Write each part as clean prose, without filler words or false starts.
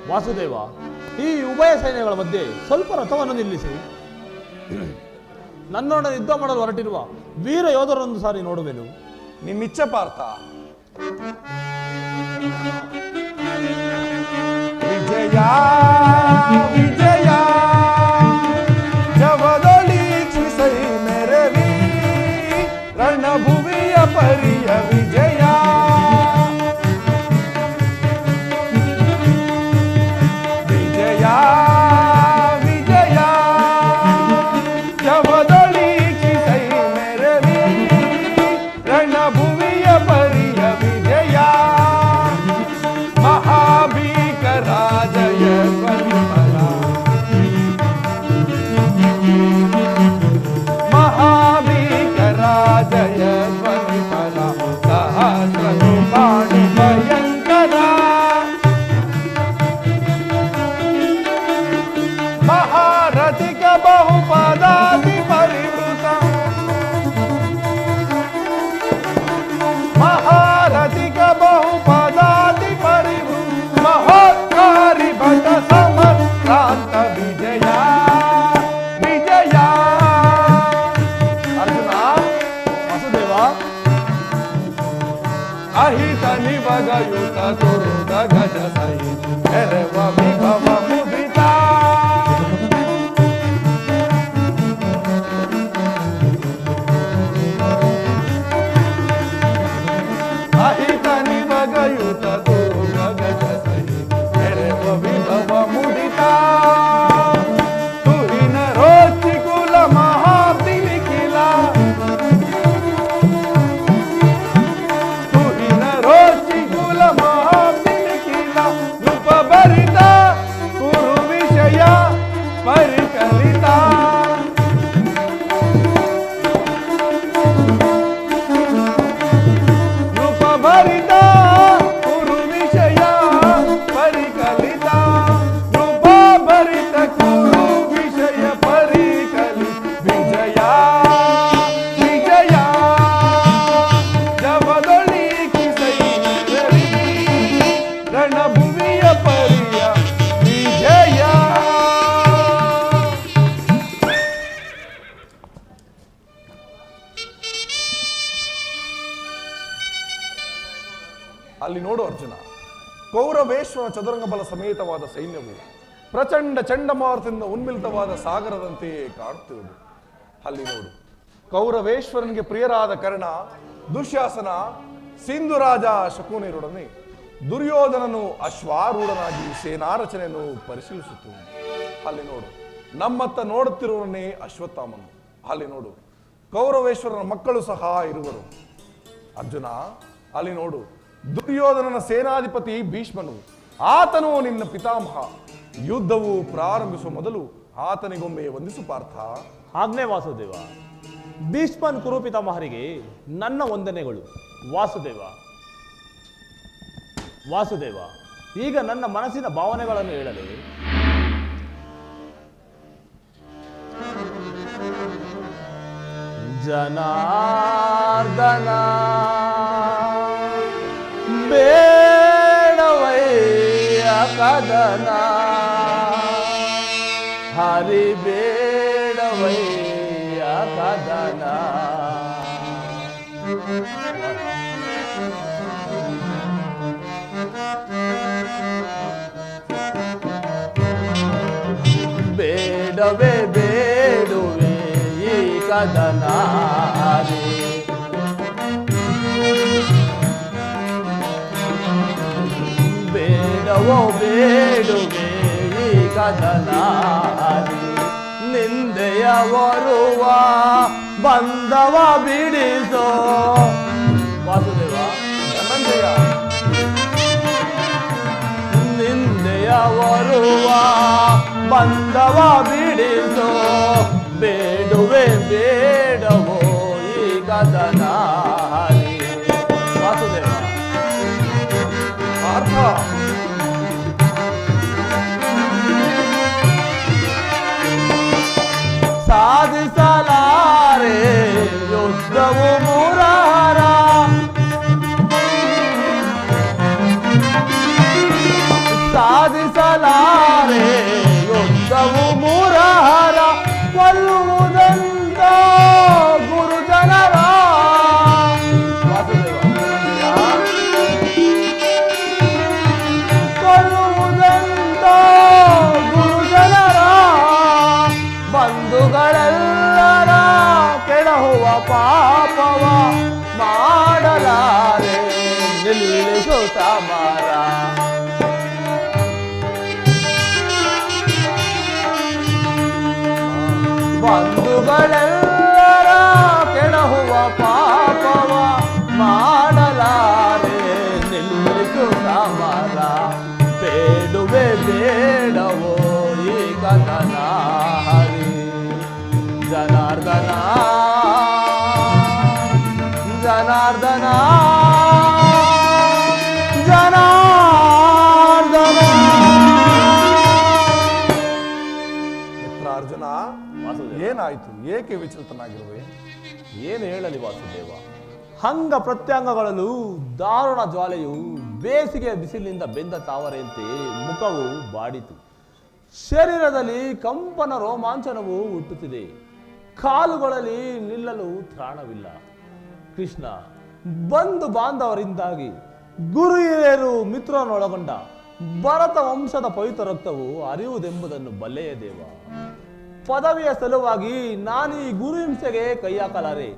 ವಾಸುದೇವ, ಈ ಉಭಯ ಸೈನ್ಯಗಳ ಮಧ್ಯೆ ಸ್ವಲ್ಪ ರಥವನ್ನು ನಿಲ್ಲಿಸಿ ನನ್ನೊಡನೆ ಯುದ್ಧ ಮಾಡಲು ಹೊರಟಿರುವ ವೀರ ಯೋಧರೊಂದು ಸಾರಿ ನೋಡುವೆನು. ನಿನ್ನಿಚ್ಛೆ ಪಾರ್ಥ. ವಿಜಯ ವಿಜಯ ಜವದೊಳೀಕ್ಷಿಸೈ ಮೆರವಿ ರಣಭುವಿಯ ಪರಿಯ ವಿಜಯ. ವಿಜಯ ವಿಜಯ ಜವದೊಳೀಕ್ಷಿಸೈ ಮೆರವಿ ರಣಭುವಿಯ ಪರಿಯ ವಿಜಯ. ಮಹಾಭೀಕರ ಜಯ ಪರಿಮಳ ಮಹಾಭೀಕರ ಜಯ ಪರಿಮಳ ಸಹಸ್ರನು ಬಾಣು ಭಯಂಕರ. ಮಹಾರಥಿಕ ಬಹುಪದಾತಿ ಪರಿವೃತ ಮಹಾರಥಿಕ ಬಹುಪದಾತಿ ಪರಿವೃತ ಮಹೋತ್ಕಾರಿ ಭಟ ಸಮಕ್ರಾಂತ ವಿಜಯ ವಿಜಯ. ಅರ್ಜುನ, ವಾಸುದೇವ, ಅಹಿತ ನಿವಗಯುತ ತುರುದ ಗಜ ಸಹಿತ ಎರೆವ ವಿಭವ ಮುದಿತ. ಅಹಿತ ನಿವಗಯುತ ತುರುದ ಗಜ ಸಹಿತ ಎರೆವ ವಿಭವ ಮುದಿತ. ತುಹಿನ ರೋಚಿ ಕುಲ ಮಹಾಬ್ದಿ ನಿಖಿಲ ತುಹಿನ ರೋಚಿ ಕುಲ ಮಹಾಬ್ದಿ ನಿಖಿಲ. ನೃಪ ಭರಿತ ಕುರು ವಿಷಯ ಪರಿಕಲಿತ. ನೃಪ ಭರಿತ ಕುರು ವಿಷಯ ಪರಿಕಲಿತ. ನೃಪ ಭರಿತ ಕುರು ವಿಷಯ ಪರಿಕಲಿತ. ವಿಜಯ ವಿಜಯ ಜವದೊಳೀಕ್ಷಿಸೈ ಮೆರವಿ ರಣಭುವಿಯ ಪರಿಯ ವಿಜಯ. ಅಲ್ಲಿ ನೋಡು ಅರ್ಜುನ, ಕೌರವೇಶ್ವರ ಚದುರಂಗ ಬಲ ಸಮೇತವಾದ ಸೈನ್ಯವು ಪ್ರಚಂಡ ಚಂಡಮಾರುತದಿಂದ ಉನ್ಮಿಲಿತವಾದ ಸಾಗರದಂತೆಯೇ ಕಾಣುತ್ತಿರುವುದು. ಅಲ್ಲಿ ನೋಡು, ಕೌರವೇಶ್ವರನಿಗೆ ಪ್ರಿಯರಾದ ಕರ್ಣ, ದುಶ್ಯಾಸನ, ಸಿಂಧುರಾಜ ಶಕುನಿಯರೊಡನೆ ದುರ್ಯೋಧನನು ಅಶ್ವಾರೂಢನಾಗಿ ಸೇನಾರಚನೆಯನ್ನು ಪರಿಶೀಲಿಸುತ್ತಿರುವುದು. ಅಲ್ಲಿ ನೋಡು, ನಮ್ಮತ್ತ ನೋಡುತ್ತಿರುವವನೇ ಅಶ್ವತ್ಥಾಮನು. ಅಲ್ಲಿ ನೋಡು, ಕೌರವೇಶ್ವರನ ಮಕ್ಕಳು ಸಹ ಇರುವರು. ಅರ್ಜುನ, ಅಲ್ಲಿ ನೋಡು, ದುರ್ಯೋಧನನ ಸೇನಾಧಿಪತಿ ಭೀಷ್ಮನು, ಆತನು ನಿನ್ನ ಪಿತಾಮಹ. ಯುದ್ಧವು ಪ್ರಾರಂಭಿಸುವ ಮೊದಲು ಆತನಿಗೊಮ್ಮೆ ವಂದಿಸು ಪಾರ್ಥ. ಆಜ್ಞೆ ವಾಸುದೇವ. ಭೀಷ್ಮನ್ ಕುರು ಪಿತಾಮಹರಿಗೆ ನನ್ನ ವಂದನೆಗಳು. ವಾಸುದೇವ ವಾಸುದೇವ, ಈಗ ನನ್ನ ಮನಸ್ಸಿನ ಭಾವನೆಗಳನ್ನು ಹೇಳಲು ಜನಾರ್ದನ ಬೇಡವಯ್ಯ ಕದನ, ಹರಿ ಬೇಡವಯ್ಯ ಕದನ. ಬೇಡವೇ ಬೇಡುವೆ ಈ ಕದನ, ಹರಿ ಬೇಡವೋ ಬೇಡುವೆ ಈ ಕದನ, ಹರಿ ನಿಂದೆಯ ಬರುವ ಬಂದವ ಬಿಡಿಸೋ. ವಾಸುದೇವ, ಧನಂಜಯ, ನಿಂದೆಯ ಬರುವ ಬಂದವ ಬಿಡಿಸೋ. ಬೇಡುವೆ ಬೇಡವೋ ಈ ಕದನ, ಹರಿ. ವಾಸುದೇವ, ಪಾರ್ಥ, ಸಾಧಿಸಲಾರೆ ಯುದ್ಧವು ಮುರಾರ, ಸಾ ಸಾಧಿಸಲಾರೆ ಯುದ್ಧವು ಮುರಹರ ಕೊಲ್ಲುವುದಂತ ಗುರುಜನರ. ಕೊಲ್ಲುವುದಂತ ಗುರುಜನರ ಬಂಧುಗಳೆಲ್ಲರ ಕೆಡಹುವ ಪಾಪವ ಮಾಡಲಾರೆ ನಿಲ್ಲಿಸು ಸಮರ. ಬಂಧುಗಳೆಲ್ಲರ ಕೆಡಹುವ ಪಾಪವ ಮಾಡಲಾರೆ ನಿಲ್ಲಿಸು ಸಮರ. ಬೇಡುವೆ ಬೇಡವೋ ಈ ಕಥನ ಹರಿ ಜನಾರ್ದನ ಜನಾರ್ದನ ಜನಾರ್ದನ. ಮಿತ್ರ ಅರ್ಜುನ, ಏನಾಯ್ತು? ಏಕೆ ವಿಚಲಿತನಾಗಿರುವೆ? ಏನು ಹೇಳಲಿ ವಾಸುದೇವ, ಅಂಗ ಪ್ರತ್ಯಂಗಗಳಲ್ಲೂ ದಾರುಣ ಜ್ವಾಲೆಯು ಬೇಸಿಗೆಯ ಬಿಸಿಲಿನಿಂದ ಬೆಂದ ತಾವರೆಯಂತೆ ಮುಖವು ಬಾಡಿತು. ಶರೀರದಲ್ಲಿ ಕಂಪನ ರೋಮಾಂಚನವು ಹುಟ್ಟುತ್ತಿದೆ. ಕಾಲುಗಳಲ್ಲಿ ನಿಲ್ಲಲು ತ್ರಾಣವಿಲ್ಲ. ಕೃಷ್ಣ, ಬಂಧು ಬಾಂಧವರಿಂದಾಗಿ ಗುರು ಹಿರಿಯರು ಮಿತ್ರನೊಳಗೊಂಡ ಭರತ ವಂಶದ ಪವಿತ್ರ ರಕ್ತವು ಹರಿಯುವುದೆಂಬುದನ್ನು ಬಲ್ಲೆಯ ದೇವ. ಪದವಿಯ ಸಲುವಾಗಿ ನಾನು ಈ ಗುರು ಹಿಂಸೆಗೆ ಕೈ ಹಾಕಲಾರೆ.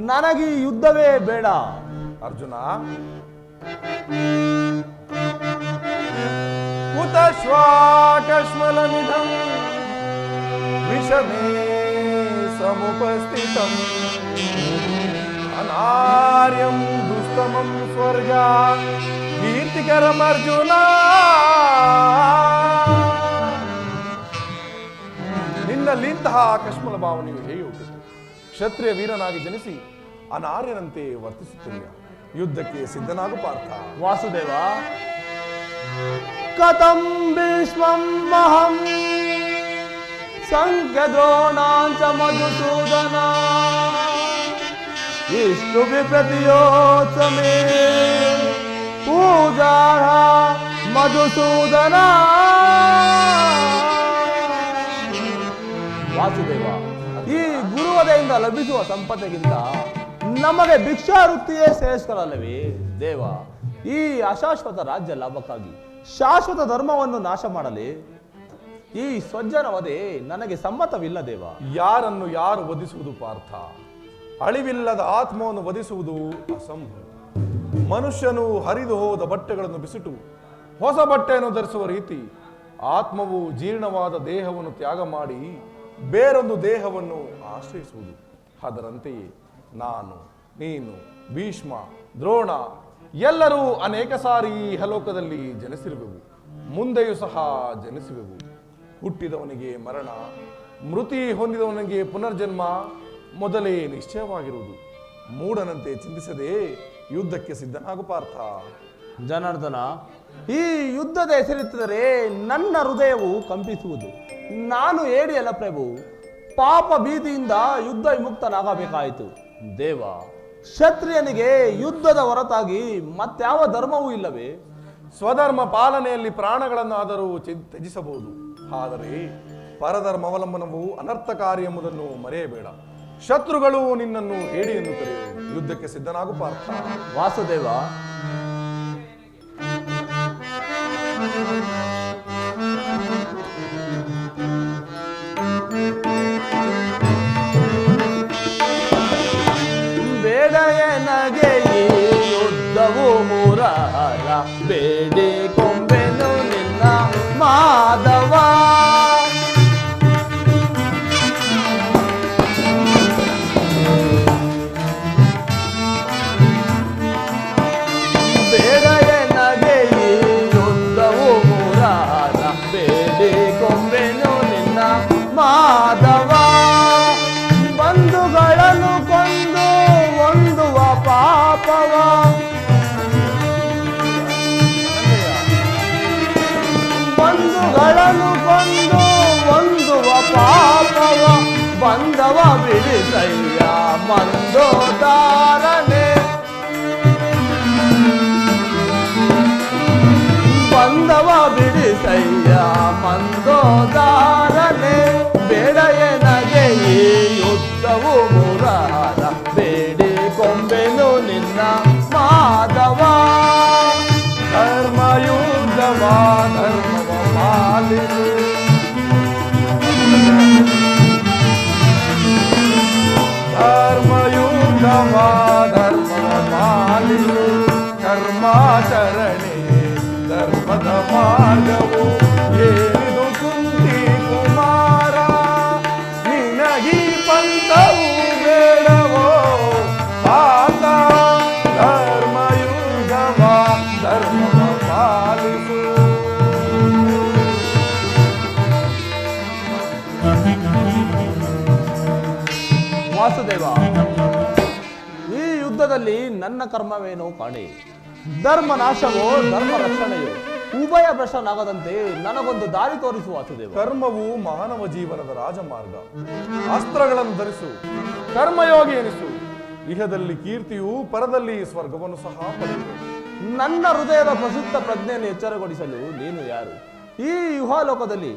ನನಗೆ ಈ ಯುದ್ಧವೇ ಬೇಡ. ಅರ್ಜುನ, ಕುತಶ್ವಾಕಶ್ಮಲಮಿದಂ ವಿಷಮೇ ಸಮುಪಸ್ಥಿತಂ ಅನಾರ್ಯಂ ದುಸ್ತಮಂ ಸ್ವರ್ಗ ಕೀರ್ತಿಕರಂ ಅರ್ಜುನ. ನಿನ್ನಲ್ಲಿ ಇಂತಹ ಕಶ್ಮಲ ಭಾವನೆಯು ಹೇಗೆ ಹುಟ್ಟಿತು? ಕ್ಷತ್ರಿಯ ವೀರನಾಗಿ ಜನಿಸಿ ಅನಾರ್ಯನಂತೆ ವರ್ತಿಸುತ್ತಿಲ್ಲ. ಯುದ್ಧಕ್ಕೆ ಸಿದ್ಧನಾಗು ಪಾರ್ಥ. ವಾಸುದೇವ, ಕಥಂ ಭೀಷ್ಮಂ ಮಹಂ ಸಂಖ್ಯ ದ್ರೋಣಾಂಚ ಮಧುಸೂದನ ಇಷ್ಟು ವಿಪ್ರತಿಯೋತ್ಸಮೇ ಪೂಜಾರ್ಹ ಮಧುಸೂದನ. ವಾಸುದೇವ, ಈ ಗುರುವದೆಯಿಂದ ಲಭಿಸುವ ಸಂಪತ್ತಿಗಿಂತ ನಮಗೆ ಭಿಕ್ಷಾವೃತ್ತಿಯೇ ಶ್ರೇಷ್ಠರಲ್ಲವೇ ದೇವ? ಈ ಅಶಾಶ್ವತ ರಾಜ್ಯ ಲಾಭಕ್ಕಾಗಿ ಶಾಶ್ವತ ಧರ್ಮವನ್ನು ನಾಶ ಮಾಡಲಿ ಈ ಸ್ವಜ್ಜನ ವಧೆ ನನಗೆ ಸಮ್ಮತವಿಲ್ಲ ದೇವ. ಯಾರನ್ನು ಯಾರು ವಧಿಸುವುದು ಪಾರ್ಥ? ಅಳಿವಿಲ್ಲದ ಆತ್ಮವನ್ನು ವಧಿಸುವುದು ಅಸಂಭವ. ಮನುಷ್ಯನು ಹರಿದು ಹೋದ ಬಟ್ಟೆಗಳನ್ನು ಬಿಸಿಟು ಹೊಸ ಬಟ್ಟೆಯನ್ನು ಧರಿಸುವ ರೀತಿ ಆತ್ಮವು ಜೀರ್ಣವಾದ ದೇಹವನ್ನು ತ್ಯಾಗ ಮಾಡಿ ಬೇರೊಂದು ದೇಹವನ್ನು ಆಶ್ರಯಿಸುವುದು. ಅದರಂತೆಯೇ ನಾನು, ನೀನು, ಭೀಷ್ಮ, ದ್ರೋಣ ಎಲ್ಲರೂ ಅನೇಕ ಸಾರಿ ಈ ಇಹಲೋಕದಲ್ಲಿ ಜನಿಸಿರುವೆವು. ಮುಂದೆಯೂ ಸಹ ಜನಿಸುವೆವು. ಹುಟ್ಟಿದವನಿಗೆ ಮರಣ, ಮೃತಿ ಹೊಂದಿದವನಿಗೆ ಪುನರ್ಜನ್ಮ ಮೊದಲೇ ನಿಶ್ಚಯವಾಗಿರುವುದು. ಮೂಢನಂತೆ ಚಿಂತಿಸದೆ ಯುದ್ಧಕ್ಕೆ ಸಿದ್ಧನಾಗು ಪಾರ್ಥ. ಜನಾರ್ದನ, ಈ ಯುದ್ಧದ ಹೆಸರಿತ್ತಿದರೆ ನನ್ನ ಹೃದಯವು ಕಂಪಿಸುವುದು. ನಾನು ಹೇಡಿಯಲ್ಲ ಪ್ರಭು, ಪಾಪ ಭೀತಿಯಿಂದ ಯುದ್ಧ ವಿಮುಕ್ತನಾಗಬೇಕಾಯಿತು. ದೇವ, ಕ್ಷತ್ರಿಯನಿಗೆ ಯುದ್ಧದ ಹೊರತಾಗಿ ಮತ್ಯಾವ ಧರ್ಮವೂ ಇಲ್ಲವೇ? ಸ್ವಧರ್ಮ ಪಾಲನೆಯಲ್ಲಿ ಪ್ರಾಣಗಳನ್ನಾದರೂ ತ್ಯಜಿಸಬಹುದು. ಆದರೆ ಪರಧರ್ಮ ಅವಲಂಬನವು ಅನರ್ಥಕಾರಿ ಎಂಬುದನ್ನು ಮರೆಯಬೇಡ. ಶತ್ರುಗಳು ನಿನ್ನನ್ನು ಹೇಡಿ ಎಂದು ಕರೆಯುವುದು. ಯುದ್ಧಕ್ಕೆ ಸಿದ್ಧನಾಗು ಪಾರ್ಥ. ವಾಸುದೇವ, ಬೇಡಯನಗೆ ಈ ಯುದ್ಧವು ಮುರಹರ ಬೇಡಿ ಕೊಂಬೆನು ನಿನ್ನ ಮಾಧವ. ಬೇಡಯನಗೆ ಈ ಯುದ್ಧವು ಮುರಹರ ಬೇಡಿ ಕೊಂಬೆನು ನಿನ್ನ ಮಾಧವ. ಬಂಧುಗಳನ್ನು ಕೊಂದು ಹೊಂದುವ ಪಾಪವ ಬಂಧುಗಳನ್ನು ಕೊಂದು ಹೊಂದುವ ಪಾಪವ ಬಂಧವ ಬಿಡಿಸಯ್ಯ ಮಂದೋದಾರನೆ. ಬಂಧವ ಮಾದವ ಬಿಡಿಸಯ್ಯ ಮಂದೋದಾರನೆ ಬೇಡಯನಗೆ ಈ ಯುದ್ಧವು ಮುರಾರ ಬೇಡಿಕೊಂಬೆನು ನಿನ್ನ ಮಾಧವ ಧರ್ಮಯುದ್ಧವ ಧರ್ಮವ ಪಾಲಿಸು ಧರ್ಮಯುದ್ಧವ ಧರ್ಮವ ಪಾಲಿಸು ಕರ್ಮಾಚರಣೆ ಧರ್ಮದ ಮಾರ್ಗವು ಏನಿದು ಕುಂತಿ ಕುಮಾರ ನಿನಗೀ ಪಂಥವು ಬೇಡವೋ ಪಾತ ಧರ್ಮಯುಗವ ಧರ್ಮವ ಪಾಲಿಸು ವಾಸುದೇವ, ಈ ಯುದ್ಧದಲ್ಲಿ ನನ್ನ ಕರ್ಮವೇನೋ ಕಾಣೆ. ಧರ್ಮ ನಾಶವೋ ಧರ್ಮ ರಕ್ಷಣೆಯೋ ಉಭಯ ಭ್ರಷ್ಟನಾಗದಂತೆ ನನಗೊಂದು ದಾರಿ ತೋರಿಸುವ ವಾಸುದೇವ. ಕರ್ಮವು ಮಾನವ ಜೀವನದ ರಾಜಮಾರ್ಗ. ಅಸ್ತ್ರಗಳನ್ನು ಧರಿಸು, ಕರ್ಮಯೋಗಿ ಎನಿಸು. ಇಹದಲ್ಲಿ ಕೀರ್ತಿಯು ಪರದಲ್ಲಿ ಸ್ವರ್ಗವನ್ನು ಸಹ ಪಡೆಯುವುದು. ನನ್ನ ಹೃದಯದ ಪ್ರಸಿದ್ಧ ಪ್ರಜ್ಞೆಯನ್ನು ಎಚ್ಚರಗೊಳಿಸಲು ನೀನು ಯಾರು? ಈ ಯುಹಾಲೋಕದಲ್ಲಿ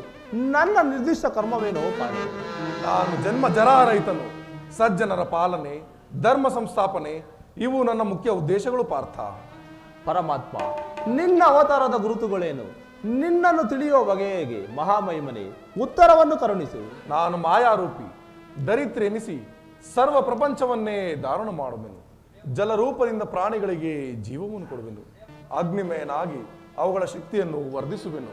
ನನ್ನ ನಿರ್ದಿಷ್ಟ ಕರ್ಮವೇನೋ ಕಾಣೆ. ನಾನು ಜನ್ಮ ಜರಾರಹಿತನು. ಸಜ್ಜನರ ಪಾಲನೆ, ಧರ್ಮ ಸಂಸ್ಥಾಪನೆ ಇವು ನನ್ನ ಮುಖ್ಯ ಉದ್ದೇಶಗಳು ಪಾರ್ಥ. ಪರಮಾತ್ಮ, ನಿನ್ನ ಅವತಾರದ ಗುರುತುಗಳೇನು? ನಿನ್ನನ್ನು ತಿಳಿಯುವ ಬಗೆ ಹೇಗೆ? ಮಹಾಮಹಿಮನೆ, ಉತ್ತರವನ್ನು ಕರುಣಿಸು. ನಾನು ಮಾಯಾರೂಪಿ, ದರಿದ್ರ ಎನಿಸಿ ಸರ್ವ ಪ್ರಪಂಚವನ್ನೇ ಧಾರಣ ಮಾಡುವೆನು. ಜಲರೂಪದಿಂದ ಪ್ರಾಣಿಗಳಿಗೆ ಜೀವವನ್ನು ಕೊಡುವೆನು. ಅಗ್ನಿಮಯನಾಗಿ ಅವುಗಳ ಶಕ್ತಿಯನ್ನು ವರ್ಧಿಸುವೆನು.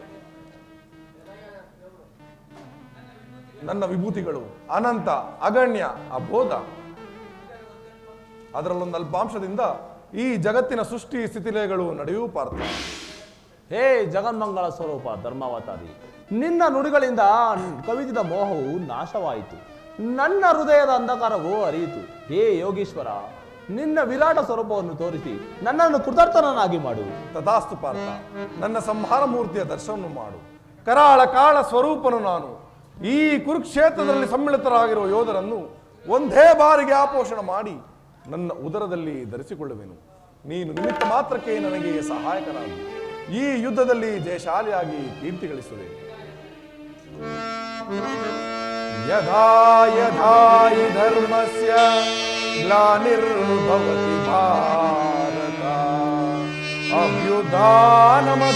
ನನ್ನ ವಿಭೂತಿಗಳು ಅನಂತ, ಅಗಣ್ಯ, ಅಬೋಧ. ಅದರಲ್ಲೊಂದು ಅಲ್ಪಾಂಶದಿಂದ ಈ ಜಗತ್ತಿನ ಸೃಷ್ಟಿ ಸ್ಥಿತಿಲಯಗಳು ನಡೆಯುವ ಪಾರ್ಥ. ಹೇ ಜಗನ್ಮಂಗಳ ಸ್ವರೂಪ ಧರ್ಮಾವತಾರಿ, ನಿನ್ನ ನುಡಿಗಳಿಂದ ಕವಿದಿದ ಮೋಹವು ನಾಶವಾಯಿತು. ನನ್ನ ಹೃದಯದ ಅಂಧಕಾರವು ಅರಿಯಿತು. ಹೇ ಯೋಗೀಶ್ವರ, ನಿನ್ನ ವಿರಾಟ ಸ್ವರೂಪವನ್ನು ತೋರಿಸಿ ನನ್ನನ್ನು ಕೃತಾರ್ಥನನ್ನಾಗಿ ಮಾಡು. ತಥಾಸ್ತು ಪಾರ್ಥ. ನನ್ನ ಸಂಹಾರ ಮೂರ್ತಿಯ ದರ್ಶನವನ್ನು ಮಾಡು. ಕರಾಳ ಕಾಳ ಸ್ವರೂಪನು ನಾನು. ಈ ಕುರುಕ್ಷೇತ್ರದಲ್ಲಿ ಸಮ್ಮಿಳಿತರಾಗಿರುವ ಯೋಧರನ್ನು ಒಂದೇ ಬಾರಿಗೆ ಆಪೋಷಣ ಮಾಡಿ ನನ್ನ ಉದರದಲ್ಲಿ ಧರಿಸಿಕೊಳ್ಳುವೆನು. ನೀನು ನಿಮಿತ್ತ ಮಾತ್ರಕ್ಕೆ ನನಗೆ ಸಹಾಯಕನಾಗು. ಈ ಯುದ್ಧದಲ್ಲಿ ಜಯಶಾಲಿಯಾಗಿ ಕೀರ್ತಿ ಗಳಿಸುವೆ. ಯದಾ ಯದಾ ಹಿ ಧರ್ಮಸ್ಯ ಗ್ಲಾನಿರ್ಭವತಿ ಭಾರತ ಅಭ್ಯುತ್ಥಾನಮಧರ್ಮಸ್ಯ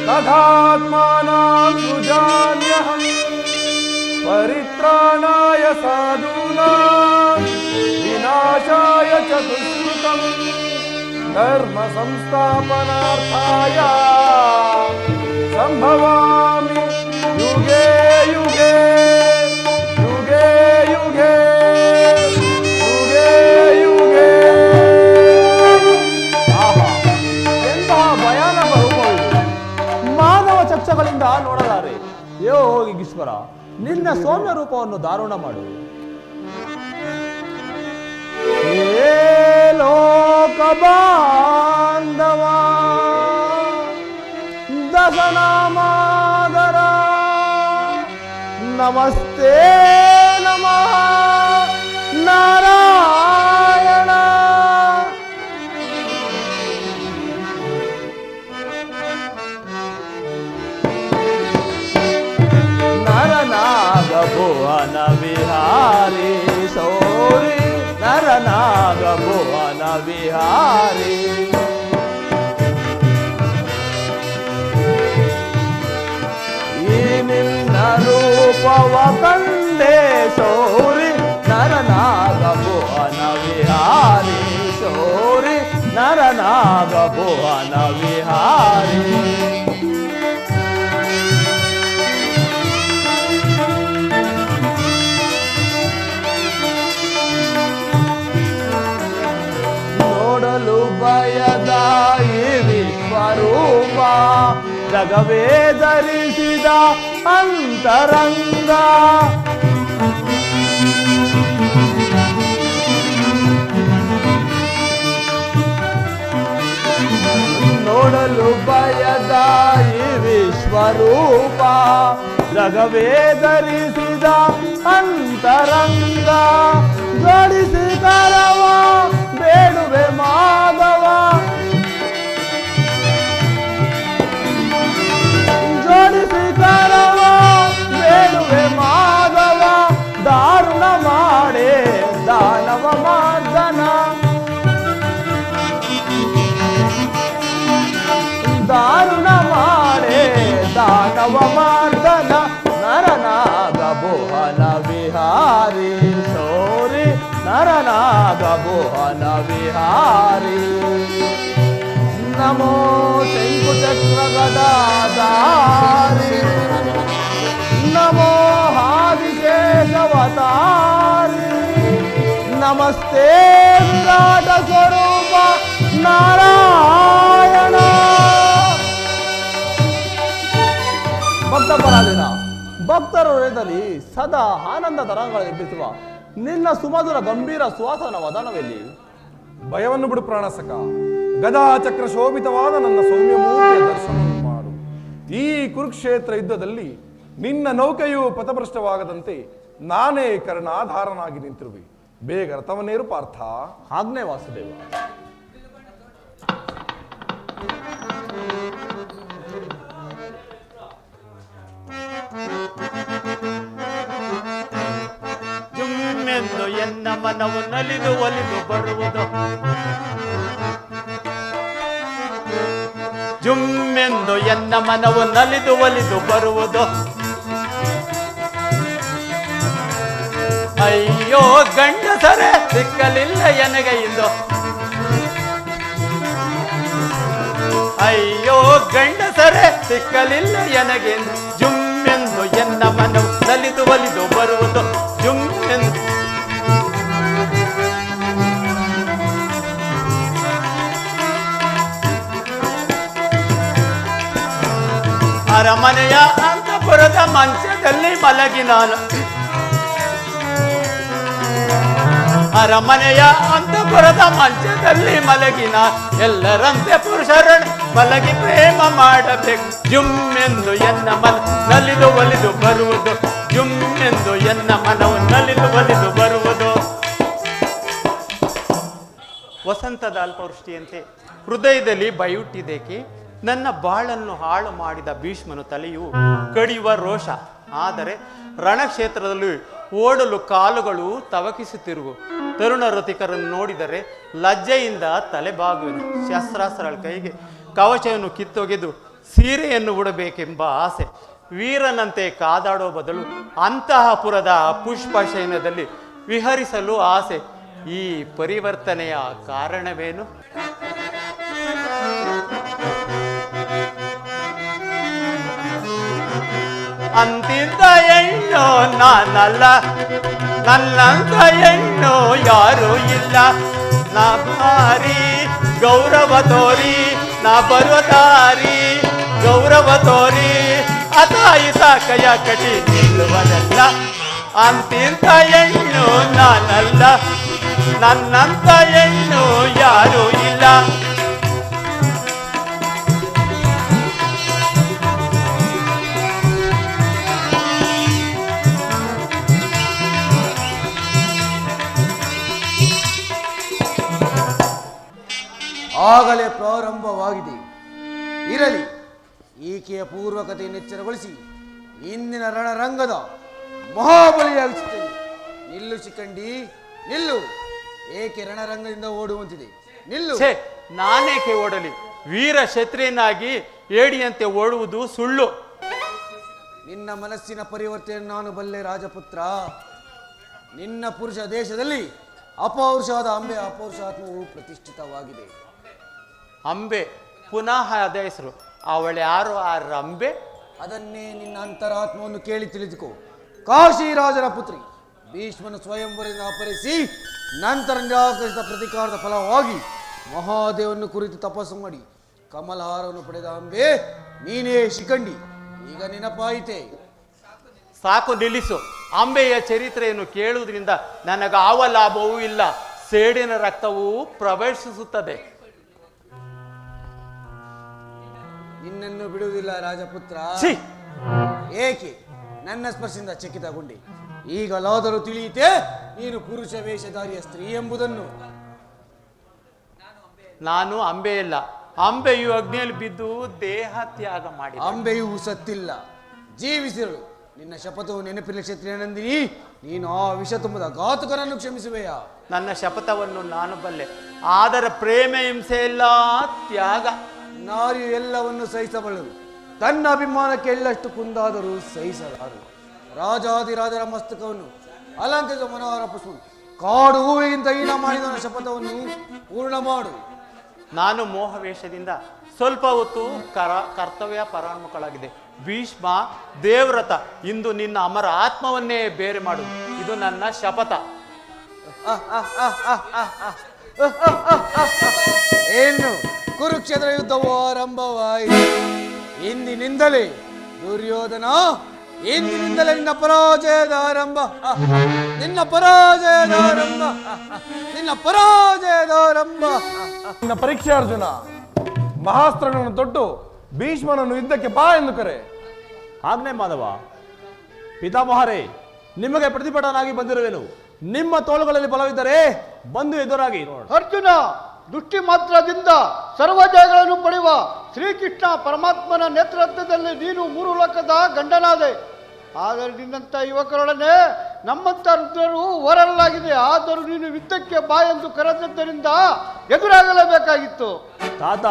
ತದಾತ್ಮಾನಾಂ ಸೃಜಾಮ್ಯಹಂ ಪರಿತ್ರಾಣಾಯ ಸಾಧೂನಾಂ ವಿನಾಶಾಯ ಚ ದುಷ್ಕೃತಂ ಧರ್ಮ ಸಂಸ್ಥಾಪನಾರ್ಥಾಯ ಸಂಭವಾಮಿ ಯುಗೇ ಯುಗೇ ಯುಗೇ ಯುಗೇ ಯುಗೇ ಯುಗೇ. ಆಹಾ, ಎಂತಹ ಭಯಾನಕ ರೂಪವಿದು! ಮಾನವ ಚಕ್ಷಗಳಿಂದ ನೋಡಲಾರೆ. ಯೋ ಯೋಗೀಶ್ವರ, ನಿನ್ನ ಸೌಮ್ಯ ರೂಪವನ್ನು ಧಾರಣ ಮಾಡು. ಹೇ ಲೋಕ ಬಾಂಧವ ದಶನಾಮಾದರ ನಮಸ್ತೆ ನಮಃ ನಾರಾಯಣ. ನರನಾಗ ಭುವನ ವಿಹಾರಿ ಶೌರಿ, ನರನಾಗ ಭುವನ ವಿಹಾರಿ. ಈ ನಿನ್ನ ರೂಪವ ಕಂಡೆ ಶೌರಿ, ನರನಾಗ ಭುವನ ವಿಹಾರಿ ಶೌರಿ, ನರನಾಗ ಭುವನ ವಿಹಾರಿ. ನೋಡಲು ಭಯದ ಈ ವಿಶ್ವರೂಪ, ಜಗವೇ ಧರಿಸಿದ ಅಂತರಂಗ. ನೋಡಲು ಭಯದ ಈ ವಿಶ್ವರೂಪ, ಜಗವೇ ಧರಿಸಿದ ಅಂತರಂಗ. ಜೋಡಿಸಿ ಕರವ ಬೇಡುವೆ ಮಾಧವ, ನರನಾಗ ಮೋಹನ ವಿಹಾರಿ ನಮೋ ಶಂಕುಚಕ್ರ ಗದಾಧಾರಿ ನಮೋ ಆದಿಶೇಷವತಾರಿ ನಮಸ್ತೆ ವಿರಾಟ ಸ್ವರೂಪ ನಾರಾಯಣ. ಭಕ್ತ ಪರಾಧೀನ ಭಕ್ತರ ಹೃದಯದಲ್ಲಿ ಸದಾ ಆನಂದ ತರಂಗಗಳು ಎಬ್ಬಿಸುವ ನಿನ್ನ ಸುಮಧುರ ಗಂಭೀರ ಸುವಾಸನ ವದನವೆಲ್ಲಿ? ಭಯವನ್ನು ಬಿಡು ಪ್ರಾಣಸಕ, ಗದಾ ಚಕ್ರ ಶೋಭಿತವಾದ ನನ್ನ ಸೌಮ್ಯ ಮೂರ್ತಿಯ ದರ್ಶನವನ್ನು ಮಾಡು. ಈ ಕುರುಕ್ಷೇತ್ರ ಯುದ್ಧದಲ್ಲಿ ನಿನ್ನ ನೌಕೆಯು ಪಥಭ್ರಷ್ಟವಾಗದಂತೆ ನಾನೇ ಕರ್ಣಾಧಾರನಾಗಿ ನಿಂತಿರುವೆ. ಬೇಗ ರಥವನ್ನೇರು ಪಾರ್ಥ. ಆಜ್ಞೆ ವಾಸುದೇವ. ಜುಮ್ಮೆಂದು ಎನ್ನ ಮನವು ನಲಿದು ಒಲಿದು ಬರುವುದು, ಜುಮ್ಮೆಂದು ಎನ್ನ ಮನವು ನಲಿದು ಒಲಿದು ಬರುವುದು. ಅಯ್ಯೋ ಗಂಡಸರೇ ಸಿಕ್ಕಲಿಲ್ಲ ಎನಗೆ ಇಂದು, ಅಯ್ಯೋ ಗಂಡಸರೇ ಸಿಕ್ಕಲಿಲ್ಲ ಎನಗೆ. ಜುಮ್ಮೆಂದು ಎನ್ನ ಮನವು ನಲಿದು ಒಲಿದು ಬರುವುದು, ಜುಮ್ಮೆಂದು. ಅರಮನೆಯ ಅಂತಃಪುರದ ಮಂಚದಲ್ಲಿ ಮಲಗಿ ನಾನು, ಅರಮನೆಯ ಅಂತಃಪುರದ ಮಂಚದಲ್ಲಿ ಮಲಗಿನ ಎಲ್ಲರಂತೆ ಪುರುಷರನ್ನು ಮಲಗಿ ಪ್ರೇಮ ಮಾಡಬೇಕು. ಜುಮ್ಮೆಂದು ಎನ್ನ ಮನ ನಲಿದು ಒಲಿದು ಬರುವುದು, ಜುಮ್ಮೆಂದು ಎನ್ನ ಮನವು ನಲಿದು ಒಲಿದು ಬರುವುದು. ವಸಂತದ ಅಲ್ಪವೃಷ್ಟಿಯಂತೆ ಹೃದಯದಲ್ಲಿ ಬಯುಟ್ಟಿದೇಕೆ? ನನ್ನ ಬಾಳನ್ನು ಹಾಳು ಮಾಡಿದ ಭೀಷ್ಮನು ತಲೆಯು ಕಡಿಯುವ ರೋಷ. ಆದರೆ ರಣಕ್ಷೇತ್ರದಲ್ಲಿ ಓಡಲು ಕಾಲುಗಳು ತವಕಿಸುತ್ತಿರುವು. ತರುಣ ರಥಿಕರನ್ನು ನೋಡಿದರೆ ಲಜ್ಜೆಯಿಂದ ತಲೆಬಾಗುವೆನು. ಶಸ್ತ್ರಾಸ್ತ್ರಗಳ ಕೈಗೆ ಕವಚವನ್ನು ಕಿತ್ತೊಗೆದು ಸೀರೆಯನ್ನು ಉಡಬೇಕೆಂಬ ಆಸೆ. ವೀರನಂತೆ ಕಾದಾಡೋ ಬದಲು ಅಂತಃಪುರದ ಪುಷ್ಪಶಯನದಲ್ಲಿ ವಿಹರಿಸಲು ಆಸೆ. ಈ ಪರಿವರ್ತನೆಯ ಕಾರಣವೇನು? ಅಂತಿದ್ದ ಹೆಣ್ಣು ನಾನಲ್ಲ, ನನ್ನಂತ ಹೆಣ್ಣು ಯಾರೂ ಇಲ್ಲ. ನಾ ಭಾರಿ ಗೌರವ ತೋರಿ, ನಾ ಬರುವ ದಾರಿ ಗೌರವ ತೋರಿ, ಅತಾಯಿತ ಕೈಯ ಕಟಿ ನಿಲ್ಲುವನಲ್ಲ. ಅಂತಿಂತ ಹೆಣ್ಣು ನಾನಲ್ಲ, ನನ್ನಂತ ಹೆಣ್ಣು ಯಾರೂ ಇಲ್ಲ. ಆಗಲೇ ಪ್ರಾರಂಭವಾಗಿದೆ. ಇರಲಿ, ಈಕೆಯ ಪೂರ್ವಕತೆಯನ್ನು ಎಚ್ಚರಗೊಳಿಸಿ ಇಂದಿನ ರಣರಂಗದ ಮಹಾಬಲಿಯಾಗಿಸುತ್ತೇನೆ. ನಿಲ್ಲು ಶಿಖಂಡಿ, ನಿಲ್ಲು. ಏಕೆ ರಣರಂಗದಿಂದ ಓಡುವಂತಿದೆ? ನಿಲ್ಲು. ನಾನೇಕೆ ಓಡಲಿ? ವೀರ ಕ್ಷತ್ರಿಯನಾಗಿ ಏಡಿಯಂತೆ ಓಡುವುದು ಸುಳ್ಳು. ನಿನ್ನ ಮನಸ್ಸಿನ ಪರಿವರ್ತನೆಯನ್ನು ನಾನು ಬಲ್ಲೆ ರಾಜಪುತ್ರ. ನಿನ್ನ ಪುರುಷ ದೇಶದಲ್ಲಿ ಅಪೌರುಷವಾದ ಅಂಬೆ ಅಪೌರುಷಾತ್ಮವು ಪ್ರತಿಷ್ಠಿತವಾಗಿದೆ. ಅಂಬೆ ಪುನಃ ಅದ ಹೆಸರು. ಅವಳು ಯಾರು ಆ ರಂಬೆ? ಅದನ್ನೇ ನಿನ್ನ ಅಂತರಾತ್ಮವನ್ನು ಕೇಳಿ ತಿಳಿದುಕೋ. ಕಾಶಿ ರಾಜನ ಪುತ್ರಿ ಭೀಷ್ಮನ ಸ್ವಯಂವರದಿಂದ ಅಪಹರಿಸಿ ನಂತರ ನಿರಾಕರಿಸಿದ ಪ್ರತಿಕಾರದ ಫಲವಾಗಿ ಮಹಾದೇವನ್ನು ಕುರಿತು ತಪಸ್ಸು ಮಾಡಿ ಕಮಲಹಾರವನ್ನು ಪಡೆದ ಅಂಬೆ ನೀನೇ ಶಿಖಂಡಿ. ಈಗ ನೆನಪಾಯಿತೆ? ಸಾಕು, ನಿಲ್ಲಿಸು. ಅಂಬೆಯ ಚರಿತ್ರೆಯನ್ನು ಕೇಳುವುದರಿಂದ ನನಗಾವ ಲಾಭವೂ ಇಲ್ಲ. ಸೇಡಿನ ರಕ್ತವೂ ಪ್ರವೇಶಿಸುತ್ತದೆ. ನಿನ್ನನ್ನು ಬಿಡುವುದಿಲ್ಲ ರಾಜಪುತ್ರ. ಏಕೆ ನನ್ನ ಸ್ಪರ್ಶದಿಂದ ಚಕಿತಗೊಂಡೆ? ಈಗಲಾದರೂ ತಿಳಿಯಿತೆ ನೀನು ಪುರುಷ ವೇಷಧಾರಿಯ ಸ್ತ್ರೀ ಎಂಬುದನ್ನು. ನಾನು ಅಂಬೆಯಲ್ಲ. ಅಂಬೆಯು ಅಗ್ನಿಯಲ್ಲಿ ಬಿದ್ದು ದೇಹ ತ್ಯಾಗ ಮಾಡಿ. ಅಂಬೆಯು ಸತ್ತಿಲ್ಲ, ಜೀವಿಸಿರಳು. ನಿನ್ನ ಶಪಥವು ನೆನಪಿನ ಕ್ಷತ್ರಿಯ ನಂದಿನಿ. ನೀನು ಆ ವಿಷ ತುಂಬದ ಘಾತುಕರನ್ನು ಕ್ಷಮಿಸುವೆಯಾ? ನನ್ನ ಶಪಥವನ್ನು ನಾನು ಬಲ್ಲೆ, ಆದರೆ ಪ್ರೇಮ ಹಿಂಸೆಯಲ್ಲ ತ್ಯಾಗ. ನಾರಿಯು ಎಲ್ಲವನ್ನು ಸಹಿಸಬಲ್ಲರು, ತನ್ನ ಅಭಿಮಾನಕ್ಕೆ ಎಳ್ಳಷ್ಟು ಕುಂದಾದರೂ ಸಹಿಸಲಾರು. ರಾಜಾದಿರಾಜರ ಮಸ್ತಕವನ್ನು ಅಲಂಕರಿಸುವ ಮನೋಹರ ಪುಷ್ಪ ಕಾಡು ಹೂವಿಗಿಂತ ಹೀನ ಮಾಡಿದ ಶಪಥವನ್ನು ಪೂರ್ಣ ಮಾಡು. ನಾನು ಮೋಹವೇಷದಿಂದ ಸ್ವಲ್ಪ ಹೊತ್ತು ಕರ್ತವ್ಯ ಪರಾನ್ಮುಖಳಾಗಿದೆ. ಭೀಷ್ಮ, ದೇವ್ರತ, ಇಂದು ನಿನ್ನ ಅಮರ ಆತ್ಮವನ್ನೇ ಬೇರೆ ಮಾಡು. ಇದು ನನ್ನ ಶಪಥ. ಏನು ಕುರುಕ್ಷೇತ್ರ ಯುದ್ಧವು ಆರಂಭವಾಯಿತು. ಇಂದಿನಿಂದಲೇ ದುರ್ಯೋಧನ, ಇಂದಿನಿಂದಲೇ ನಿನ್ನ ಪರಾಜಯದ ಆರಂಭ, ನಿನ್ನ ಪರಾಜಯದ ಆರಂಭ, ನಿನ್ನ ಪರಾಜಯದ ಆರಂಭ. ನಿನ್ನ ಪರೀಕ್ಷೆ ಅರ್ಜುನ. ಮಹಾಸ್ತ್ರಗಳನ್ನು ತೊಟ್ಟು ಭೀಷ್ಮನನ್ನು ಯುದ್ಧಕ್ಕೆ ಬಾ ಎಂದು ಕರೆ. ಆಜ್ಞೆ ಮಾಧವ. ಪಿತಾಮಹರೇ, ನಿಮಗೆ ಪ್ರತಿಭಟನಾಗಿ ಬಂದಿರುವೆನು. ನಿಮ್ಮ ತೋಳುಗಳಲ್ಲಿ ಬಲವಿದ್ದರೆ ಬಂದು ಎದುರಾಗಿ ನೋಡ. ಅರ್ಜುನ, ದೃಷ್ಟಿ ಮಾತ್ರದಿಂದ ಸರ್ವ ಜಯಗಳನ್ನು ಪಡೆಯುವ ಶ್ರೀಕೃಷ್ಣ ಪರಮಾತ್ಮನ ನೇತೃತ್ವದಲ್ಲಿ ನೀನು 3 ಲೋಕದ ಗಂಡನಾದೆ. ಆದರೆ ನಿನ್ನಂಥ ಯುವಕರೊಡನೆ ನಮ್ಮಂಥ ರುದ್ರರು ಹೋರಲಾಗಿದೆ. ಆದರೂ ನೀನು ಯುದ್ಧಕ್ಕೆ ಬಾ ಎಂದು ಕರೆದದ್ದರಿಂದ ಎದುರಾಗಲೇಬೇಕಾಗಿತ್ತು. ತಾತ,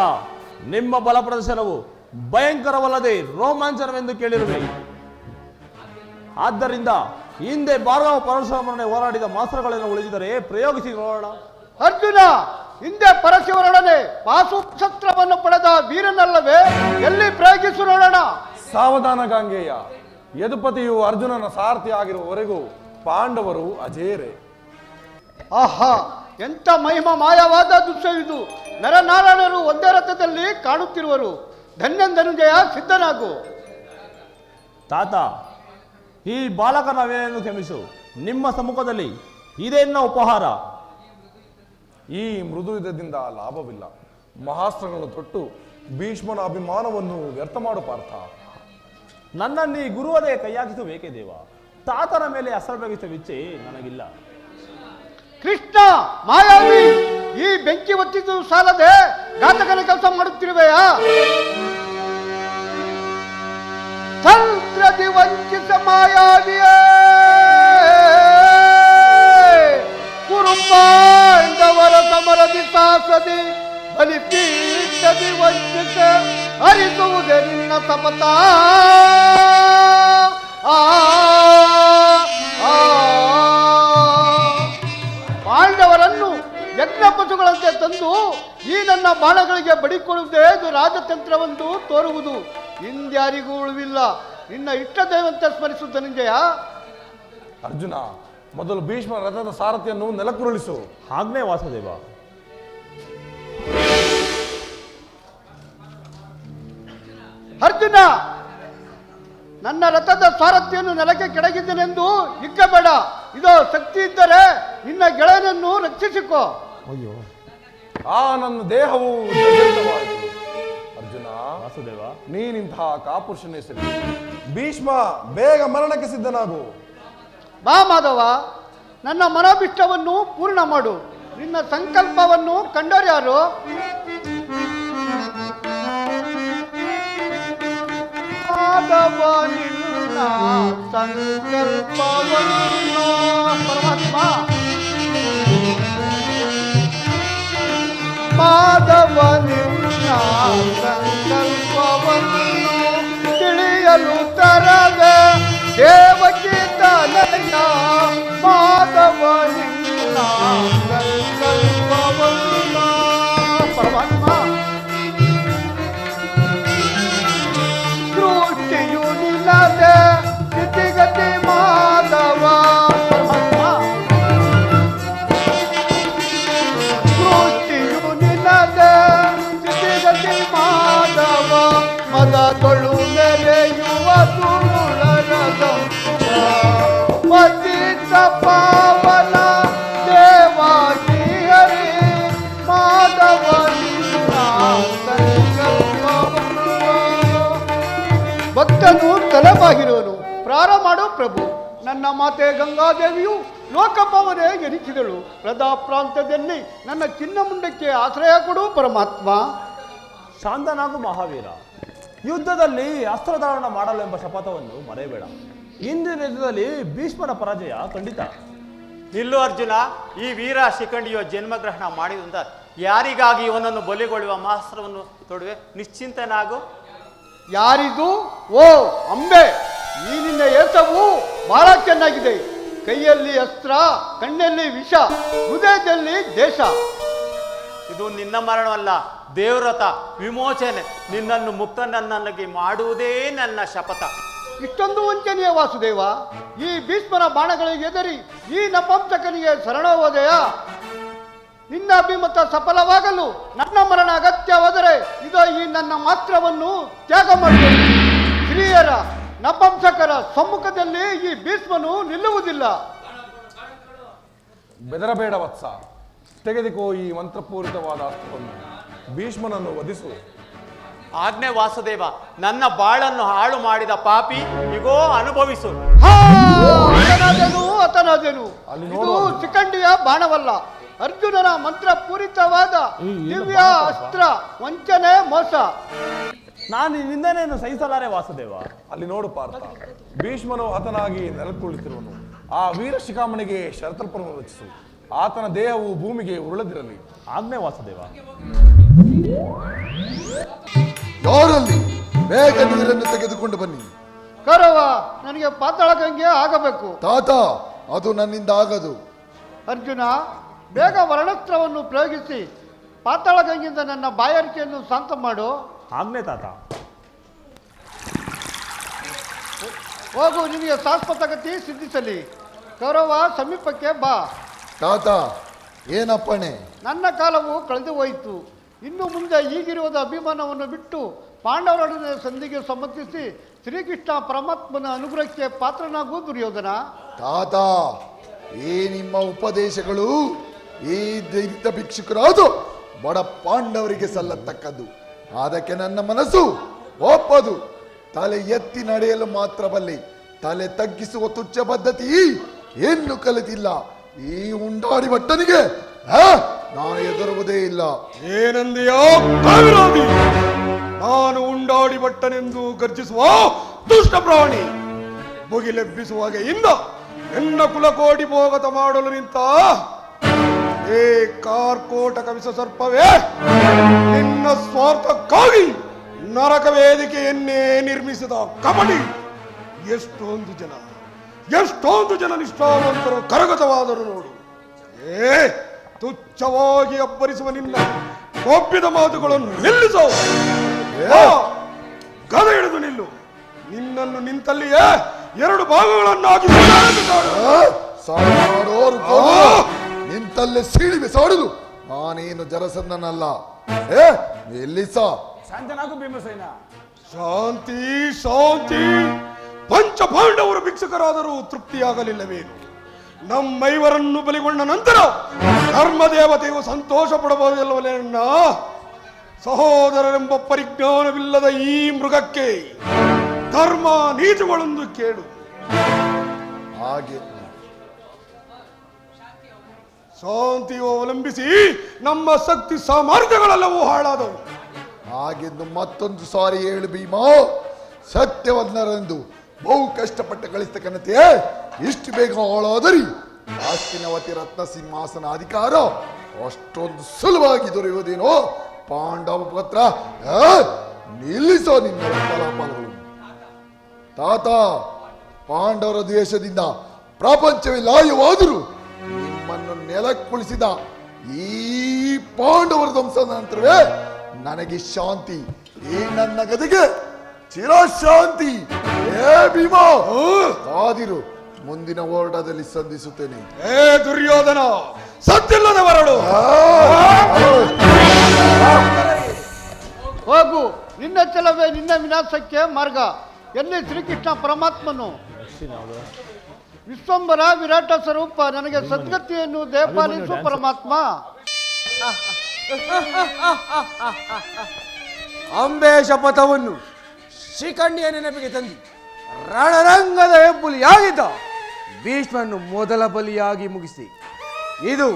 ನಿಮ್ಮ ಬಲ ಪ್ರದರ್ಶನವು ಭಯಂಕರವಲ್ಲದೆ ರೋಮಾಂಚನವೆಂದು ಕೇಳಿರುವೆ. ಆದ್ದರಿಂದ ಹಿಂದೆ ಭಾರ್ಗವ ಪರಶುರಾಮರೊಡನೆ ಹೋರಾಡಿದ ಮಾಸ್ತ್ರಗಳನ್ನು ಉಳಿದಿದ್ದರೆ ಪ್ರಯೋಗಿಸಿ ನೋಡೋಣ. ಅರ್ಜುನ, ಹಿಂದೆ ಪರಶಿವರೊಡನೆ ಪಾಶುಶಸ್ತ್ರವನ್ನು ಪಡೆದ ವೀರನಲ್ಲವೇ, ಎಲ್ಲಿ ಪ್ರಯೋಗಿಸು ನೋಡೋಣ. ಸಾವಧಾನ ಗಾಂಗೇಯ. ಯದುಪತಿಯು ಅರ್ಜುನನ ಸಾರಥಿ ಆಗಿರುವವರೆಗೂ ಪಾಂಡವರು ಅಜೇರೆ. ಆಹಾ, ಎಂಥ ಮಹಿಮ ಮಾಯವಾದ ದೃಶ್ಯ ಇದು. ನರನಾರಾಯಣರು ಒಂದೇ ರಥದಲ್ಲಿ ಕಾಣುತ್ತಿರುವರು. ಧನ್ಯಂಧನುಜಯ, ಸಿದ್ಧನಾಗು. ತಾತ, ಈ ಬಾಲಕನ ವೇಳೆಯನ್ನು ಕ್ಷಮಿಸು. ನಿಮ್ಮ ಸಮ್ಮುಖದಲ್ಲಿ ಇದೇನ ಉಪಹಾರ. ಈ ಮೃದು ಯುದ್ಧದಿಂದ ಲಾಭವಿಲ್ಲ. ಮಹಾಸ್ತ್ರಗಳನ್ನು ತೊಟ್ಟು ಭೀಷ್ಮನ ಅಭಿಮಾನವನ್ನು ವ್ಯರ್ಥ ಮಾಡು ಪಾರ್ಥ. ನನ್ನನ್ನು ಈ ಗುರುವದೇ ಕೈಯಾಗಿಸಬೇಕೇ ದೇವ. ತಾತನ ಮೇಲೆ ಅಸ್ತ್ರ ಪ್ರಯೋಗಿಸುವ ಇಚ್ಛೆ ನನಗಿಲ್ಲ. ಕೃಷ್ಣ ಮಾಯಾವಿ, ಈ ಬೆಂಕಿ ಒತ್ತಿದ್ದು ಸಾಲದೆ ಘಾತಕನ ಕೆಲಸ ಮಾಡುತ್ತಿರುವೆಯಾ? ತಂತ್ರದಿ ವಂಚಿತ ಮಾಯಾವಿಯೇ, ಕುರುಪಾಂಡವರ ಸಮರದಿ ಸಾಸದಿ ಬಲಿಪೀಠದಿ ವಂಚಿತ ಹರಿಸುವುದೇ ನಿನ್ನ ಶಪಥ. ಪಾಂಡವರನ್ನು ಯಜ್ಞ ಪಶುಗಳಂತೆ ತಂದು ಈ ನನ್ನ ಬಾಣಗಳಿಗೆ ಬಡಿಕೊಳ್ಳುವುದೇ ಇದು ರಾಜತಂತ್ರವೆಂದು ತೋರುವುದು. ಹಿಂದ್ಯಾರಿಗೂ ಉಳಿವಿಲ್ಲ. ನಿನ್ನ ಇಷ್ಟ ದೈವಂತ ಸ್ಮರಿಸು ಧನಂಜಯ. ಅರ್ಜುನ, ಮೊದಲು ಭೀಷ್ಮ ರಥದ ಸಾರಥಿಯನ್ನು ನೆಲಕ್ಕುರುಳಿಸು. ಆಜ್ಞೆ ವಾಸುದೇವ. ಅರ್ಜುನ, ನನ್ನ ರಥದ ಸಾರಥಿಯನ್ನು ನೆಲಕ್ಕೆ ಕೆಡಗಿದ್ದೇನೆಂದು ಇಕ್ಕಬೇಡ. ಇದು ಶಕ್ತಿ ಇದ್ದರೆ ನಿನ್ನ ಗೆಳೆಯನನ್ನು ರಕ್ಷಿಸಿಕೋ. ಅಯ್ಯೋ ಆ ನನ್ನ ದೇಹವು ಜರ್ಜರಿತವಾಯಿತು. ಅರ್ಜುನ, ವಾಸುದೇವ, ನೀನಿಂತಹ ಕಾಪುರುಷನೇ ಸರಿ. ಭೀಷ್ಮ, ಬೇಗ ಮರಣಕ್ಕೆ ಸಿದ್ಧನಾಗು. ಬಾ ಮಾಧವ, ನನ್ನ ಮನೋಭಿಷ್ಟವನ್ನು ಪೂರ್ಣ ಮಾಡು. ನಿನ್ನ ಸಂಕಲ್ಪವನ್ನು ಕಂಡೋರ್ಯಾರು? ಮಾಧವ, ನಿನ್ನ ಸಂಕಲ್ಪವನ್ನು ಪರಮಾತ್ಮ. ಮಾಧವ, ನಿನ್ನ ಸಂಕಲ್ಪವನ್ನು ತಿಳಿಯಲು ತರದೆ ದೇವಕಿ ತನಯ. ಮಾಧವ, ನಿನ್ನ ಸಂಕಲ್ಪವನ್ನು ಪರಮಾತ್ಮ. ದೃಷ್ಟಿಯು ನಿನ್ನದೆ ಸ್ಥಿತಿಗತಿ ಮಾಧವ ಪರಮಾತ್ಮ. ದೃಷ್ಟಿಯು ನಿನ್ನದೆ ಸ್ಥಿತಿಗತಿ ಮಾಧವ. ಮದದೊಳು ಮೆರೆಯುವ ಸುರುಳರದ ಪತಿತ ಪಾವನ ದೇವಾದಿ ಹರಿ. ಮಾಧವ, ನಿನ್ನ ಸಂಕಲ್ಪವನ್ನು. ಭಕ್ತನು ತಲೆಬಾಗಿರುವನು. ಪ್ರಾರಂಭ ಮಾಡು ಪ್ರಭು. ನನ್ನ ಮಾತೆ ಗಂಗಾದೇವಿಯು ಲೋಕಪಾವನೆ ಎನಿಸಿದಳು. ಪ್ರದಾ ಪ್ರಾಂತದಲ್ಲಿ ನನ್ನ ಚಿನ್ನ ಮುಂಡಕ್ಕೆ ಆಶ್ರಯ ಕೊಡು ಪರಮಾತ್ಮ. ಶಾಂತನಾಗು ಮಹಾವೀರ. ಯುದ್ಧದಲ್ಲಿ ಅಸ್ತ್ರಧಾರಣ ಮಾಡಲು ಎಂಬ ಶಪಥವನ್ನು ಮರೆಯಬೇಡ. ಇಂದಿನ ಯುದ್ಧದಲ್ಲಿ ಭೀಷ್ಮನ ಪರಾಜಯ ಖಂಡಿತ. ನಿಲ್ಲು ಅರ್ಜುನ. ಈ ವೀರ ಶಿಖಂಡಿಯು ಜನ್ಮಗ್ರಹಣ ಮಾಡಿದಿಂದ ಯಾರಿಗಾಗಿ ಇವನನ್ನು ಬಲಿಗೊಳ್ಳುವ ಮಾಸ್ತ್ರವನ್ನು ತೊಡುವೆ. ನಿಶ್ಚಿಂತನಾಗು. ಯಾರಿದು? ಓ ಅಂಬೆ, ಈ ನಿನ್ನ ಏಸವು ಬಹಳ ಚೆನ್ನಾಗಿದೆ. ಕೈಯಲ್ಲಿ ಅಸ್ತ್ರ, ಕಣ್ಣಲ್ಲಿ ವಿಷ, ಹೃದಯದಲ್ಲಿ ದೇಶ. ಇದು ನಿನ್ನ ಮರಣವಲ್ಲ, ದೇವ್ರತ ವಿಮೋಚನೆ. ನಿನ್ನನ್ನು ಮುಕ್ತನನ್ನಾಗಿ ಮಾಡುವುದೇ ನನ್ನ ಶಪಥ. ಇಷ್ಟೊಂದು ವಂಚನೆಯ ವಾಸುದೇವ, ಈ ಭೀಷ್ಮನ ಬಾಣಗಳಿಗೆ ಎದರಿ ಈ ನಪಂಸಕನಿಗೆ ಶರಣೋದಯ. ನಿನ್ನ ಅಭಿಮತ ಸಫಲವಾಗಲು ನನ್ನ ಮರಣ ಅಗತ್ಯವಾದರೆ ಇದೋ ಈ ನನ್ನ ಮಾತ್ರವನ್ನು ತ್ಯಾಗ ಮಾಡಬೇಕು. ಸ್ತ್ರೀಯರ ನಪಂಸಕರ ಸಮ್ಮುಖದಲ್ಲಿ ಈ ಭೀಷ್ಮನು ನಿಲ್ಲುವುದಿಲ್ಲ. ಬೆದರಬೇಡ ವತ್ಸ, ತೆಗೆದುಕೋ ಈ ಮಂತ್ರಪೂರಿತವಾದ ಅಸ್ತ್ರವನ್ನು, ಭೀಷ್ಮನನ್ನು ವಧಿಸು. ಆಜ್ಞೆ ವಾಸುದೇವ. ನನ್ನ ಬಾಳನ್ನು ಹಾಳು ಮಾಡಿದ ಪಾಪಿ ಇಗೋ ಅನುಭವಿಸು. ಅತನಾದೆನು. ಅಲ್ಲಿ ಇದು ನೋಡು. ಶಿಖಂಡಿಯ ಬಾಣವಲ್ಲ, ಅರ್ಜುನನ ಮಂತ್ರ ಪೂರಿತವಾದ ದಿವ್ಯ ಅಸ್ತ್ರ. ವಂಚನೆ, ಮೋಸ. ನಾನು ನಿನ್ನಿಂದನೇನು ಸಹಿಸಲಾರೆ ವಾಸುದೇವ. ಅಲ್ಲಿ ನೋಡು ಪಾರ್ಥ, ಭೀಷ್ಮನು ಹತನಾಗಿ ನೆಲಕ್ಕುಳಿತಿರುವನು. ಆ ವೀರ ಶಿಖಾಮಣಿಗೆ ಶರತಲ್ಪವನ್ನು ರಚಿಸು. ಆತನ ದೇಹವು ಭೂಮಿಗೆ ಉರುಳದಿರಲಿ. ಆಜ್ಞೆ ವಾಸುದೇವ. ಯಾರಲ್ಲಿ? ಬೇಗ ನೀರನ್ನು ತೆಗೆದುಕೊಂಡು ಬನ್ನಿ. ಕೌರವ, ನನಗೆ ಪಾತಾಳ ಗಂಗೆ ಆಗಬೇಕು. ತಾತ, ಅದು ನನ್ನಿಂದ ಆಗದು. ಅರ್ಜುನ, ಬೇಗ ವರ್ಣಸ್ತ್ರವನ್ನು ಪ್ರಯೋಗಿಸಿ ಪಾತಾಳ ಗಂಗೆಯಿಂದ ನನ್ನ ಬಾಯಾರಿಕೆಯನ್ನು ಶಾಂತ ಮಾಡು. ಆಜ್ಞೆ ತಾತ. ಹೋಗು, ನಿನಗೆ ಶಾಶ್ವತ ಗತಿ ಸಿದ್ಧಿಸಲಿ. ಕೌರವ, ಸಮೀಪಕ್ಕೆ ಬಾ. ತಾತ, ಏನಪ್ಪಣೆ? ನನ್ನ ಕಾಲವು ಕಳೆದು ಹೋಯಿತು. ಇನ್ನು ಮುಂದೆ ಈಗಿರುವುದ ಅಭಿಮಾನವನ್ನು ಬಿಟ್ಟು ಪಾಂಡವರೊಡನೆ ಸಂಧಿಗೆ ಸಮ್ಮತಿಸಿ ಶ್ರೀಕೃಷ್ಣ ಪರಮಾತ್ಮನ ಅನುಗ್ರಹಕ್ಕೆ ಪಾತ್ರನಾಗೂ ದುರ್ಯೋಧನ. ತಾತ, ಈ ನಿಮ್ಮ ಉಪದೇಶಗಳು ಈ ದೈತ್ಯ ಭಿಕ್ಷುಕರಾದ ಬಡ ಪಾಂಡವರಿಗೆ ಸಲ್ಲತಕ್ಕದ್ದು. ಅದಕ್ಕೆ ನನ್ನ ಮನಸ್ಸು ಒಪ್ಪದು. ತಲೆ ಎತ್ತಿ ನಡೆಯಲು ಮಾತ್ರ ಬಲ್ಲೆ, ತಲೆ ತಗ್ಗಿಸುವ ತುಚ್ಛ ಪದ್ಧತಿ ಏನು ಕಲಿತಿಲ್ಲ. ಈ ಉಂಡಾಡಿ ಭಟ್ಟನಿಗೆ ನಾನು ಎದುರುವುದೇ ಇಲ್ಲ. ಏನಂದೆಯೋ ಕಾವಿರಾದಿ? ನಾನು ಉಂಡಾಡಿ ಭಟ್ಟನೆಂದು ಗರ್ಜಿಸುವ ದುಷ್ಟ ಪ್ರಾಣಿ. ಬುಗಿಲೆಬ್ಬಿಸುವಾಗೆ ಇಂದ ಎನ್ನ ಕುಲಕೋಟಿ ಭೋಗತ ಮಾಡಲು ನಿಂತ ಏ ಕಾರ್ಕೋಟಕ ವಿಷ ಸರ್ಪವೇ, ನಿನ್ನ ಸ್ವಾರ್ಥಕ್ಕಾಗಿ ನರಕ ವೇದಿಕೆಯನ್ನೇ ನಿರ್ಮಿಸಿದ ಕಪಟಿ. ಎಷ್ಟೊಂದು ಜನ ನಿಷ್ಠಾವಂತರು ಕರಗತವಾದರು ನೋಡು. ತುಚ್ಛವಾಗಿ ಅಬ್ಬರಿಸುವ ನಿನ್ನ ಕೊಬ್ಬಿದ ಮಾತುಗಳನ್ನು ನಿಲ್ಲಿಸೋ. ಗದ ಹಿಡಿದು ನಿಲ್ಲು. ನಿನ್ನನ್ನು ನಿಂತಲ್ಲಿಯೇ 2 ಭಾಗಗಳನ್ನಾಗಿ ನಿಂತಲ್ಲೇ ಸೀಳಿ ಬಿಸಾಡುದು. ನಾನೇನು ಜರಸನ್ನಲ್ಲ. ಎಲ್ಲಿಸ ಶಾಂತನಾಗು ಭೀಮಸೇನ. ಶಾಂತಿ ಶಾಂತಿ. ಪಂಚಪಾಂಡವರು ಭಿಕ್ಷುಕರಾದರೂ ತೃಪ್ತಿಯಾಗಲಿಲ್ಲವೇನು? ನಮ್ಮೈವರನ್ನು ಬಲಿಗೊಂಡ ನಂತರ ಧರ್ಮದೇವತೆಯು ಸಂತೋಷ ಪಡಬಹುದಲ್ಲವಲ್ಲ? ಸಹೋದರರೆಂಬ ಪರಿಜ್ಞಾನವಿಲ್ಲದ ಈ ಮೃಗಕ್ಕೆ ಧರ್ಮ ನೀತಿಗಳೊಂದು ಕೇಳು. ಹಾಗೆ ಶಾಂತಿಯು ಅವಲಂಬಿಸಿ ನಮ್ಮ ಶಕ್ತಿ ಸಾಮರ್ಥ್ಯಗಳೆಲ್ಲವೂ ಹಾಳಾದವು. ಹಾಗೆಂದು ಮತ್ತೊಂದು ಸಾರಿ ಹೇಳು ಭೀಮ. ಸತ್ಯವನ್ನರೆಂದು ಬಹು ಕಷ್ಟಪಟ್ಟ ಗಳಿಸ್ತಕ್ಕನತೆ ಇಷ್ಟು ಬೇಗ ಹಾಳಾದರಿ ಆಸ್ತಿನವತಿ ರತ್ನ ಸಿಂಹಾಸನ ಅಧಿಕಾರ ಅಷ್ಟೊಂದು ಸುಲಭವಾಗಿ ದೊರೆಯುವುದೇನೋ? ಪಾಂಡವ ಪುತ್ರ, ನಿಲ್ಲಿಸೋ ನಿನ್ನ ಫಲಾಫಲಗಳು. ತಾತ, ಪಾಂಡವರ ದ್ವೇಷದಿಂದ ಪ್ರಪಂಚವೇ ಲಾಯವಾದರೂ ನಿಮ್ಮನ್ನು ನೆಲಕ್ಕುಳಿಸಿದ ಈ ಪಾಂಡವರ ಧ್ವಂಸದ ನಂತರವೇ ನನಗೆ ಶಾಂತಿ. ಈ ನನ್ನ ಗದಿಗೆ ಚಿರಶಾಂತಿ. ಏ ಭೀಮ, ಕಾದಿರು, ಮುಂದಿನ ಹೋರಾಟದಲ್ಲಿ ಸಂಧಿಸುತ್ತೇನೆ. ಏ ದುರ್ಯೋಧನ, ಸತ್ತಿಲ್ಲದ ಮರಳು. ಹೋಗು, ನಿನ್ನ ಛಲವೇ ನಿನ್ನ ವಿನಾಶಕ್ಕೆ ಮಾರ್ಗ. ಎಲ್ಲಿ ಶ್ರೀಕೃಷ್ಣ ಪರಮಾತ್ಮನು ವಿಶ್ವಂಬರ ವಿರಾಟ ಸ್ವರೂಪ, ನನಗೆ ಸದ್ಗತಿಯನ್ನು ದಯಪಾಲಿಸು ಪರಮಾತ್ಮ. ಅಂಬೆ ಶಪಥವನ್ನು ಶಿಖಂಡಿಯ ನೆನಪಿಗೆ ತಂದು ರಣರಂಗದ ಹೆಬ್ಬುಲಿಯಾಗಿದ್ದ ಭೀಷ್ಮನ್ನು ಮೊದಲ ಬಲಿಯಾಗಿ ಮುಗಿಸಿ ಇದು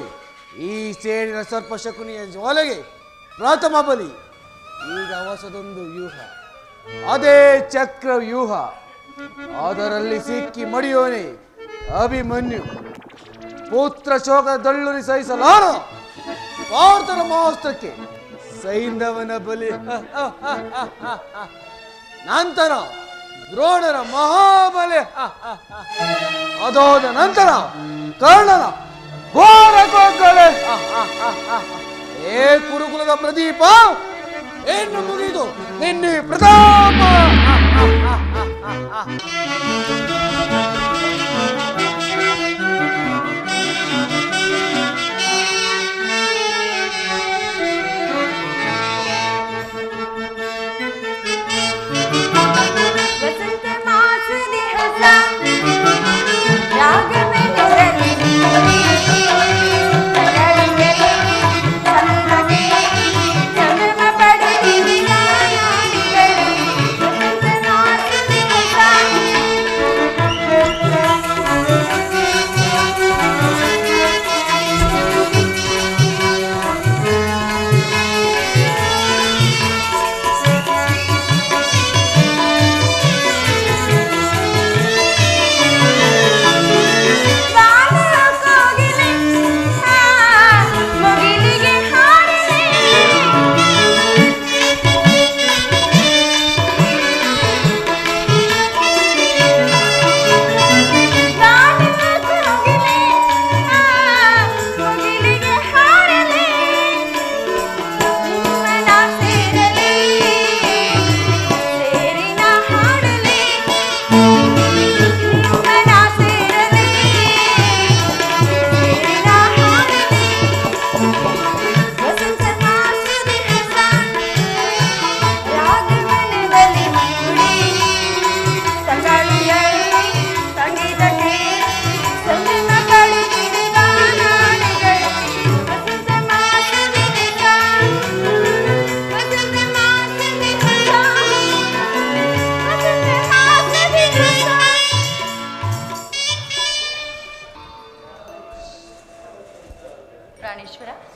ಈ ಸೇಡಿನ ಸರ್ಪ ಶಕುನಿಯ ಜ್ವಾಲೆಗೆ ಪ್ರಥಮ ಬಲಿ. ಈಗ ಹೊಸದೊಂದು ವ್ಯೂಹ, ಅದೇ ಚಕ್ರ ವ್ಯೂಹ. ಅದರಲ್ಲಿ ಸಿಕ್ಕಿ ಮಡಿಯೋನೆ ಅಭಿಮನ್ಯು. ಪುತ್ರ ಶೋಕದಳ್ಳುರಿ ಸಹಿಸಲಾರ ಪಾರ್ಥನ ಮಹೋತ್ಸವಕ್ಕೆ ಸೈಂಧವನ ಬಲಿ. ನಂತರ ದ್ರೋಣರ ಮಹಾಬಲೆ ಅದಾದ ನಂತರ ಕರ್ಣನ ಘೋರ ಕೊಗ್ಗಲೆ ಏ ಕುರುಕುಲದ ಪ್ರದೀಪ ಏನು ಮುಗಿದು ನಿನ್ನೆ ಪ್ರತಾಪ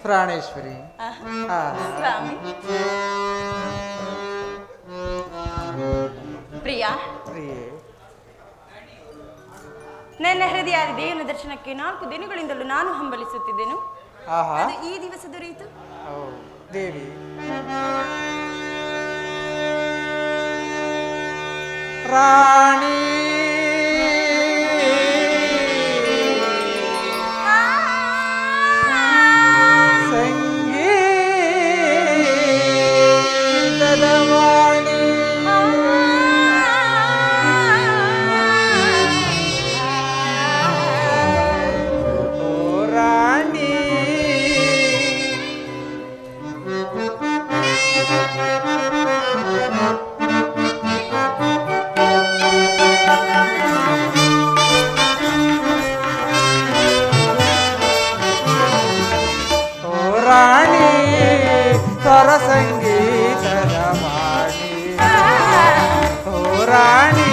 ಪ್ರಾಣೇಶ್ವರಿ ಸ್ವಾಮಿ ಪ್ರಿಯ ಪ್ರಿಯೆ, ನನ್ನ ಹೃದಯಾದ ದೇವನ ದರ್ಶನಕ್ಕೆ 4 ದಿನಗಳಿಂದಲೂ ನಾನು ಹಂಬಲಿಸುತ್ತಿದ್ದೆನು. ಆಹಾ, ಅದು ಈ ದಿವಸ ದೊರೆಯಿತು. ಓ ದೇವಿ, ರಾಣಿ ಸಂಗೀತದ ವಾಣಿ, ಓ ರಾಣಿ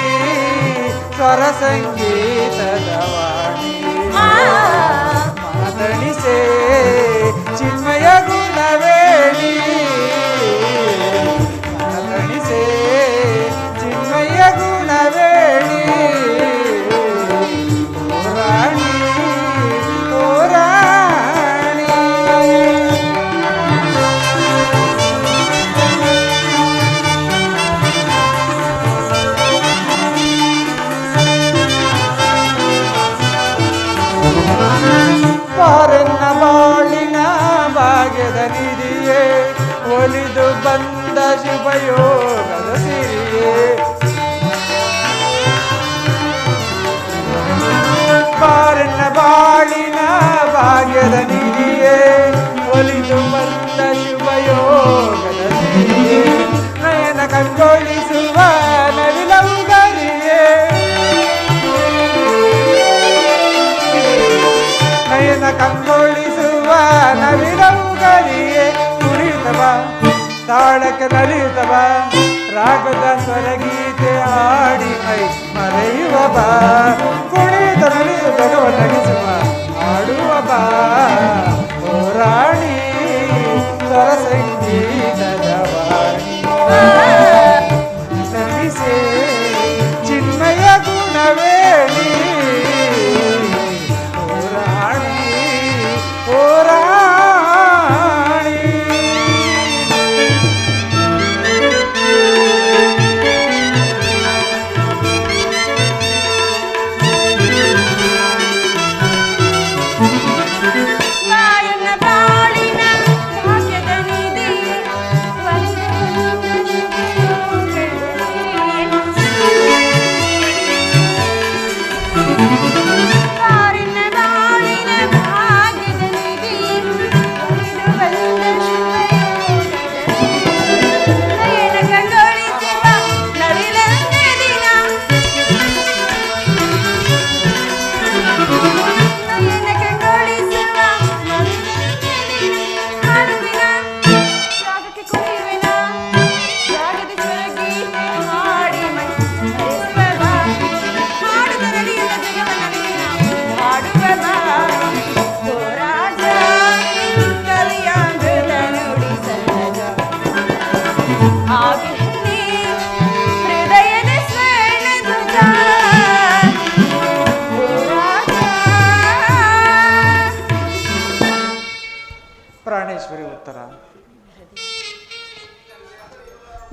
ಸ್ವರ ಸಂಗೀತದ ವಾಣಿ, ಮಾತಣಿಸೆ ಚಿನ್ಮಯ ಗುಣವೇಣಿ, ಮಾತಣಿಸೆ ಚಿನ್ಮಯ ಗುಣವೇಣಿ, ಓ ರಾಣಿ, ಓ ರಾಣಿ. ಪಾರನ್ನ ಬಾಳಿನ ಭಾಗ್ಯದ ನಿಧಿಯೇ, ಒಲಿದು ಬಂದ ಶುಭಯೋಗದ ಸಿರಿಯೇ, ಪಾರನ್ನ ಬಾಳಿನ ಭಾಗ್ಯದ ನಿಧಿಯೇ, ಒಲಿದು ಬಂದ ಶುಭಯೋಗದ ಸಿರಿಯೇ, ನಯನ ಕಂಗೊಳಿಸುವ ನವಿಲವುಗರಿಯೇ, ನಯನ ಕಂಗೊಳಿಸುವ ನವಿಲವುಗರಿಯೇ, ಕುಣಿತವ ತಾಳಕ್ಕೆ ನಲಿಯುತ್ತವ ರಾಗದ ಸ್ವರಗೀತೆ ಹಾಡಿ ಮೈ ಮರೆಯುವ ಬಾ, ಕುಣಿತ ನಲಿದು ಜಗವ ನಗಿಸುವ ಹಾಡುವ ಬಾ, ಓ ರಾಣಿ ಸ್ವರ ಸಂಗೀತದ ವಾಣಿ, ಸಲ್ಲಿಸೆ ಚಿನ್ಮಯ ಗುಣವೇಣಿ, ಓ ರಾಣಿ, ಓ ರಾಣಿ.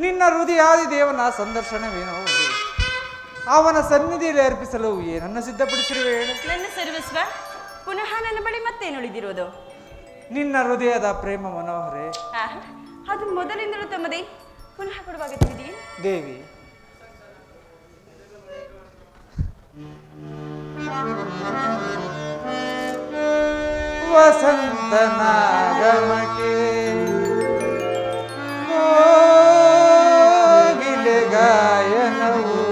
ನಿನ್ನ ಹೃದಯಾದಿ ದೇವನ ಸಂದರ್ಶನವೇನೋ ಒಂದು. ಅವನ ಸನ್ನಿಧಿಯಲ್ಲಿ ಅರ್ಪಿಸಲು ಏನನ್ನು ಸಿದ್ಧಪಡಿಸಿರುವೆ ಹೇಳು. ನನ್ನ ಸರ್ವಸ್ವ ಪುನಃ ನನ್ನ ಬಳಿ ಮತ್ತೇನುಳಿದಿರೋದು? ನಿನ್ನ ಹೃದಯದ ಪ್ರೇಮ ಮನೋಹರೇ. ಆಹಾ, ಅದು ಮೊದಲಿಂದಲೂ ತಮ್ಮದೇ. ಪುನಃ ಕೊಡುವಾಗ ತಿಳಿದೆಯೇ? ದೇವಿ, ವಸಂತನಾಗಮಕ್ಕೆ ಕೋಗಿಲೆ ಗಾಯನವು,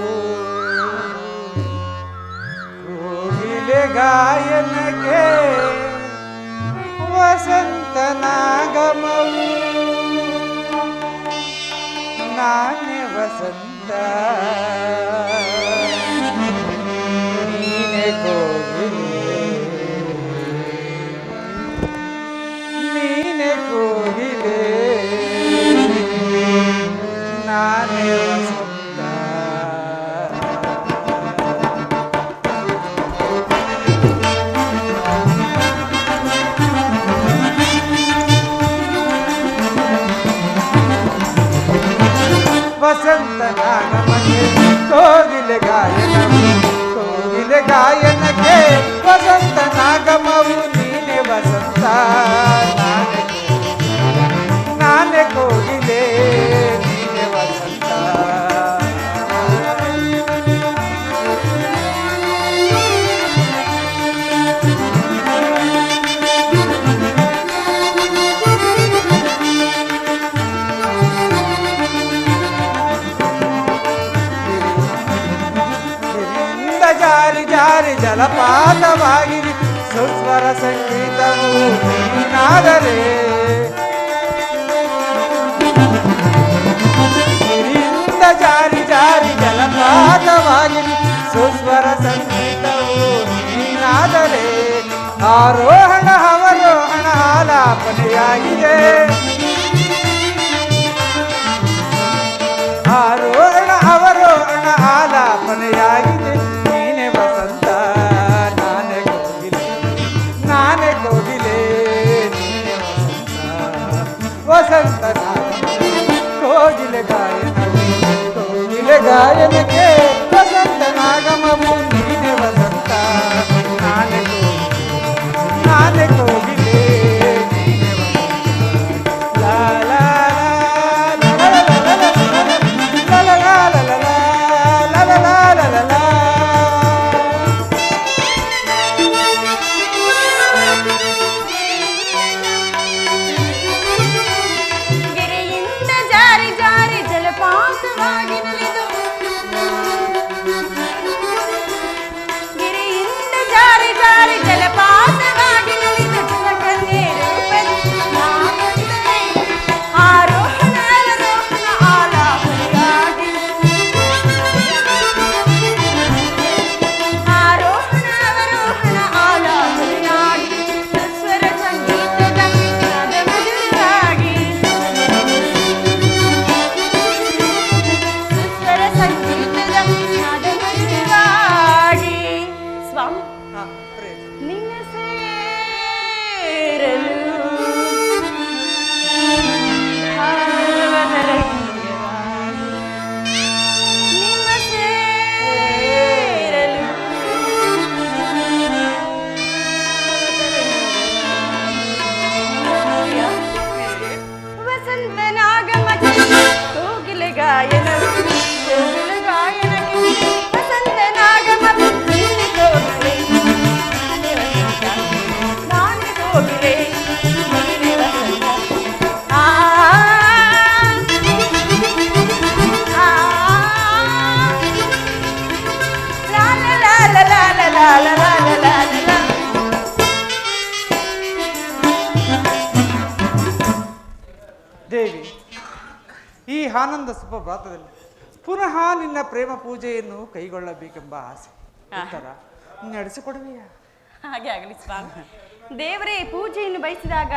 ಕೋಗಿಲೆ ಗಾಯನಕ್ಕೆ ವಸಂತನಾಗಮವು, ನಾನೇ ವಸಂತ ನೀನೆ ಕೋಗಿಲೆ, ನೀನೆ ಕೋಗಿಲೆ ನಾನೇ ವಸಂತ. ವಸಂತನಾಗಮಕ್ಕೆ ಕೋಗಿಲೆ ಗಾಯನವು, ಕೋಗಿಲೆ ಗಾಯನಕ್ಕೆ ವಸಂತನಾಗಮವು, ನೀನೆ ವಸಂತ ನಾನೇ ಕೋಗಿಲೆ, ನೀನೆ ವಸಂತ. ಜಾರಿ ಜಾರಿ ಜಲಪಾತವಾಗಿರಿ ಸುಸ್ವರ ಸಂಗೀತವು ನೀನಾದರೆ, ಗಿರಿಯಿಂದ ಜಾರಿ ಜಾರಿ ಜಲಪಾತವಾಗಿರಿ ಸುಸ್ವರ ಸಂಗೀತವು ನೀನಾದರೆ, ಆರೋಹಣ ಅವರೋಹಣ ಆಲಾಪನೆಯಾಗಿದೆ, ಆರೋಹಣ ಅವರೋಹಣ ಆಲಾಪನೆಯಾಗಿದೆ, ನೀನೆ ವಸಂತ ನಾನೇ ಕೋಗಿಲೆ, ನಾನೇ ಕೋಗಿಲೆ ನೀನೆ ವಸಂತ, ವಸಂತ ಕೋಗಿಲೆ ಗಾಯನವು, ಕೋಗಿಲೆ ಗಾಯನಕ್ಕೆ ವಸಂತನಾಗಮವು, ನೀನೆ ವಸಂತ ನಾನೇ ಕೋಗಿಲೆ, ನಾನೇ ಕೋಗಿಲೆ ನೀನೆ ವಸಂತ. ಲಾ ಲಾ ಲಾ ಲಾ ಲಾ ಲಾ ಲಾ ಲಾ ಲಾ ಲಾ ಲಾ ಲಾ ಲಾ ಲಾ ಲಾ ಲಾ. ಗಿರಿಯಿಂದ ಜಾರಿ ಜಾರಿ ಜಲಪಾತವಾಗಿ ನಲಿದು, ಗಿರಿಯಿಂದ ಜಾರಿ ಜಾರಿ ಜಲಪಾತವಾಗಿ ನಲಿದು ಜಲಕನ್ಯೆ ರೂಪದಿ ನಾನೊಂದನೇ, ಆರೋಹಣ ಅವರೋಹಣ ಆಲಾಪನೆಯಾಗಿ, ಆರೋಹಣ ಅವರೋಹಣ ಆಲಾಪನೆಯಾಗಿ, ಸ್ವರ ಸಂಗೀತದ ನಾದ ಮಧುರವಾಗಿ, ಸ್ವರ ಸಂಗೀತದ ನಾದ ಮಧುರವಾಗಿ. ಸ್ವಾಮಿ, ನಿನ್ನ ಸೇರಲು ಭಾವತರಂಗವಾಗಿ, ನಿಮ್ಮ ಸೇರಲು ವಸಂತನಾಗಮಕ್ಕೆ ಕೋಗಿಲೆ ಗಾಯನವು, ಕೋಗಿಲೆ ಗಾಯನಕ್ಕೆ ವಸಂತನಾಗಮವು, ನೀನೆ ಕೋಗಿಲೆ ನಾನೇ ವಸಂತ, ನಾನೇ ಕೋಗಿಲೆ ನೀನೆ ವಸಂತ. ಆ ಆ ಲಾ ಲಾ ಲಾ ಲಾ ಲಾ ಲಾ ಲಾ ಲಾ ಲಾ ಲಾ. ದೇವಿ, ಈ ಆನಂದ ಸುಪ್ರಭಾತದಲ್ಲಿ ಪುನಃ ನಿನ್ನ ಪ್ರೇಮ ಪೂಜೆಯನ್ನು ಕೈಗೊಳ್ಳಬೇಕೆಂಬ ಆಸೆ ಉತ್ತರ ನಡೆಸಿಕೊಡುವೆಯಾ? ಹಾಗೆ ಆಗಲಿ ಸ್ವಾಮಿ. ದೇವರೇ ಪೂಜೆಯನ್ನು ಬಯಸಿದಾಗ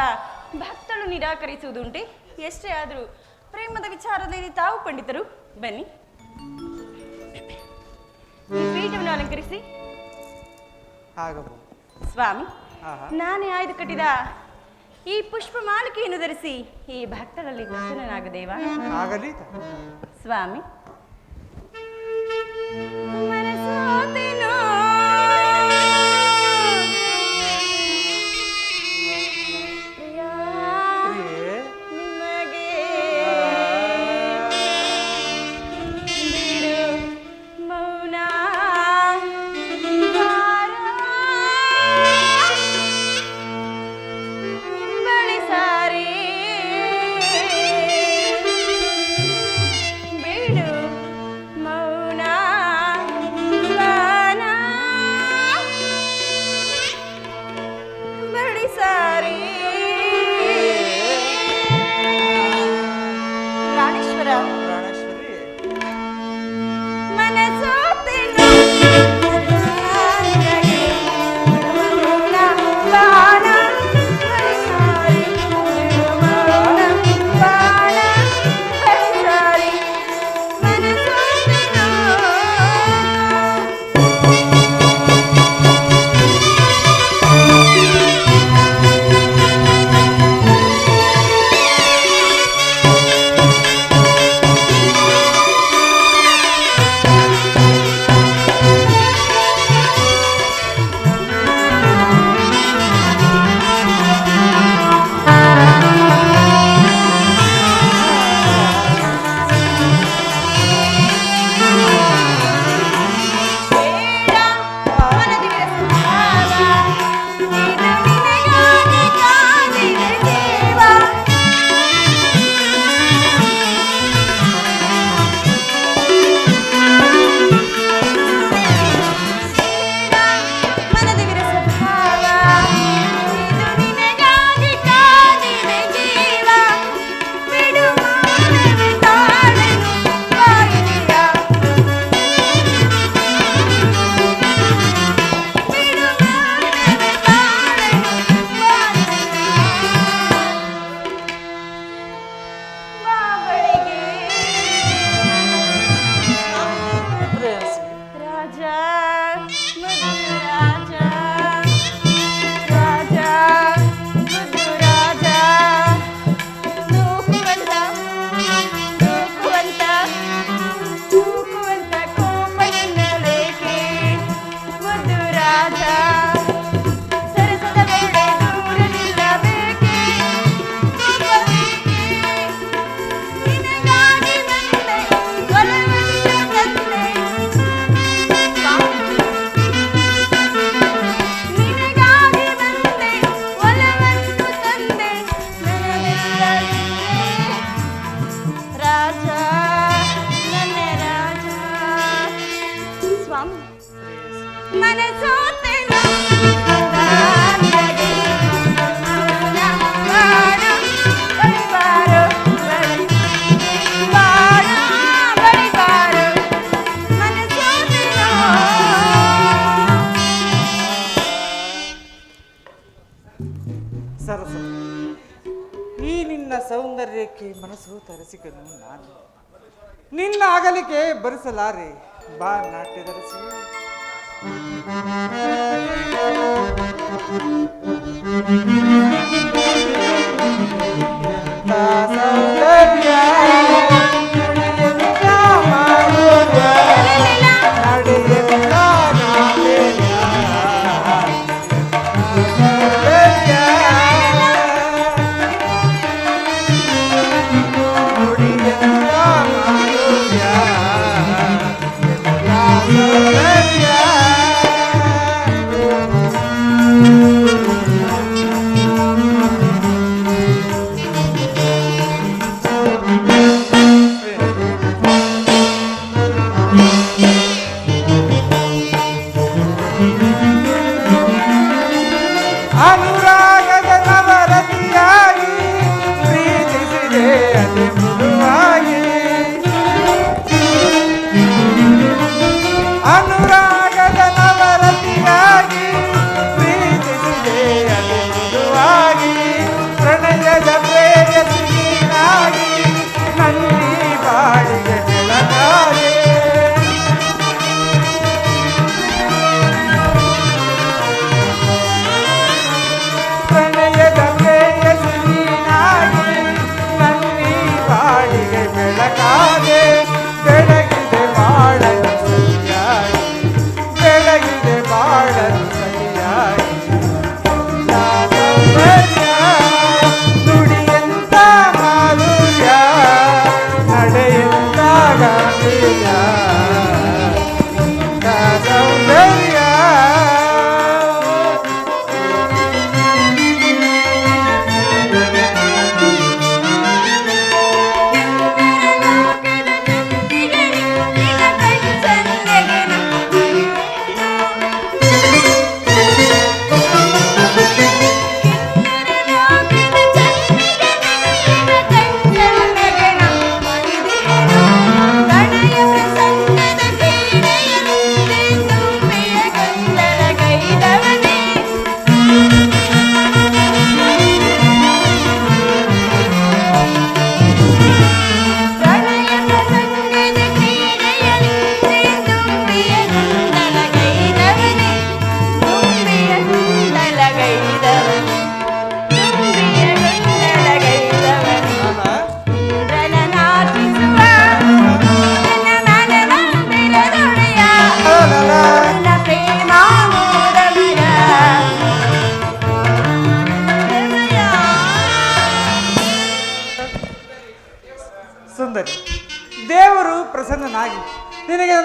ಭಕ್ತಳು ನಿರಾಕರಿಸುವುದುಂಟೆ? ಎಷ್ಟೇ ಆದರೂ ಪ್ರೇಮದ ವಿಚಾರದಲ್ಲಿ ತಾವು ಪಂಡಿತರು. ಬನ್ನಿ, ಈ ಪೀಠವನ್ನು ಅಲಂಕರಿಸಿ. ಆಗಬಹುದು ಸ್ವಾಮಿ, ಆಹಾ. ನಾನೇ ಆಯ್ದು ಕಟ್ಟಿದ ಈ ಪುಷ್ಪ ಮಾಲಿಕೆಯನ್ನು ಧರಿಸಿ ಈ ಭಕ್ತರಲ್ಲಿ ಪ್ರಸನ್ನನಾಗದೇವಾ? ಆಗಲಿ. ಸ್ವಾಮಿ ಮನಸೋತೆನೋ ಪ್ರಿಯಾ ಪ್ರಿಯೆ, ನಿಮಗೆ ಬಿಡು ಮೌನ ಬಳಿ ಸಾರಿ ಬಿಡು ಮೌನ ಗಾನ ಬಳಿ ಸಾರಿ ಪ್ರಾಣೇಶ್ವರ ಪ್ರಾಣೇಶ್ವರಿ, ಮನಸೋತೆನೋ ಮೌನ ಗಾನ ಬಳಿ ಸಾರಿ ಬಿಡು ಮೌನ ಗಾನ ಬಳಿ ಸಾರಿ ಮನಸೋತೆನೋ ರಾಜಾ ಮಧು ರಾಜಾ ರಾಜಾ ಮಧು ರಾಜಾ ನೂಕುವಂತ ನೂಕುವಂತ ನೂಕುವಂತ ಕೋಪದಿಂದಲೇಕೆ ಮಧು ರಾಜಾ ಸರಸದ ವೇಳೆ ದೂರ ನಿಲ್ಲಬೇಕೆ ಕೋಪವೇಕೆ ನಿನಗಾಗಿ ಬಂದೆ ಒಲವನ್ನು ತಂದೆ ನಿನಗಾಗಿ ಬಂದೆ ಒಲವನ್ನು ತಂದೆ ನನಗೆಲ್ಲ ರಾಜ ನನ್ನ ರಾಜ ಸ್ವಾಮಿ ಮನಸೋತೆನೋ ಗಾನಗೆ ಮೌನ ಬಾಡು ಬಳಿ ಬಾರು ಬಳಿ ಬಾಡ ಬಳಿ ಬಾರು ಮನಸೋತೆನೋ ಸರಸ, ಈ ನಿನ್ನ ಸೌಂದರ್ಯಕ್ಕೆ ಮನಸ್ಸು ತರಿಸಿಕನು ನಾನು. ನಿನ್ನ ಅಗಲಿಕೆ ಭರಿಸಲಾರೆ, ಬಾ ನಾಟ್ಯದರಸಿ. ಎಂಥ ಸೌಂದರ್ಯ, ಎಂಥ ಮಾಧುರ್ಯ, ನಡೆಯೆಂಥ ನಾಟ್ಯ. ಸೌಂದರ್ಯ, ನುಡಿಯೆಂಥ ಮಾಧುರ್ಯ, ಎಂಥ ಸೌಂದರ್ಯ. ಅನುರಾಗದ ನವರತಿಯಾಗಿ ಪ್ರೀತಿಸಿದೆ ಅತಿ ಮೃದುವಾಗಿ. ಅನುರಾಗದ ನವರತಿಯಾಗಿ ಪ್ರೀತಿಸಿದೆ ಅತಿ ಮೃದುವಾಗಿ. ಪ್ರಣಯದ ಪ್ರೇಯಸಿ ನೀನಾಗಿ ನನ್ನಿ ಬಾಳಿಗೆ ಬೆಳಗಾಗೆ. ಪ್ರಣಯದ ಪ್ರೇಯಸಿ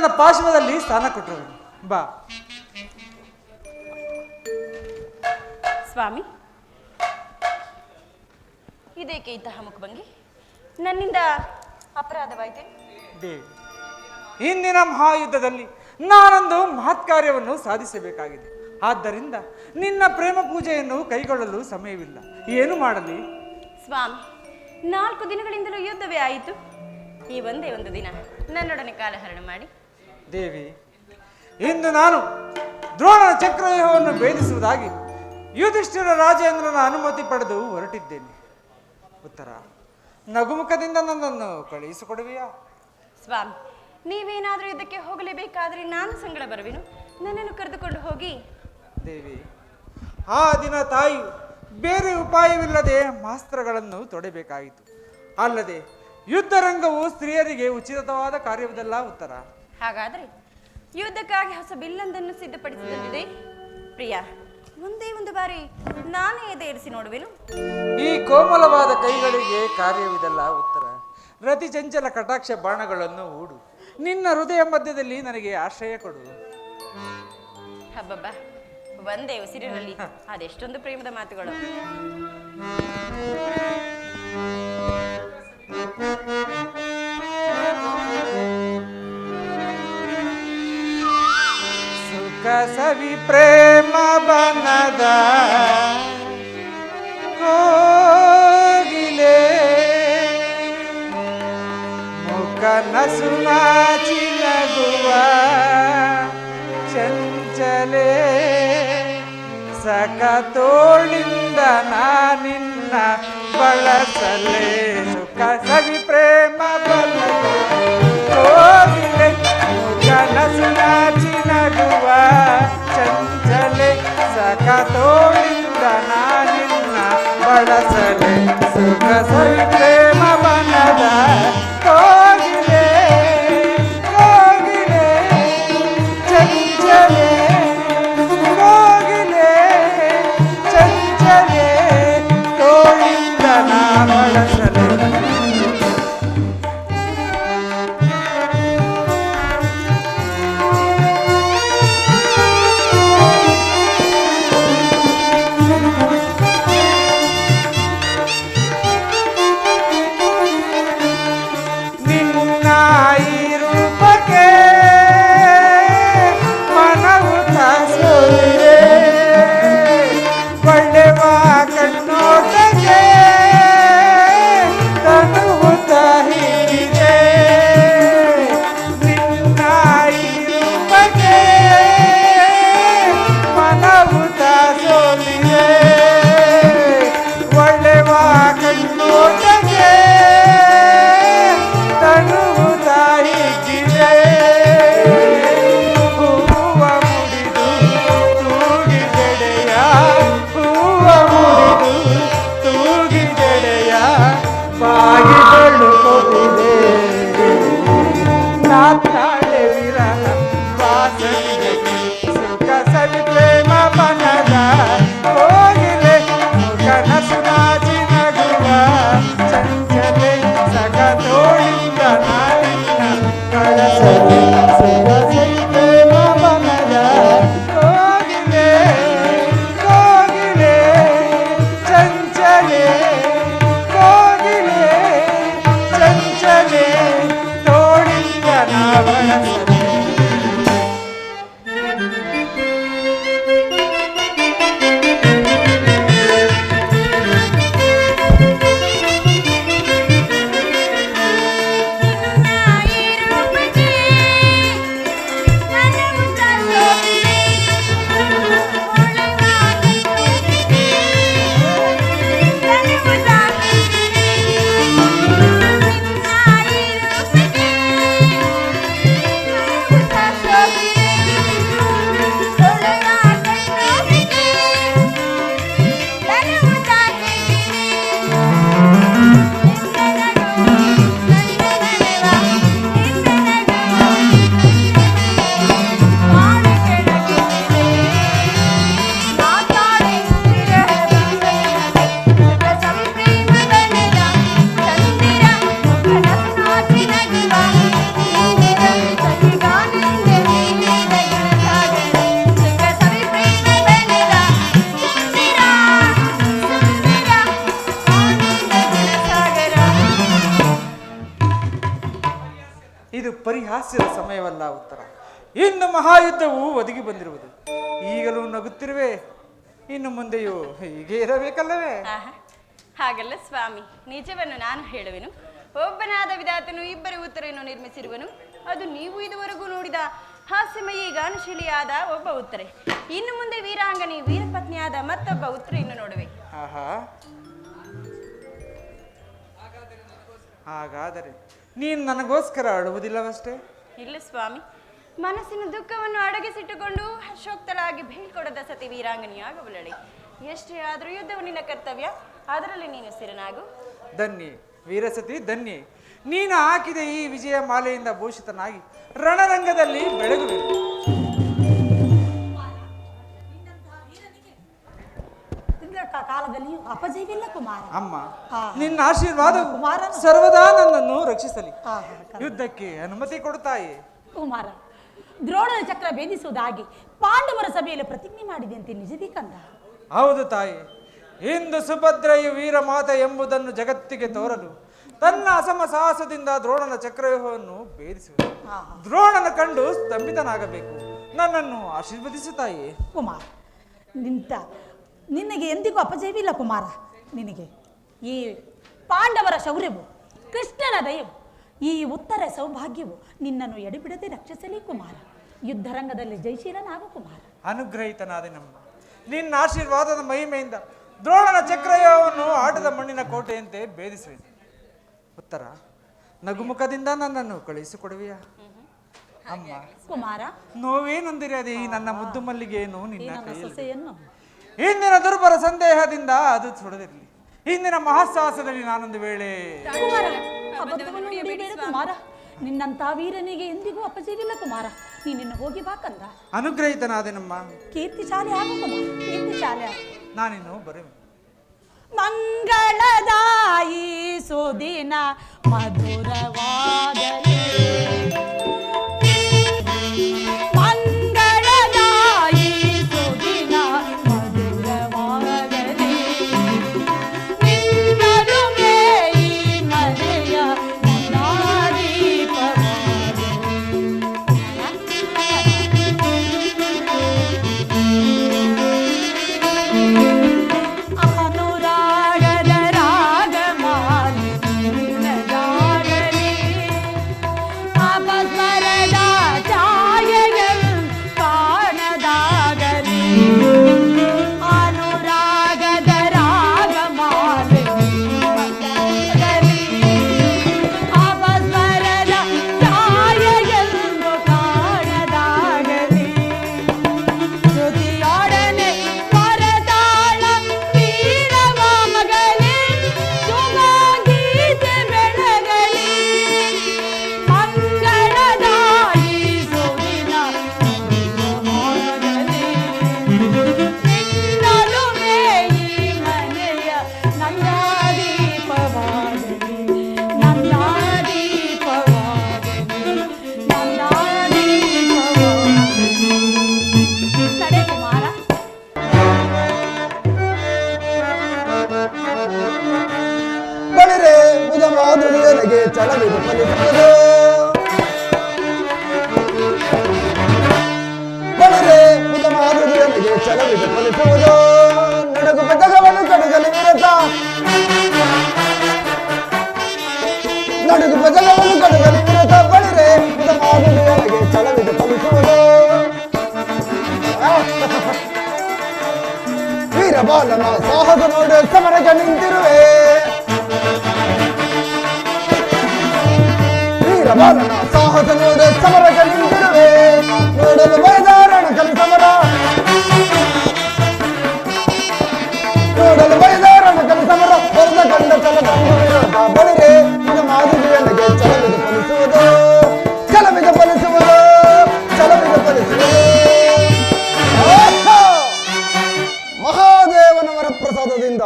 ನನ್ನ ಪಾರ್ಶ್ವದಲ್ಲಿ ಸ್ಥಾನ ಕೊಟ್ಟರು. ಬಾ ಸ್ವಾಮಿ, ಇದೇಕೆ ಇಂತಹ ಮುಖಭಂಗಿ? ನನ್ನಿಂದ ಅಪರಾಧವಾಯಿತೆ? ದೇವಿ, ಹಿಂದಿನ ಮಹಾಯುದ್ಧದಲ್ಲಿ ನಾನೊಂದು ಮಹತ್ ಕಾರ್ಯವನ್ನು ಸಾಧಿಸಬೇಕಾಗಿದೆ. ಆದ್ದರಿಂದ ನಿನ್ನ ಪ್ರೇಮ ಪೂಜೆಯನ್ನು ಕೈಗೊಳ್ಳಲು ಸಮಯವಿಲ್ಲ. ಏನು ಮಾಡಲಿ? ಸ್ವಾಮಿ, 4 ದಿನಗಳಿಂದಲೂ ಯುದ್ಧವೇ ಆಯಿತು. ಈ ಒಂದೇ ಒಂದು ದಿನ ನನ್ನೊಡನೆ ಕಾಲಹರಣ ಮಾಡಿ. ದೇವಿ, ಇಂದು ನಾನು ದ್ರೋಣನ ಚಕ್ರವ್ಯೂಹವನ್ನು ಭೇದಿಸುವುದಾಗಿ ಯುಧಿಷ್ಠಿರ ರಾಜೇಂದ್ರನ ಅನುಮತಿ ಪಡೆದು ಹೊರಟಿದ್ದೇನೆ. ಉತ್ತರ, ನಗುಮುಖದಿಂದ ನನ್ನನ್ನು ಕಳುಹಿಸಿಕೊಡುವೆಯಾ? ಸ್ವಾಮಿ, ನೀವೇನಾದರೂ ಇದಕ್ಕೆ ಹೋಗಲೇಬೇಕಾದ್ರೆ ನಾನು ಸಂಗಡ ಬರುವೆನು. ನನ್ನನ್ನು ಕರೆದುಕೊಂಡು ಹೋಗಿ. ದೇವಿ, ಆ ದಿನ ತಾಯಿಯು ಬೇರೆ ಉಪಾಯವಿಲ್ಲದೆ ಮಾಸ್ತ್ರಗಳನ್ನು ತೊಡಬೇಕಾಯಿತು. ಅಲ್ಲದೆ ಯುದ್ಧರಂಗವು ಸ್ತ್ರೀಯರಿಗೆ ಉಚಿತವಾದ ಕಾರ್ಯವಿದಲ್ಲ. ಉತ್ತರ, ಹಾಗಾದರೆ ಯುದ್ಧಕ್ಕಾಗಿ ಹೊಸ ಬಿಲ್ಲೊಂದನ್ನು ಸಿದ್ಧಪಡಿಸಿದಂತಿದೆ. ಪ್ರಿಯ, ಒಂದೇ ಒಂದು ಬಾರಿ ನಾನೇ ಎದೇರಿಸಿ ನೋಡುವೆನು. ಈ ಕೋಮಲವಾದ ಕೈಗಳಿಗೆ ಕಾರ್ಯವಿದಲ್ಲ. ಉತ್ತರ, ರತಿ ಚಂಚಲ ಕಟಾಕ್ಷ ಬಾಣಗಳನ್ನು ಹೂಡು. ನಿನ್ನ ಹೃದಯ ಮಧ್ಯದಲ್ಲಿ ನನಗೆ ಆಶ್ರಯ ಕೊಡು. ಹಬ್ಬಬ್ಬ, ಒಂದೇ ಉಸಿರಿನಲ್ಲಿ ಅದೆಷ್ಟೊಂದು ಪ್ರೇಮದ ಮಾತುಗಳು. ಸುಖ ಸವಿ ಪ್ರೇಮ ಬನದ ಕೋಗಿಲೆ ಮುಖ ನಸು ನಾಚಿ ನಗುವ ಚಂಚಲೆ ಸಕ ತೋಳಿಂದ ನಾನಿನ್ನ ಬಳಸಲೆ. ಸುಖ ಸವಿ ಪ್ರೇಮ ಬನದ ಕೋಗಿಲೆ ಮುಖ ನಸು ನಾಚಿ ನಗುವ ಚಂಚಲೆ ಸಕ ತೋಳಿಂದ ನಾನಿನ್ನ ಬಳಸಲೆ. ಸುಖ ಸವಿ ಪ್ರೇಮ ಬನದ ಕೋಗಿಲೆ ಕೋಗಿಲೆ ಚಂಚಲೆ ಕೋಗಿಲೆ ಚಂಚಲೆ ತೋಳಿಂದ ನಾ ಬಳಸಲೆ. ಹಾಸ್ಯದ ಸಮಯವಲ್ಲ ಉತ್ತರ. ಇನ್ನು ಮಹಾಯುದ್ಧವು ಒದಗಿ ಬಂದಿರುವುದು. ಈಗಲೂ ನಗುತ್ತಿರುವೆ, ಇನ್ನು ಮುಂದೆಯೂ ಹೀಗೆ ಇರಬೇಕಲ್ಲವೇ? ಹಾಗಲ್ಲ ಸ್ವಾಮಿ, ನಿಜವನ್ನು ನಾನು ಹೇಳುವೆನು. ಒಬ್ಬನಾದ ವಿಧಾತನು ಇಬ್ಬರು ಉತ್ತರೆಯನ್ನು ನಿರ್ಮಿಸಿರುವನು. ಅದು ನೀವು ಇದುವರೆಗೂ ನೋಡಿದ ಹಾಸ್ಯಮಯಿ ಗಾನಶೀಲಿಯಾದ ಒಬ್ಬ ಉತ್ತರೆ. ಇನ್ನು ಮುಂದೆ ವೀರಾಂಗನಿ ವೀರಪತ್ನಿಯಾದ ಮತ್ತೊಬ್ಬ ಉತ್ತರೆಯನ್ನು ನೋಡುವೆ. ಹಾಗಾದರೆ ನೀನು ನನಗೋಸ್ಕರ ಅಳುವುದಿಲ್ಲವಷ್ಟೇ? ಇಲ್ಲ ಸ್ವಾಮಿ, ಮನಸ್ಸಿನ ದುಃಖವನ್ನು ಅಡಗಿಸಿಟ್ಟುಕೊಂಡು ಹರ್ಷೋಕ್ತಳಾಗಿ ಬೀಳ್ಕೊಡದ ಸತಿ ವೀರಾಂಗನಿಯಾಗಬಲ್ಲಳೆ. ಎಷ್ಟೇ ಆದರೂ ಯುದ್ಧವು ನಿನ್ನ ಕರ್ತವ್ಯ, ಅದರಲ್ಲಿ ನೀನು ಸ್ಥಿರನಾಗು. ಧನ್ಯೆ ವೀರಸತಿ, ಧನ್ಯೆ. ನೀನು ಹಾಕಿದ ಈ ವಿಜಯ ಮಾಲೆಯಿಂದ ಭೂಷಿತನಾಗಿ ರಣರಂಗದಲ್ಲಿ ಬೆಳಗುವೆನು. ಕಾಲದಲ್ಲಿ ಅಪಜಯವಿಲ್ಲ ಕುಮಾರ. ಅಮ್ಮ, ನಿನ್ನ ಆಶೀರ್ವಾದ ಸರ್ವದಾ ನನ್ನನ್ನು ರಕ್ಷಿಸಲಿ. ಯುದ್ಧಕ್ಕೆ ಅನುಮತಿ ಕೊಡುತ್ತಾಯೇ? ಕುಮಾರ, ದ್ರೋಣನ ಚಕ್ರ ಭೇದಿಸುವುದಾಗಿ ಪಾಂಡವರ ಸಭೆಯಲ್ಲಿ ಪ್ರತಿಜ್ಞೆ ಮಾಡಿದೆಯಂತೆ, ನಿಜವೇ ಕಂದ? ಹೌದು ತಾಯಿ. ಇಂದು ಸುಭದ್ರೆಯು ವೀರ ಮಾತೆ ಎಂಬುದನ್ನು ಜಗತ್ತಿಗೆ ತೋರಲು ತನ್ನ ಅಸಮ ಸಾಹಸದಿಂದ ದ್ರೋಣನ ಚಕ್ರವ್ಯೂಹವನ್ನು ಭೇದಿಸುವುದು. ದ್ರೋಣನ ಕಂಡು ಸ್ತಂಭಿತನಾಗಬೇಕು. ನನ್ನನ್ನು ಆಶೀರ್ವದಿಸುತ್ತಾಯೇ? ಕುಮಾರ, ನಿನಗೆ ಎಂದಿಗೂ ಅಪಜಯವಿಲ್ಲ ಕುಮಾರ. ನಿನಗೆ ಈ ಪಾಂಡವರ ಶೌರ್ಯವು, ಕೃಷ್ಣನ ದಯವು, ಈ ಉತ್ತರ ಸೌಭಾಗ್ಯವು ನಿನ್ನನ್ನು ಎಡೆಬಿಡದೆ ರಕ್ಷಿಸಲಿ ಕುಮಾರ. ಯುದ್ಧರಂಗದಲ್ಲಿ ಜಯಶೀಲನಾಗು ಕುಮಾರ. ಅನುಗ್ರಹಿತನಾದೆ ನಮ್ಮ. ನಿನ್ನ ಆಶೀರ್ವಾದದ ಮಹಿಮೆಯಿಂದ ದ್ರೋಣನ ಚಕ್ರವ್ಯೂಹವನ್ನು ಆಟದ ಮಣ್ಣಿನ ಕೋಟೆಯಂತೆ ಭೇದಿಸುವೆ. ಉತ್ತರ, ನಗುಮುಖದಿಂದ ನನ್ನನ್ನು ಕಳುಹಿಸಿಕೊಡುವೆಯಾ? ಅಮ್ಮ ಕುಮಾರ, ನೋವೇನೊಂದಿರದೆ ಈ ನನ್ನ ಮುದ್ದು ಮಲ್ಲಿಗೆಯನ್ನು ನಿನ್ನ ಸೊಸೆಯನ್ನು ಇಂದಿನ ದುರ್ಬಲ ಸಂದೇಹದಿಂದ ಅದು ಸುಡದಿರಲಿ. ಇಂದಿನ ಮಹಾಸಾಹಸದಲ್ಲಿ ನಾನೊಂದು ವೇಳೆ ಕುಮಾರ, ನಿನ್ನಂತ ವೀರನಿಗೆ ಎಂದಿಗೂ ಅಪಜಯವಿಲ್ಲ ಕುಮಾರ. ನೀನಿನ್ನು ಹೋಗಿ ಬಾ ಕಂದ. ಅನುಗ್ರಹಿತನಾದೆ ನಮ್ಮ. ಕೀರ್ತಿಶಾಲಿ ಆಗು ಕುಮಾರ, ಕೀರ್ತಿಶಾಲಿ ಆಗು. ನಾನಿನ್ನು ಬರುವೆ. ಮಂಗಳದಾಯಿ ಸುದಿನ ಮಧುರವಾಗಲಿ, ಮಂಗಳದಾಯಿ ಸುದಿನ ಮಧುರವಾಗಲಿ, ನಿನ್ನರು ಮೇಯಿ ಮನೆಯ ಛಲವಿದು ಫಲಿಸುವುದು ಬಳಿರೆ ಮುದಮಾದುರಿಯನಿಗೆ ಛಲವಿದು ಫಲಿಸುವುದು ನಡುಗು ಬೆದಗವನ್ನು ಕಡುಗಲಿ ವಿರತ ನಡುಗು ಬೆದಗವನ್ನು ಕಡುಗಲಿ ವಿರತ ಬಳಿರೆ ಮುದಮಾದುರಿಯನಿಗೆ ಛಲವಿದು ಫಲಿಸುವುದು ವೀರಬಾಲನ ಸಾಹಸ ನೋಡು ಸಮರಕ್ಕೆ ನಿಂತಿರುವೆ ವೀರಬಾಲನ ಸಾಹಸ ನೋಡು ಸಮರಕ್ಕೆ ನಿಂತಿರುವೆ ನೋಡಲು ಬೈದಾರಣ ಕಲಿ ಸಮರ ನೋಡಲು ಬೈದಾರಣ ಕಲಿ ಸಮರ ಹೊರದ ಕಂಡ ಚಲ ತಂದು ವಿರೋಧ ಬಳಿರೆ ಇದು ಮಾಧುರಿಯನಿಗೆ ಛಲವಿದು ಫಲಿಸುವುದು ಛಲವಿದು ಫಲಿಸುವುದು ಛಲವಿದು ಫಲಿಸುವುದು ಮಹಾದೇವನ ವರಪ್ರಸಾದದಿಂದ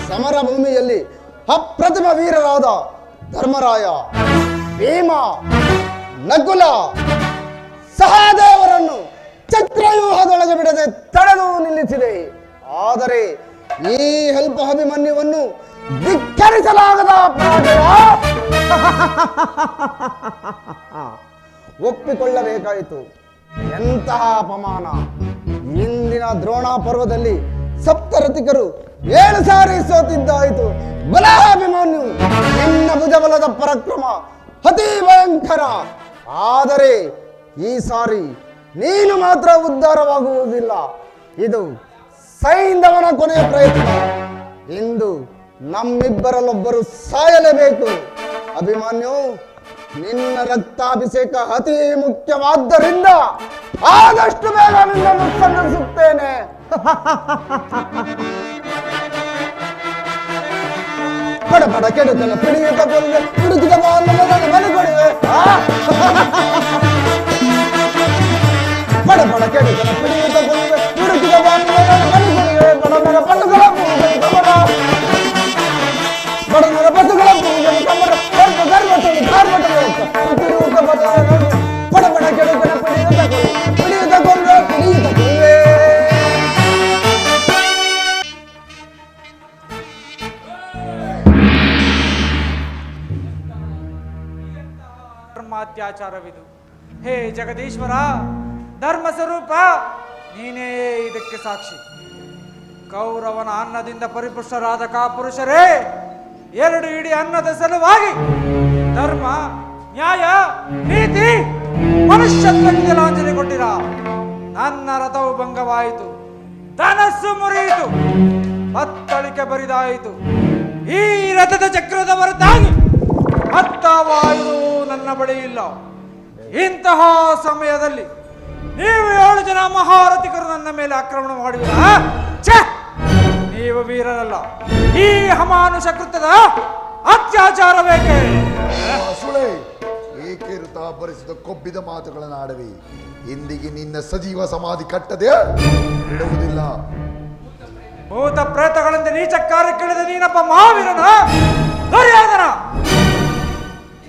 ಸಮರ ಭೂಮಿಯಲ್ಲಿ ಅಪ್ರತಿಮ ವೀರರಾದ ಧರ್ಮರಾಯ ಭೀಮ ನಕುಲ ಸಹದೇವರನ್ನು ಚಕ್ರವ್ಯೂಹದೊಳಗೆ ಬಿಡದೆ ತಡೆದು ನಿಲ್ಲಿಸಿದೆ. ಆದರೆ ಈ ಅಲ್ಪ ಅಭಿಮನ್ಯುವನ್ನು ಧಿಕ್ಕರಿಸಲಾಗದ ಒಪ್ಪಿಕೊಳ್ಳಬೇಕಾಯಿತು. ಎಂತಹ ಅಪಮಾನ! ಇಂದಿನ ದ್ರೋಣ ಪರ್ವದಲ್ಲಿ ಸಪ್ತರಥಿಕರು 7 ಸಾರಿ ಸೋತಿದ್ದಾಯಿತು. ಬಲ ಅಭಿಮನ್ಯು, ನಿನ್ನ ಭುಜಬಲದ ಪರಾಕ್ರಮ ಅತಿ ಭಯಂಕರ. ಆದರೆ ಈ ಸಾರಿ ನೀನು ಮಾತ್ರ ಉದ್ಧಾರವಾಗುವುದಿಲ್ಲ. ಇದು ಸೈಂಧವನ ಕೊನೆಯ ಪ್ರಯತ್ನ. ಇಂದು ನಮ್ಮಿಬ್ಬರಲ್ಲೊಬ್ಬರು ಸಾಯಲೇಬೇಕು. ಅಭಿಮನ್ಯು, ನಿನ್ನ ರಕ್ತಾಭಿಷೇಕ ಅತಿ ಮುಖ್ಯವಾದ್ದರಿಂದ ಆದಷ್ಟು ಬೇಗ ನಿನ್ನನ್ನು ಸಂಧಿಸುತ್ತೇನೆ. ಪಡ ಪಡ ಕೆಡುಕನ ಪಿಡಿಯುತ್ತ ಕೊಲ್ಲೆ ಹುಡುಕಿದ ಮನೆ ಕೊಡುವೆ. ಪಡ ಪಡ ಕೆಡುಕನ ಪಿಡಿಯುತ್ತ ಕೊಲ್ಲೆ ಹುಡುಕಿದ ಮನೆ ಕೊಡುವೆ. ಬಡವರ ಪಟ್ಟುಗಳ ಪೂಜೆ ಕಮರ, ಬಡವರ ಪಟ್ಟುಗಳ ಪೂಜೆ ಕಮರ, ಪಡ ಪಡ ಕೆಡುಕನ ಪಿಡಿಯುತ್ತ ಕೊಲ್ಲೆ ಪಿಡಿಯುತ್ತ ಕೊಲ್ಲೆ. ಅತ್ಯಾಚಾರವಿದು. ಹೇ ಜಗದೀಶ್ವರ, ಧರ್ಮ ಸ್ವರೂಪ, ನೀನೇ ಇದಕ್ಕೆ ಸಾಕ್ಷಿ. ಕೌರವನ ಅನ್ನದಿಂದ ಪರಿಪುಷ್ಟರಾದ ಕಾಪುರುಷರೇ, 2 ಇಡೀ ಅನ್ನದ ಸಲುವಾಗಿ ಧರ್ಮ, ನ್ಯಾಯ, ನೀತಿ, ಮನುಷ್ಯತ್ವಕ್ಕೆ ಲಾಂಛನೆ ಕೊಟ್ಟಿರ. ನನ್ನ ರಥವು ಭಂಗವಾಯಿತು, ಧನಸ್ಸು ಮುರಿಯಿತು, ಬತ್ತಳಿಕೆ ಬರಿದಾಯಿತು. ಈ ರಥದ ಚಕ್ರದ ಹೊರತಾಗಿ ಮತ್ತವಾಯುವು ನನ್ನ ಬಳಿ ಇಲ್ಲ. ಇಂತಹ ಸಮಯದಲ್ಲಿ ನೀವು 7 ಜನ ಮಹಾರಥಿಕರು ನನ್ನ ಮೇಲೆ ಆಕ್ರಮಣ ಮಾಡುವಿರಾ? ನೀವು ವೀರರಲ್ಲ. ಈ ಅಮಾನುಷ ಕೃತ್ಯದ ಅತ್ಯಾಚಾರ ಬೇಕೆ? ಸುಳೆ ಏಕೆ ಋತ ಬರೆಸಿದ ಕೊಬ್ಬಿದ ಮಾತುಗಳನ್ನಾಡವಿ. ಇಂದಿಗೆ ನಿನ್ನ ಸಜೀವ ಸಮಾಧಿ ಕಟ್ಟದೆ ಬಿಡುವುದಿಲ್ಲ. ಭೂತ ಪ್ರೇತಗಳಿಂದ ನೀಚ ಕಾರ್ಯಕ್ಕಿಳಿದ ನೀನಪ್ಪ ಮಹಾವೀರನ ದುರ್ಯೋಧನ.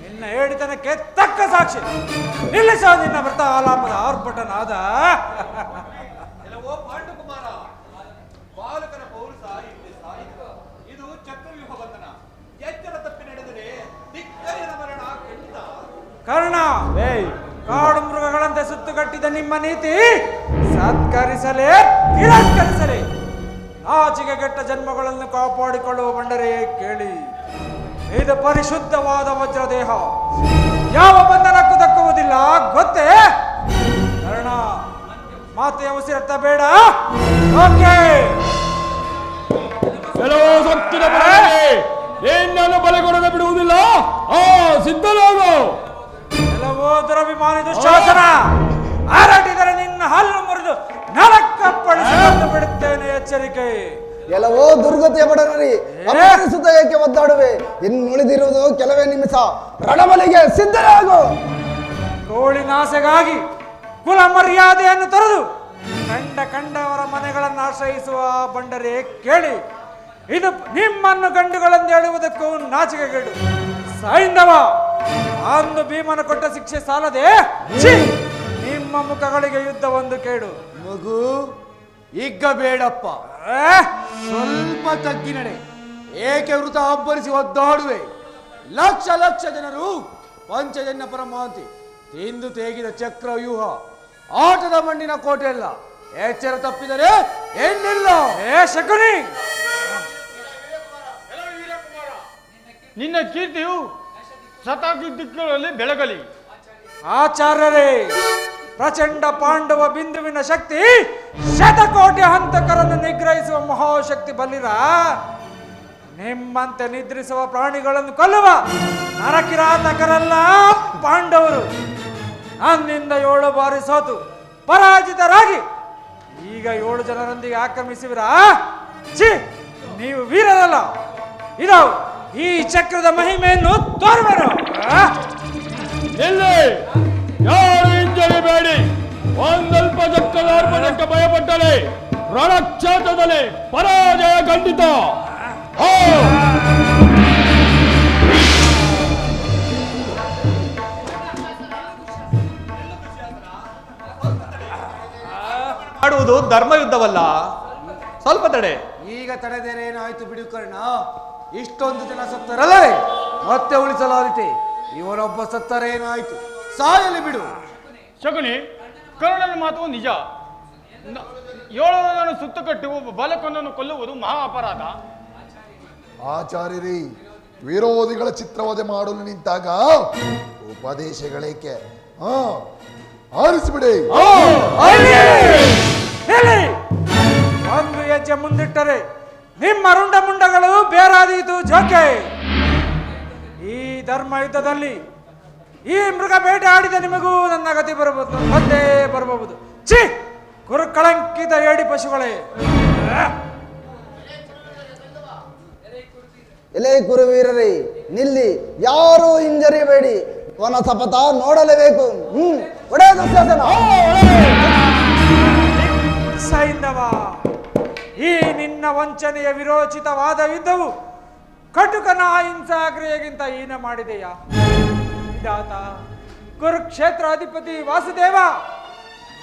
ನಿನ್ನ ಹೇಳಿತನಕ್ಕೆ ತಕ್ಕ ಸಾಕ್ಷಿ. ನಿಲ್ಲಿಸ ನಿನ್ನ ವ್ರತ ಆಲಾಪದ ಆರ್ಭಟನಾದ. ಪಾಂಡುಕುಮಾರ, ಬಾಲಕನ ಪೌರುಷ ಇಲ್ಲಿ ಸಾಯಿತು. ಇದು ಚಕ್ರವ್ಯೂಹ ಬಂಧನ. ಎಚ್ಚರ ತಪ್ಪಿ ನಡೆದರೆ ದಿಕ್ಕರಿನ ಮರಣ ಖಂಡಿತ. ಕರ್ಣ, ಕಾಡು ಮೃಗಗಳಂತೆ ಸುತ್ತುಗಟ್ಟಿದ ನಿಮ್ಮ ನೀತಿ ಸತ್ಕರಿಸಲೇ ತಿರಸ್ಕರಿಸಲೇ ನಾಚಿಕೆಗೆಟ್ಟ ಜನ್ಮಗಳನ್ನು ಕಾಪಾಡಿಕೊಳ್ಳುವ ಬಂಡರೆ ಕೇಳಿ. ಇದು ಪರಿಶುದ್ಧವಾದ ವಜ್ರದೇಹ, ಯಾವ ಬಂಧನಕ್ಕೂ ದಕ್ಕುವುದಿಲ್ಲ ಗೊತ್ತೇ? ಕರ್ಣ, ಮಾತೆಯ ಉಸಿರತ್ತ ಬೇಡ. ಕೆಲವು ಸೊಕ್ಕಿನ ಏನನ್ನು ಬಲಗೊಡದೆ ಬಿಡುವುದಿಲ್ಲ. ಸಿದ್ಧನಾಗು. ಕೆಲವೋ ದುರಭಿಮಾನಿ ದುಶ್ಶಾಸನ, ಹರಟಿದರೆ ನಿನ್ನ ಹಲ್ಲು ಮುರಿದು ನರಕಪ್ಪಳಿಸಿಕೊಂಡು ಬಿಡುತ್ತೇನೆ. ಎಚ್ಚರಿಕೆ. ಎಲ್ಲವೋ ದುರ್ಗತಿಯ ಬಡನರಿ, ಅಪಹರಿಸುತ್ತ ಏಕೆ ಒದ್ದಾಡುವೆ? ಇನ್ನುಳಿದಿರುವುದು ಕೆಲವೇ ನಿಮಿಷ. ರಣಬಲಿಗೆ ಸಿದ್ಧರಾಗು. ಕೋಳಿನಾಸೆಗಾಗಿ ಕುಲ ಮರ್ಯಾದೆಯನ್ನು ತೊರೆದು ಕಂಡವರ ಮನೆಗಳನ್ನು ಆಶ್ರಯಿಸುವ ಬಂಡರೆ ಕೇಳಿ. ಇದು ನಿಮ್ಮನ್ನು ಗಂಡುಗಳೆಂದು ಹೇಳುವುದಕ್ಕೂ ನಾಚಿಕೆಗೇಡು. ಸೈಂಧವ, ಅಂದು ಭೀಮನ ಕೊಟ್ಟ ಶಿಕ್ಷೆ ಸಾಲದೆ ನಿಮ್ಮ ಮುಖಗಳಿಗೆ ಯುದ್ಧ ಒಂದು ಕೇಡು. ಮಗು, ಈಗ ಬೇಡಪ್ಪ, ಸ್ವಲ್ಪ ತಗ್ಗಿ ನಡೆ. ಏಕೆ ವೃತ ಅಬ್ಬರಿಸಿ ಒದ್ದಾಡುವೆ? ಲಕ್ಷ ಲಕ್ಷ ಜನರು ಪಂಚಜನ್ಯ ಪರಮಾಂತಿ ತಿಂದು ತೇಗಿದ ಚಕ್ರವ್ಯೂಹ, ಆಟದ ಮಣ್ಣಿನ ಕೋಟೆ ಅಲ್ಲ. ಎಚ್ಚರ ತಪ್ಪಿದರೆ ಎನ್ನಿಲ್ಲ. ಶಕುನಿ, ನಿನ್ನ ಕೀರ್ತಿಯು ಶತಾಬ್ದಿ ದಿಕ್ಕುಗಳಲ್ಲಿ ಬೆಳಗಲಿ. ಆಚಾರ್ಯರೇ, ಪ್ರಚಂಡ ಪಾಂಡವ ಬಿಂದುವಿನ ಶಕ್ತಿ ಶತಕೋಟಿ ಹಂತಕರನ್ನು ನಿಗ್ರಹಿಸುವ ಮಹಾಶಕ್ತಿ ಬಲ್ಲಿರ. ನಿಮ್ಮಂತೆ ನಿದ್ರಿಸುವ ಪ್ರಾಣಿಗಳನ್ನು ಕೊಲ್ಲುವ ನರಕಿರಾತಕರಲ್ಲ ಪಾಂಡವರು. ನನ್ನಿಂದ 7 ಬಾರಿ ಸೋತು ಪರಾಜಿತರಾಗಿ ಈಗ 7 ಜನರೊಂದಿಗೆ ಆಕ್ರಮಿಸುವಿರಾ? ನೀವು ವೀರರಲ್ಲ. ಇದು ಈ ಚಕ್ರದ ಮಹಿಮೆಯನ್ನು ತೋರುವರು. ಎಲ್ಲಿ ಯಾರು ಹಿಂಜರಿಬೇಡಿ. ಒಂದಲ್ಪ ಚಕ್ರದ ಅರ್ಪಣಕ್ಕೆ ಭಯಪಟ್ಟರೆ ರಣಕ್ಷೇತ್ರದಲ್ಲಿ ಪರಾಜಯ ಖಂಡಿತ. ಮಾಡುವುದು ಧರ್ಮಯುದ್ಧವಲ್ಲ, ಸ್ವಲ್ಪ ತಡೆ. ಈಗ ತಡೆದೇನೆ ಏನಾಯ್ತು ಬಿಡು ಕರ್ಣ. ಇಷ್ಟೊಂದು ಜನ ಸತ್ತರಲ್ಲೇ ಮತ್ತೆ ಉಳಿಸಲಾರಿತೆ. ಇವನೊಬ್ಬ ಸತ್ತರೇನಾಯ್ತು? ಸಾಯಲಿ ಬಿಡು. ಶಕುನಿ, ಕರ್ಣನ ಮಾತು ನಿಜ. ಏಳರನ್ನು ಸುತ್ತು ಕಟ್ಟಿ ಒಬ್ಬ ಬಾಲಕನನ್ನು ಕೊಲ್ಲುವುದು ಮಹಾ ಅಪರಾಧ. ಆಚಾರ್ಯರೇ, ವಿರೋಧಿಗಳ ಚಿತ್ರವಧೆ ಮಾಡಲು ನಿಂತಾಗ ಉಪದೇಶಗಳೇಕೆ? ಆರಿಸಿಬಿಡಿ. ಒಂದು ಹೆಜ್ಜೆ ಮುಂದಿಟ್ಟರೆ ನಿಮ್ಮ ರುಂಡ ಮುಂಡಗಳು ಬೇರಾದೀತು ಜೋಕೆ. ಈ ಧರ್ಮ ಯುದ್ಧದಲ್ಲಿ ಈ ಮೃಗ ಬೇಟೆ ಆಡಿದ ನಿಮಗೂ ನನ್ನ ಗತಿ ಬರಬಹುದು, ಬಂದೇ ಬರಬಹುದು. ಛೀ, ಕುರುಕಳಂಕಿತ ಏಡಿ ಪಶುಗಳೇ. ಎಲೆ ಕುರುವೀರರೇ, ನಿಲ್ಲಿ, ಯಾರೂ ಹಿಂಜರಿಯಬೇಡಿ. ಅವನ ಶಪಥ ನೋಡಲೇಬೇಕು. ಒಡೆಯದು ಶಾಸನ. ಸೈಂಧವ, ಈ ನಿನ್ನ ವಂಚನೆಯ ವಿರೋಚಿತವಾದ ಯುದ್ಧವು ಕಟುಕನ ಅಹಿಂಸಾಕ್ರಿಯೆಗಿಂತ ಹೀನ ಮಾಡಿದೆಯಾ? ವಿಧಾತ, ಕುರುಕ್ಷೇತ್ರ ಅಧಿಪತಿ ವಾಸುದೇವ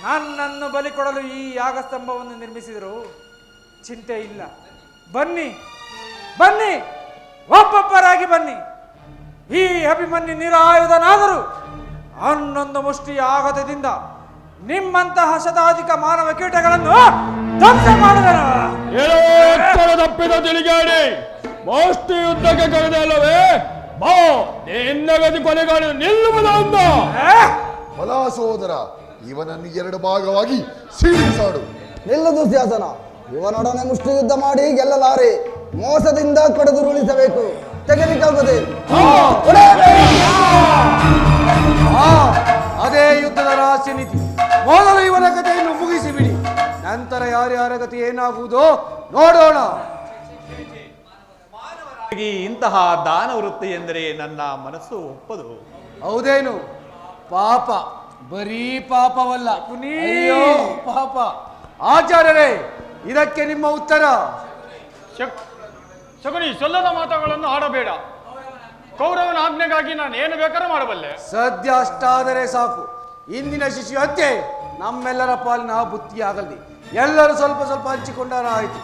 ನನ್ನನ್ನು ಬಲಿ ಕೊಡಲು ಈ ಯಾಗಸ್ತಂಭವನ್ನು ನಿರ್ಮಿಸಿದರು. ಚಿಂತೆ ಇಲ್ಲ, ಬನ್ನಿ ಬನ್ನಿ, ಒಬ್ಬೊಬ್ಬರಾಗಿ ಬನ್ನಿ. ಈ ಅಭಿಮನ್ಯು ನಿರಾಯುಧನಾದರೂ 11 ಮುಷ್ಟಿಯ ಆಘಾತದಿಂದ ನಿಮ್ಮಂತಹ ಶತಾಧಿಕ ಮಾನವ ಕೀಟಗಳನ್ನು ಧ್ವಂಸ ಮಾಡುವೆನು. ತಪ್ಪಿದ ತಿಳಿಗಾಡಿ ಮೋಷ್ಟಿ ಯುದ್ಧಕ್ಕೆ ಕರೆದಲ್ಲವೇ? ಬಾ, ನಿನ್ನ ಗತಿ ಕೊನೆಗಾಡಿ ನಿಲ್ಲುವುದೊಂದ. ಬಲ ಸೋದರ, ಇವನನ್ನು 2 ಭಾಗವಾಗಿ ಸೀಳಿಸಾಡು. ನಿಲ್ಲದು ಶಾಸನ. ಇವನೊಡನೆ ಮುಷ್ಟಿ ಯುದ್ಧ ಮಾಡಿ ಗೆಲ್ಲಲಾರೆ. ಮೋಸದಿಂದ ಕಡಿದುರುಳಿಸಬೇಕು. ತೆಗೆಲಿಕ್ಕಾಗದೆ. ಅದೇ ಯುದ್ಧದ ರಹಸ್ಯ ನೀತಿ. ಮೊದಲು ಇವನ ಕಥೆಯನ್ನು ಮುಗಿಸಿ ಬಿಡಿ, ನಂತರ ಯಾರ್ಯಾರ ಗತಿ ಏನಾಗುವುದೋ ನೋಡೋಣ. ಇಂತಹ ದಾನ ವೃತ್ತಿ ಎಂದರೆ ನನ್ನ ಮನಸ್ಸು ಒಪ್ಪದು. ಹೌದೇನು? ಪಾಪ, ಬರೀ ಪಾಪವಲ್ಲ, ಅಯ್ಯೋ ಪಾಪ. ಆಚಾರ್ಯರೇ, ಇದಕ್ಕೆ ನಿಮ್ಮ ಉತ್ತರ? ಶಕುನಿ, ಸೊಲ್ಲದ ಮಾತುಗಳನ್ನು ಆಡಬೇಡ. ಕೌರವನ ಆಜ್ಞೆಗಾಗಿ ನಾನು ಏನು ಬೇಕಾದ್ರೂ ಮಾಡಬಲ್ಲೆ. ಸದ್ಯ ಅಷ್ಟಾದರೆ ಸಾಕು. ಇಂದಿನ ಶಿಶು ಹತ್ಯೆ ನಮ್ಮೆಲ್ಲರ ಪಾಲಿನ ಬುತ್ತಿಯಾಗಲಿ. ಎಲ್ಲರೂ ಸ್ವಲ್ಪ ಸ್ವಲ್ಪ ಹಂಚಿಕೊಂಡಾರ ಆಯಿತು.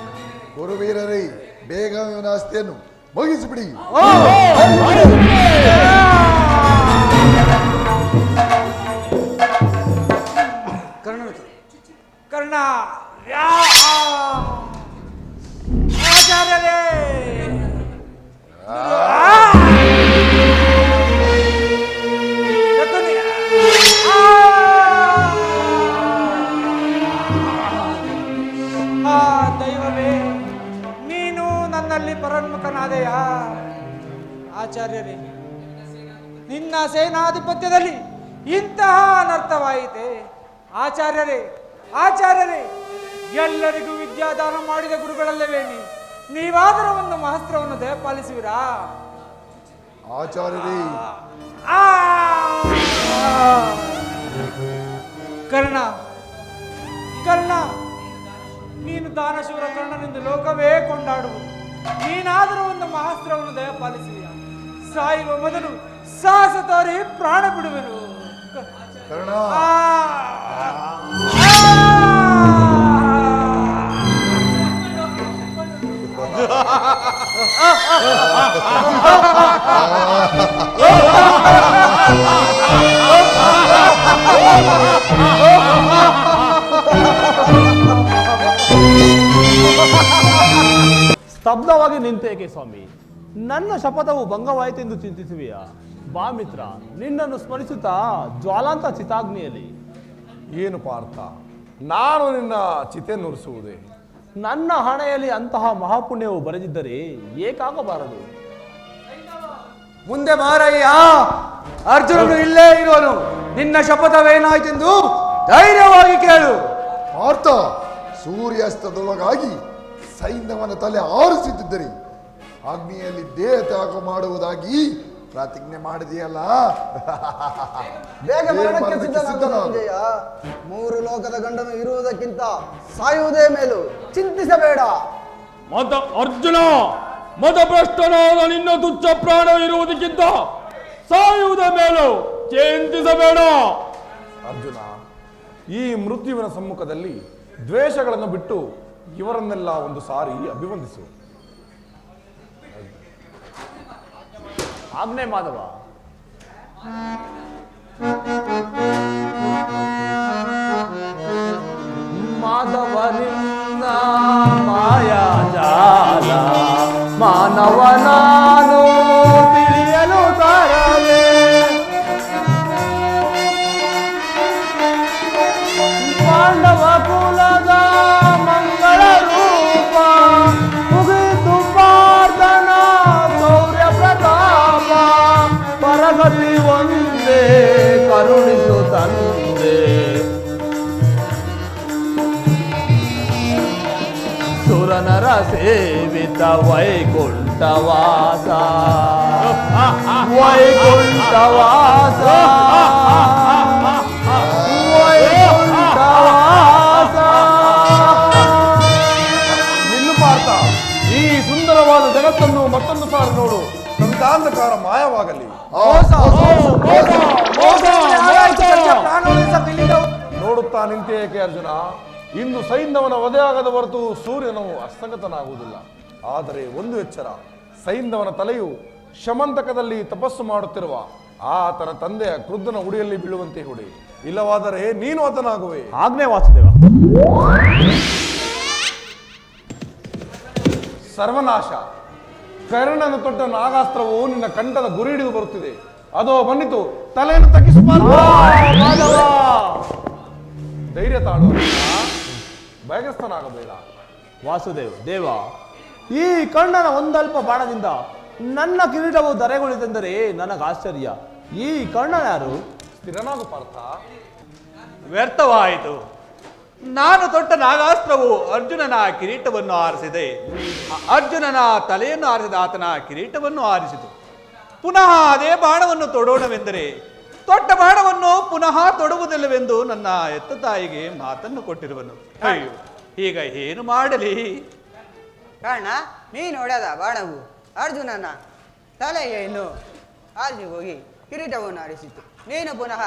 ಗುರುವೀರರೇ, ಬೇಗ ಇವನ ಆಸ್ತಿಯನ್ನು ಮುಗಿಸಿಬಿಡಿ. ಕರ್ಣ, ಆಚಾರ್ಯರೇ, ದೈವವೇ, ನೀನು ನನ್ನಲ್ಲಿ ಪರೋನ್ಮುಖನಾದೆಯಾ? ಆಚಾರ್ಯರೇ, ನಿನ್ನ ಸೇನಾಧಿಪತ್ಯದಲ್ಲಿ ಇಂತಹ ಅನರ್ಥವಾಯಿತೆ. ಆಚಾರ್ಯರೇ, ಆಚಾರ್ಯರೇ, ಎಲ್ಲರಿಗೂ ವಿದ್ಯಾದಾನ ಮಾಡಿದ ಗುರುಗಳಲ್ಲವೇ ನೀವಾದರೂ ಒಂದು ಮಹಸ್ತ್ರವನ್ನು ದಯಪಾಲಿಸುವಿರಾ? ಆಚಾರ್ಯರೇ, ಕರ್ಣ, ಕರ್ಣ, ನೀನು ದಾನಶೂರ ಕರ್ಣನೆಂದು ಲೋಕವೇ ಕೊಂಡಾಡುವುದು. ನೀನಾದರೂ ಒಂದು ಮಹಸ್ತ್ರವನ್ನು ದಯಪಾಲಿಸುವಿಯಾ? ಸಾಯುವ ಮೊದಲು ಸಾಹಸ ತೋರಿ ಪ್ರಾಣ ಬಿಡುವೆನು. ಕರ್ಣ, ಸ್ತಬ್ಧವಾಗಿ ನಿಂತೇಕೆ ಸ್ವಾಮಿ? ನನ್ನ ಶಪಥವು ಭಂಗವಾಯಿತೆಂದು ಚಿಂತಿಸುವೆಯಾ? ಬಾ ಮಿತ್ರ, ನಿನ್ನನ್ನು ಸ್ಮರಿಸುತ್ತಾ ಜ್ವಾಲಾಂತ ಚಿತಾಗ್ನಿಯಲ್ಲಿ. ಏನು ಪಾರ್ಥ, ನಾನು ನಿನ್ನ ಚಿತೆ ನುರಿಸುವುದೇ? ನನ್ನ ಹಣೆಯಲ್ಲಿ ಅಂತಹ ಮಹಾಪುಣ್ಯವು ಬರೆದಿದ್ದರೆ ಏಕಾಗಬಾರದು. ಮುಂದೆ ಮಾರಯ್ಯ, ಅರ್ಜುನನು ಇಲ್ಲೇ ಇರೋನು. ನಿನ್ನ ಶಪಥವೇನಾಯ್ತೆಂದು ಧೈರ್ಯವಾಗಿ ಕೇಳು. ಪಾರ್ಥ, ಸೂರ್ಯಾಸ್ತದೊಳಗಾಗಿ ಸೈನ್ಯವನ ತಲೆ ಆರಿಸುತ್ತಿದ್ದರೆ ಅಗ್ನಿಯಲ್ಲಿ ದೇಹ ತ್ಯಾಗ ಮಾಡುವುದಾಗಿ ಪ್ರತಿಜ್ಞೆ ಮಾಡಿದೆಯಲ್ಲ. ಬೇಗ ಮರಣಕ್ಕೆ ಸಿದ್ಧನಾಗು. 3 ಲೋಕದ ಗಂಡನು ಇರುವುದಕ್ಕಿಂತ ಸಾಯುವುದೇ ಮೇಲು. ಚಿಂತಿಸಬೇಡ. ಅರ್ಜುನ, ಮತಭ್ರಷ್ಟನಾದ ನಿನ್ನ ತುಚ್ಛ ಪ್ರಾಣ ಇರುವುದಕ್ಕಿಂತ ಸಾಯುವುದೇ ಮೇಲು. ಚಿಂತಿಸಬೇಡ. ಅರ್ಜುನ, ಈ ಮೃತ್ಯುವಿನ ಸಮ್ಮುಖದಲ್ಲಿ ದ್ವೇಷಗಳನ್ನು ಬಿಟ್ಟು ಇವರನ್ನೆಲ್ಲ ಒಂದು ಸಾರಿ ಅಭಿವಂದಿಸು. ಆಜ್ಞೆ ಮಾಧವ. ಮಾಧವನಿನ್ನ ಮಾಯಾಜಾಲ ಮಾನವನಾನು ತಿಳಿಯಲು ತರವೇ ಪಾಂಡವ ಕುಲದ ಮಂಗಳ ರೂಪ ಮುಗಿತು ಪಾರ್ಥನ ಶೌರ್ಯ ಪ್ರತಾಪ ಪರಗತಿ ಒಂದೇ ಕರುಣಿಸು ತಂದೆ ಸುರನರ ಸೇವಿತ ವೈಕುಂಠವಾಸ ವೈಕುಂಠವಾಸ ವೈಕುಂಠವಾಸ. ನಿಲ್ಲು ಪಾರ್ಥ, ಈ ಸುಂದರವಾದ ಜಗತ್ತನ್ನು ಮತ್ತೊಂದು ಸಾರಿ ನೋಡು. ಸಂತಾಂಧಕಾರ ಮಾಯವಾಗಲಿ. ನೋಡುತ್ತಾ ನಿಂತೆ ಏಕೆ ಅರ್ಜುನ? ಇಂದು ಸೈಂಧವನ ವಧೆಯಾಗದ ಹೊರತು ಸೂರ್ಯನು ಅಸ್ತಂಗತನಾಗುವುದಿಲ್ಲ. ಆದರೆ ಒಂದು ಎಚ್ಚರ, ಸೈಂಧವನ ತಲೆಯು ಶಮಂತಕದಲ್ಲಿ ತಪಸ್ಸು ಮಾಡುತ್ತಿರುವ ಆತನ ತಂದೆಯ ಕ್ರುದ್ಧನ ಉಡಿಯಲ್ಲಿ ಬೀಳುವಂತೆ ಹುಡಿ, ಇಲ್ಲವಾದರೆ ನೀನು ಆತನಾಗುವೆ. ಆಜ್ಞೆ ವಾಸುದೇವ. ಸರ್ವನಾಶ. ಕರ್ಣನ ತೊಟ್ಟ ನಾಗಾಸ್ತ್ರವು ನಿನ್ನ ಕಂಠದ ಗುರಿ ಹಿಡಿದು ಬರುತ್ತಿದೆ. ಅದೋ ಬಂದಿತು, ತಲೆಯನ್ನು ತಗ್ಗಿಸು. ಧೈರ್ಯ ತಾಳು, ಭಯಗ್ರಸ್ತನಾಗಬೇಡ. ವಾಸುದೇವ್ ದೇವ, ಈ ಕಣ್ಣನ ಒಂದಲ್ಪ ಬಾಣದಿಂದ ನನ್ನ ಕಿರೀಟವು ಧರೆಗುಳಿತೆಂದರೆ ನನಗೆ ಆಶ್ಚರ್ಯ. ಈ ಕಣ್ಣನ ಯಾರು? ಸ್ಥಿರನಾಗು ಪಾರ್ಥ. ವ್ಯರ್ಥವಾಯಿತು. ನಾನು ತೊಟ್ಟ ನಾಗಾಸ್ತ್ರವು ಅರ್ಜುನನ ಕಿರೀಟವನ್ನು ಆರಿಸಿದೆ. ಅರ್ಜುನನ ತಲೆಯನ್ನು ಆರಿಸಿದ ಆತನ ಕಿರೀಟವನ್ನು ಆರಿಸಿತು. ಪುನಃ ಅದೇ ಬಾಣವನ್ನು ತೊಡೋಣವೆಂದರೆ ತೊಟ್ಟ ಬಾಣವನ್ನು ಪುನಃ ತೊಡುವುದಿಲ್ಲವೆಂದು ನನ್ನ ಎತ್ತ ತಾಯಿಗೆ ಮಾತನ್ನು ಕೊಟ್ಟಿರುವನು. ಅಯ್ಯೋ, ಈಗ ಏನು ಮಾಡಲಿ? ಕಾರಣ ನೀನು ಹೊಡೆದ ಬಾಣವು ಅರ್ಜುನನ ತಲೆಯನ್ನು ಆರಿಸಿ ಹೋಗಿ ಕಿರೀಟವನ್ನು ಆರಿಸಿತು. ನೀನು ಪುನಃ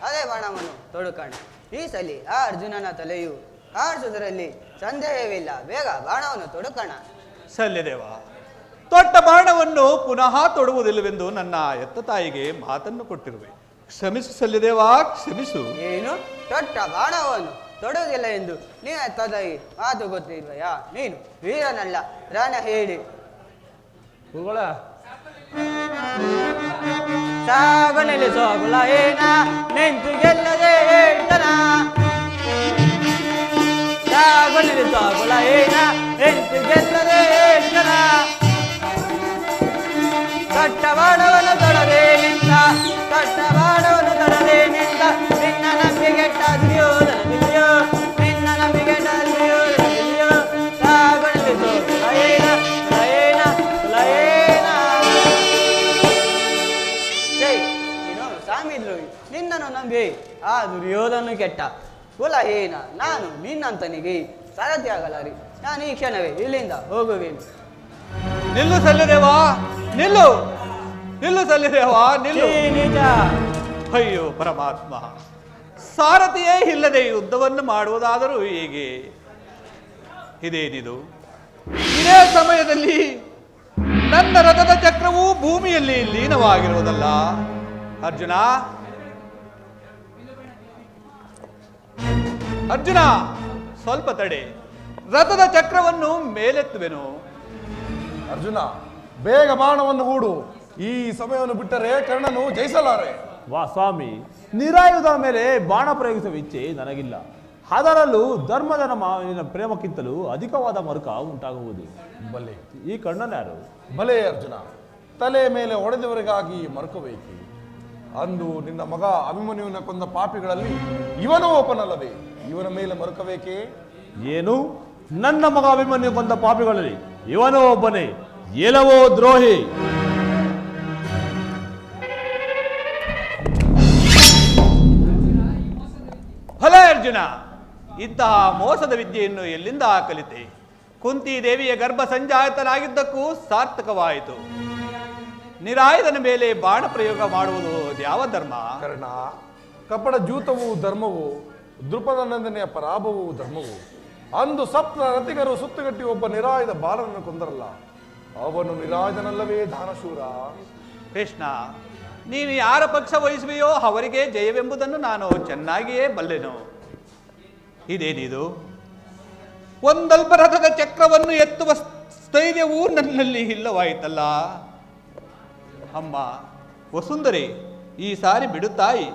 ಅದೇ ಬಾಣವನ್ನು ತೊಡುಕಣ. ಈ ಸಲ ಆ ಅರ್ಜುನನ ತಲೆಯು ಆರಿಸುವುದರಲ್ಲಿ ಸಂದೇಹವಿಲ್ಲ. ಬೇಗ ಬಾಣವನ್ನು ತೊಡುಕಣ. ಸಲ್ಯದೇವ, ತೊಟ್ಟ ಬಾಣವನ್ನು ಪುನಃ ತೊಡುವುದಿಲ್ಲವೆಂದು ನನ್ನ ಎತ್ತ ತಾಯಿಗೆ ಮಾತನ್ನು ಕೊಟ್ಟಿರುವೆ. ಕ್ಷಮಿಸು ಸಲ್ಯದೇವ, ಕ್ಷಮಿಸು. ಏನು ತೊಟ್ಟ ಬಾಣವನ್ನು ತೊಡುವುದಿಲ್ಲ ಎಂದು ನೀನು ಎತ್ತದಾಗಿ ಮಾತು ಗೊತ್ತಿಲ್ವಯಾ? ನೀನು ವೀರನಲ್ಲ, ರಣ ಹೇಳಿ. ಸಾಗಣೆಲೆ ಸಾಗುಲ ಏನ ನೆಂತು ಗೆಲ್ಲದೆ ಹೇಳ್ತನ. ಸಾಗಣೆಲೆ ಸಾಗುಲ ಏನ ನೆಂತು ಗೆಲ್ಲದೆ ಹೇಳ್ತನ. ಕಟ್ಟ ಬಾಣವನ್ನು ತೊಡದೆ ನಿಂತ, ಕಟ್ಟ ಬಾಣವನ್ನು ತೊಡದೆ ನಿಂತ. ನಿನ್ನ ನಂಬಿಗೆಟ್ಟ ದುರ್ಯೋಧನ ಬಿಲ್ಲಿಯೋ, ನಿನ್ನ ನಂಬಿಗೆಟ್ಟ ದುರ್ಯೋಧನ ಬಿಲ್ಲಿಯೋ. ಸಾಗಣೆಲೆ ಸಾಗುಲ ಏನ ಲಯೇನ ಲಯೇನ. ಜೈ ನೀನು ಸಾಮಿದ್ರೋಗಿ, ನಿನ್ನನ್ನು ನಂಬಿ ಆ ದುರ್ಯೋಧನ ಕೆಟ್ಟ ಕುಲಹೀನ. ನಾನು ನಿನ್ನಂತನಿಗೆ ಸರತಿಯಾಗಲಾರಿ. ನಾನು ಈ ಕ್ಷಣವೇ ಇಲ್ಲಿಂದ ಹೋಗುವೇನು. ನಿಲ್ಲು ಸಲ್ಯದೇವ, ನಿಲ್ಲು ನಿಲ್ಲು ಸಲ್ಯದೇವ, ನಿಲ್ಲು. ನಿಜ. ಅಯ್ಯೋ ಪರಮಾತ್ಮ, ಸಾರಥಿಯೇ ಇಲ್ಲದೆ ಯುದ್ಧವನ್ನು ಮಾಡುವುದಾದರೂ ಹೇಗೆ? ಇದೇನಿದು? ಇದೇ ಸಮಯದಲ್ಲಿ ನನ್ನ ರಥದ ಚಕ್ರವು ಭೂಮಿಯಲ್ಲಿ ಲೀನವಾಗಿರುವುದಲ್ಲ. ಅರ್ಜುನ, ಅರ್ಜುನ, ಸ್ವಲ್ಪ ತಡೆ. ರಥದ ಚಕ್ರವನ್ನು ಮೇಲೆತ್ತುವೆನು. ಅರ್ಜುನ, ಬೇಗ ಬಾಣವನ್ನು ಹೂಡು. ಈ ಸಮಯವನ್ನು ಬಿಟ್ಟರೆ ಕರ್ಣನು ಜಯಿಸಲಾರೆ. ವಾ ಸ್ವಾಮಿ, ನಿರಾಯುಧ ಮೇಲೆ ಬಾಣ ಪ್ರಯೋಗಿಸುವ ಇಚ್ಛೆ ನನಗಿಲ್ಲ. ಅದರಲ್ಲೂ ಧರ್ಮದ ಮಾವಿನ ಪ್ರೇಮಕ್ಕಿಂತಲೂ ಅಧಿಕವಾದ ಮರುಕ ಉಂಟಾಗುವುದು. ಬಲೆ ಈ ಕಣ್ಣನ ಯಾರು? ಬಲೆ ಅರ್ಜುನ, ತಲೆ ಮೇಲೆ ಹೊಡೆದವರಿಗಾಗಿ ಮರುಕಬೇಕೆ? ಅಂದು ನಿನ್ನ ಮಗ ಅಭಿಮನ್ಯುವಿನ ಕೊಂದ ಪಾಪಿಗಳಲ್ಲಿ ಇವನೂ ಒಪ್ಪನಲ್ಲವೇ? ಇವನ ಮೇಲೆ ಮರುಕಬೇಕೆ? ಏನು? ನನ್ನ ಮಗ ಅಭಿಮನ್ಯು ಕೊಂದ ಪಾಪಿಗಳಲ್ಲಿ ಇವನೋ ಒಬ್ಬನೇ? ಎಲ್ಲವೋ ದ್ರೋಹಿ! ಫಲ ಅರ್ಜುನ, ಇಂತಹ ಮೋಸದ ವಿದ್ಯೆಯನ್ನು ಎಲ್ಲಿಂದ ಕಲಿತೆ? ಕುಂತಿ ದೇವಿಯ ಗರ್ಭ ಸಂಜಾತನಾಗಿದ್ದಕ್ಕೂ ಸಾರ್ಥಕವಾಯಿತು. ನಿರಾಯುಧನ ಮೇಲೆ ಬಾಣ ಪ್ರಯೋಗ ಮಾಡುವುದು ಯಾವ ಧರ್ಮ? ಕರ್ಣ, ಕಪಟ ಜೂತವು ಧರ್ಮವು, ದೃಪದನಂದನೆಯ ಪರಾಭವವು ಧರ್ಮವು. ಅಂದು ಸಪ್ತ ರಥಿಗರು ಸುತ್ತುಗಟ್ಟಿ ಒಬ್ಬ ನಿರಾಯುಧ ಬಾಲನನ್ನು ಕೊಂದರಲ್ಲ, ಅವನು ನಿರಾಯುಧನಲ್ಲವೇ ದಾನಶೂರ? ಕೃಷ್ಣ, ನೀನು ಯಾರ ಪಕ್ಷ ವಹಿಸುವೆಯೋ ಅವರಿಗೆ ಜಯವೆಂಬುದನ್ನು ನಾನು ಚೆನ್ನಾಗಿಯೇ ಬಲ್ಲೆನು. ಇದೇನಿದು? ಒಂದಲ್ಪ ರಥದ ಚಕ್ರವನ್ನು ಎತ್ತುವ ಸ್ಥೈರ್ಯವೂ ನನ್ನಲ್ಲಿ ಇಲ್ಲವಾಯಿತಲ್ಲ. ಅಮ್ಮ ವಸುಂಧರೆ, ಈ ಸಾರಿ ಬಿಡುತ್ತಾಯಿ.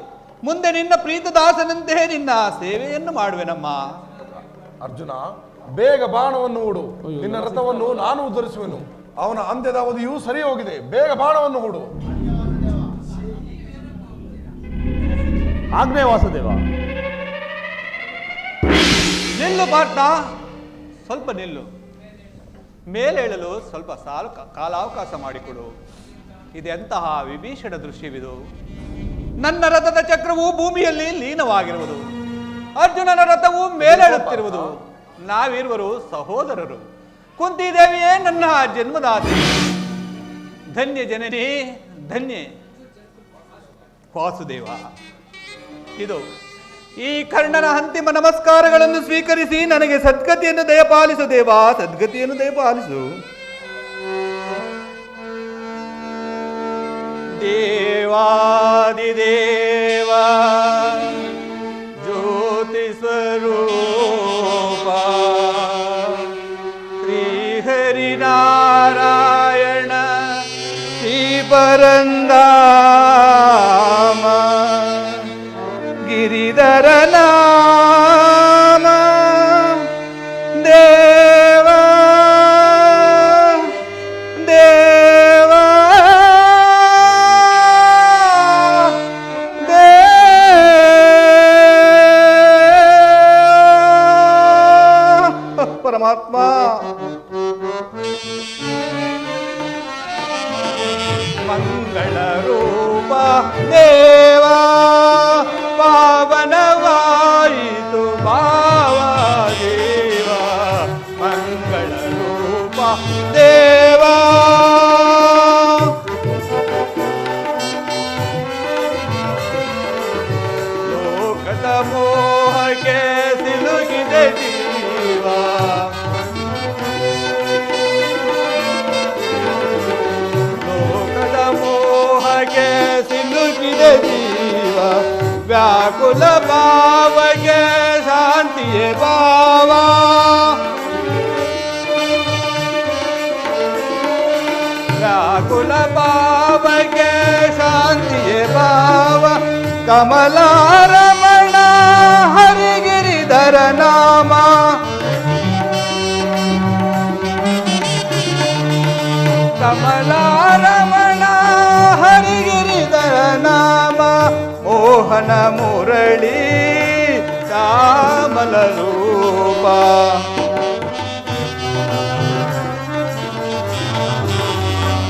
ಮುಂದೆ ನಿನ್ನ ಪ್ರೀತದಾಸನಂತೆ ನಿನ್ನ ಸೇವೆಯನ್ನು ಮಾಡುವೆನಮ್ಮ. ಅರ್ಜುನ, ಬೇಗ ಬಾಣವನ್ನು ಹೂಡು. ನಿನ್ನ ರಥವನ್ನು ನಾನು ಉದ್ಧರಿಸುವೆನು. ಅವನ ಅಂತ್ಯದ ಅವಧಿಯೂ ಸರಿ ಹೋಗಿದೆ. ಬೇಗ ಬಾಣವನ್ನು ಹೂಡು. ಆಜ್ಞೆ ವಾಸುದೇವ. ನಿಲ್ಲು ಪಾಟ್ನ, ಸ್ವಲ್ಪ ನಿಲ್ಲು. ಮೇಲೇಳಲು ಸ್ವಲ್ಪ ಕಾಲಾವಕಾಶ ಮಾಡಿಕೊಡು. ಇದೆಂತಹ ವಿಭೀಷಣ ದೃಶ್ಯವಿದು. ನನ್ನ ರಥದ ಚಕ್ರವು ಭೂಮಿಯಲ್ಲಿ ಲೀನವಾಗಿರುವುದು, ಅರ್ಜುನನ ರಥವು ಮೇಲೇಳುತ್ತಿರುವುದು. ನಾವಿರುವರು ಸಹೋದರರು. ಕುಂತಿದೇವಿಯೇ ನನ್ನ ಜನ್ಮದಾತೆ. ಧನ್ಯ ಜನನಿ, ಧನ್ಯ ವಾಸುದೇವ. ಇದು ಈ ಕರ್ಣನ ಅಂತಿಮ ನಮಸ್ಕಾರಗಳನ್ನು ಸ್ವೀಕರಿಸಿ ನನಗೆ ಸದ್ಗತಿಯನ್ನು ದಯಪಾಲಿಸು ದೇವ, ಸದ್ಗತಿಯನ್ನು ದಯಪಾಲಿಸು. ದೇವಾದಿದೇವ ಜ್ಯೋತಿ ಸ್ವರೂಪ ಶ್ರೀಹರಿನಾರಾಯಣ ಶ್ರೀ ಪರಂಧಾಮ ಗಿರಿಧರ ನಾಮ ದೇವ ದೇವ ಪರಮಾತ್ಮ. ಮಂಗಳ ರೂಪ ದೇವ ಪಾವನವಾಯಿತು ಭಾವ ದೇವ. ಮಂಗಳ ರೂಪ ದೇವ ಲೋಕದ ಮೋಹಕ್ಕೆ ಸಿಲುಕಿದೆ ಜೀವ. ಲೋಕದ ಮೋಹಕ್ಕೆ ಸಿಲುಕಿದೆ ಜೀವ. ವ್ಯಾಕುಲ ಭಾವಕ್ಕೆ ಶಾಂತಿಯೇ ಭಾವ. ವ್ಯಾಕುಲ ಭಾವಕ್ಕೆ ಶಾಂತಿಯೇ ಭಾವ. ಕಮಲಾರಮಣ ಹರಿಗಿರಿಧರ ನಾಮ ಕಮಲಾರಮಣ ಹರಿಗಿರಿಧರ ನಾಮ. ಮೋಹನ ಮುರಳಿ ಕಾಮಲ ರೂಪ.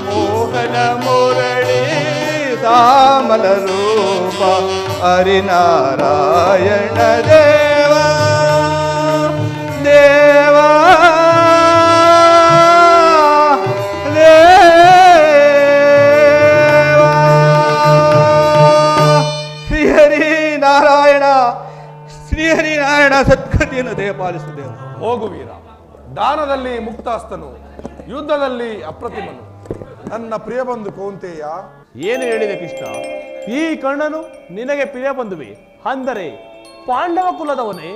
ಮೋಹನ ಮುರಳಿ ಕಾಮಲ ರೂಪ. ಹರಿನಾರಾಯಣ ದೇವ ದೇವ ಶ್ರೀಹರಿನಾರಾಯಣ ಸದ್ಗತಿಯನ್ನು ದಯಪಾಲಿಸುತ್ತೇವೆ. ಹೋಗು ವೀರ. ದಾನದಲ್ಲಿ ಮುಕ್ತಾಸ್ತನು, ಯುದ್ಧದಲ್ಲಿ ಅಪ್ರತಿಮನು. ನನ್ನ ಪ್ರಿಯ ಬಂಧು ಕೌಂತೆಯ. ಏನು ಹೇಳಿದೆ ಕೃಷ್ಣ? ಈ ಕರ್ಣನು ನಿನಗೆ ಪ್ರಿಯ ಬಂಧುವೆ, ಅಂದರೆ ಪಾಂಡವ ಕುಲದವನೇ?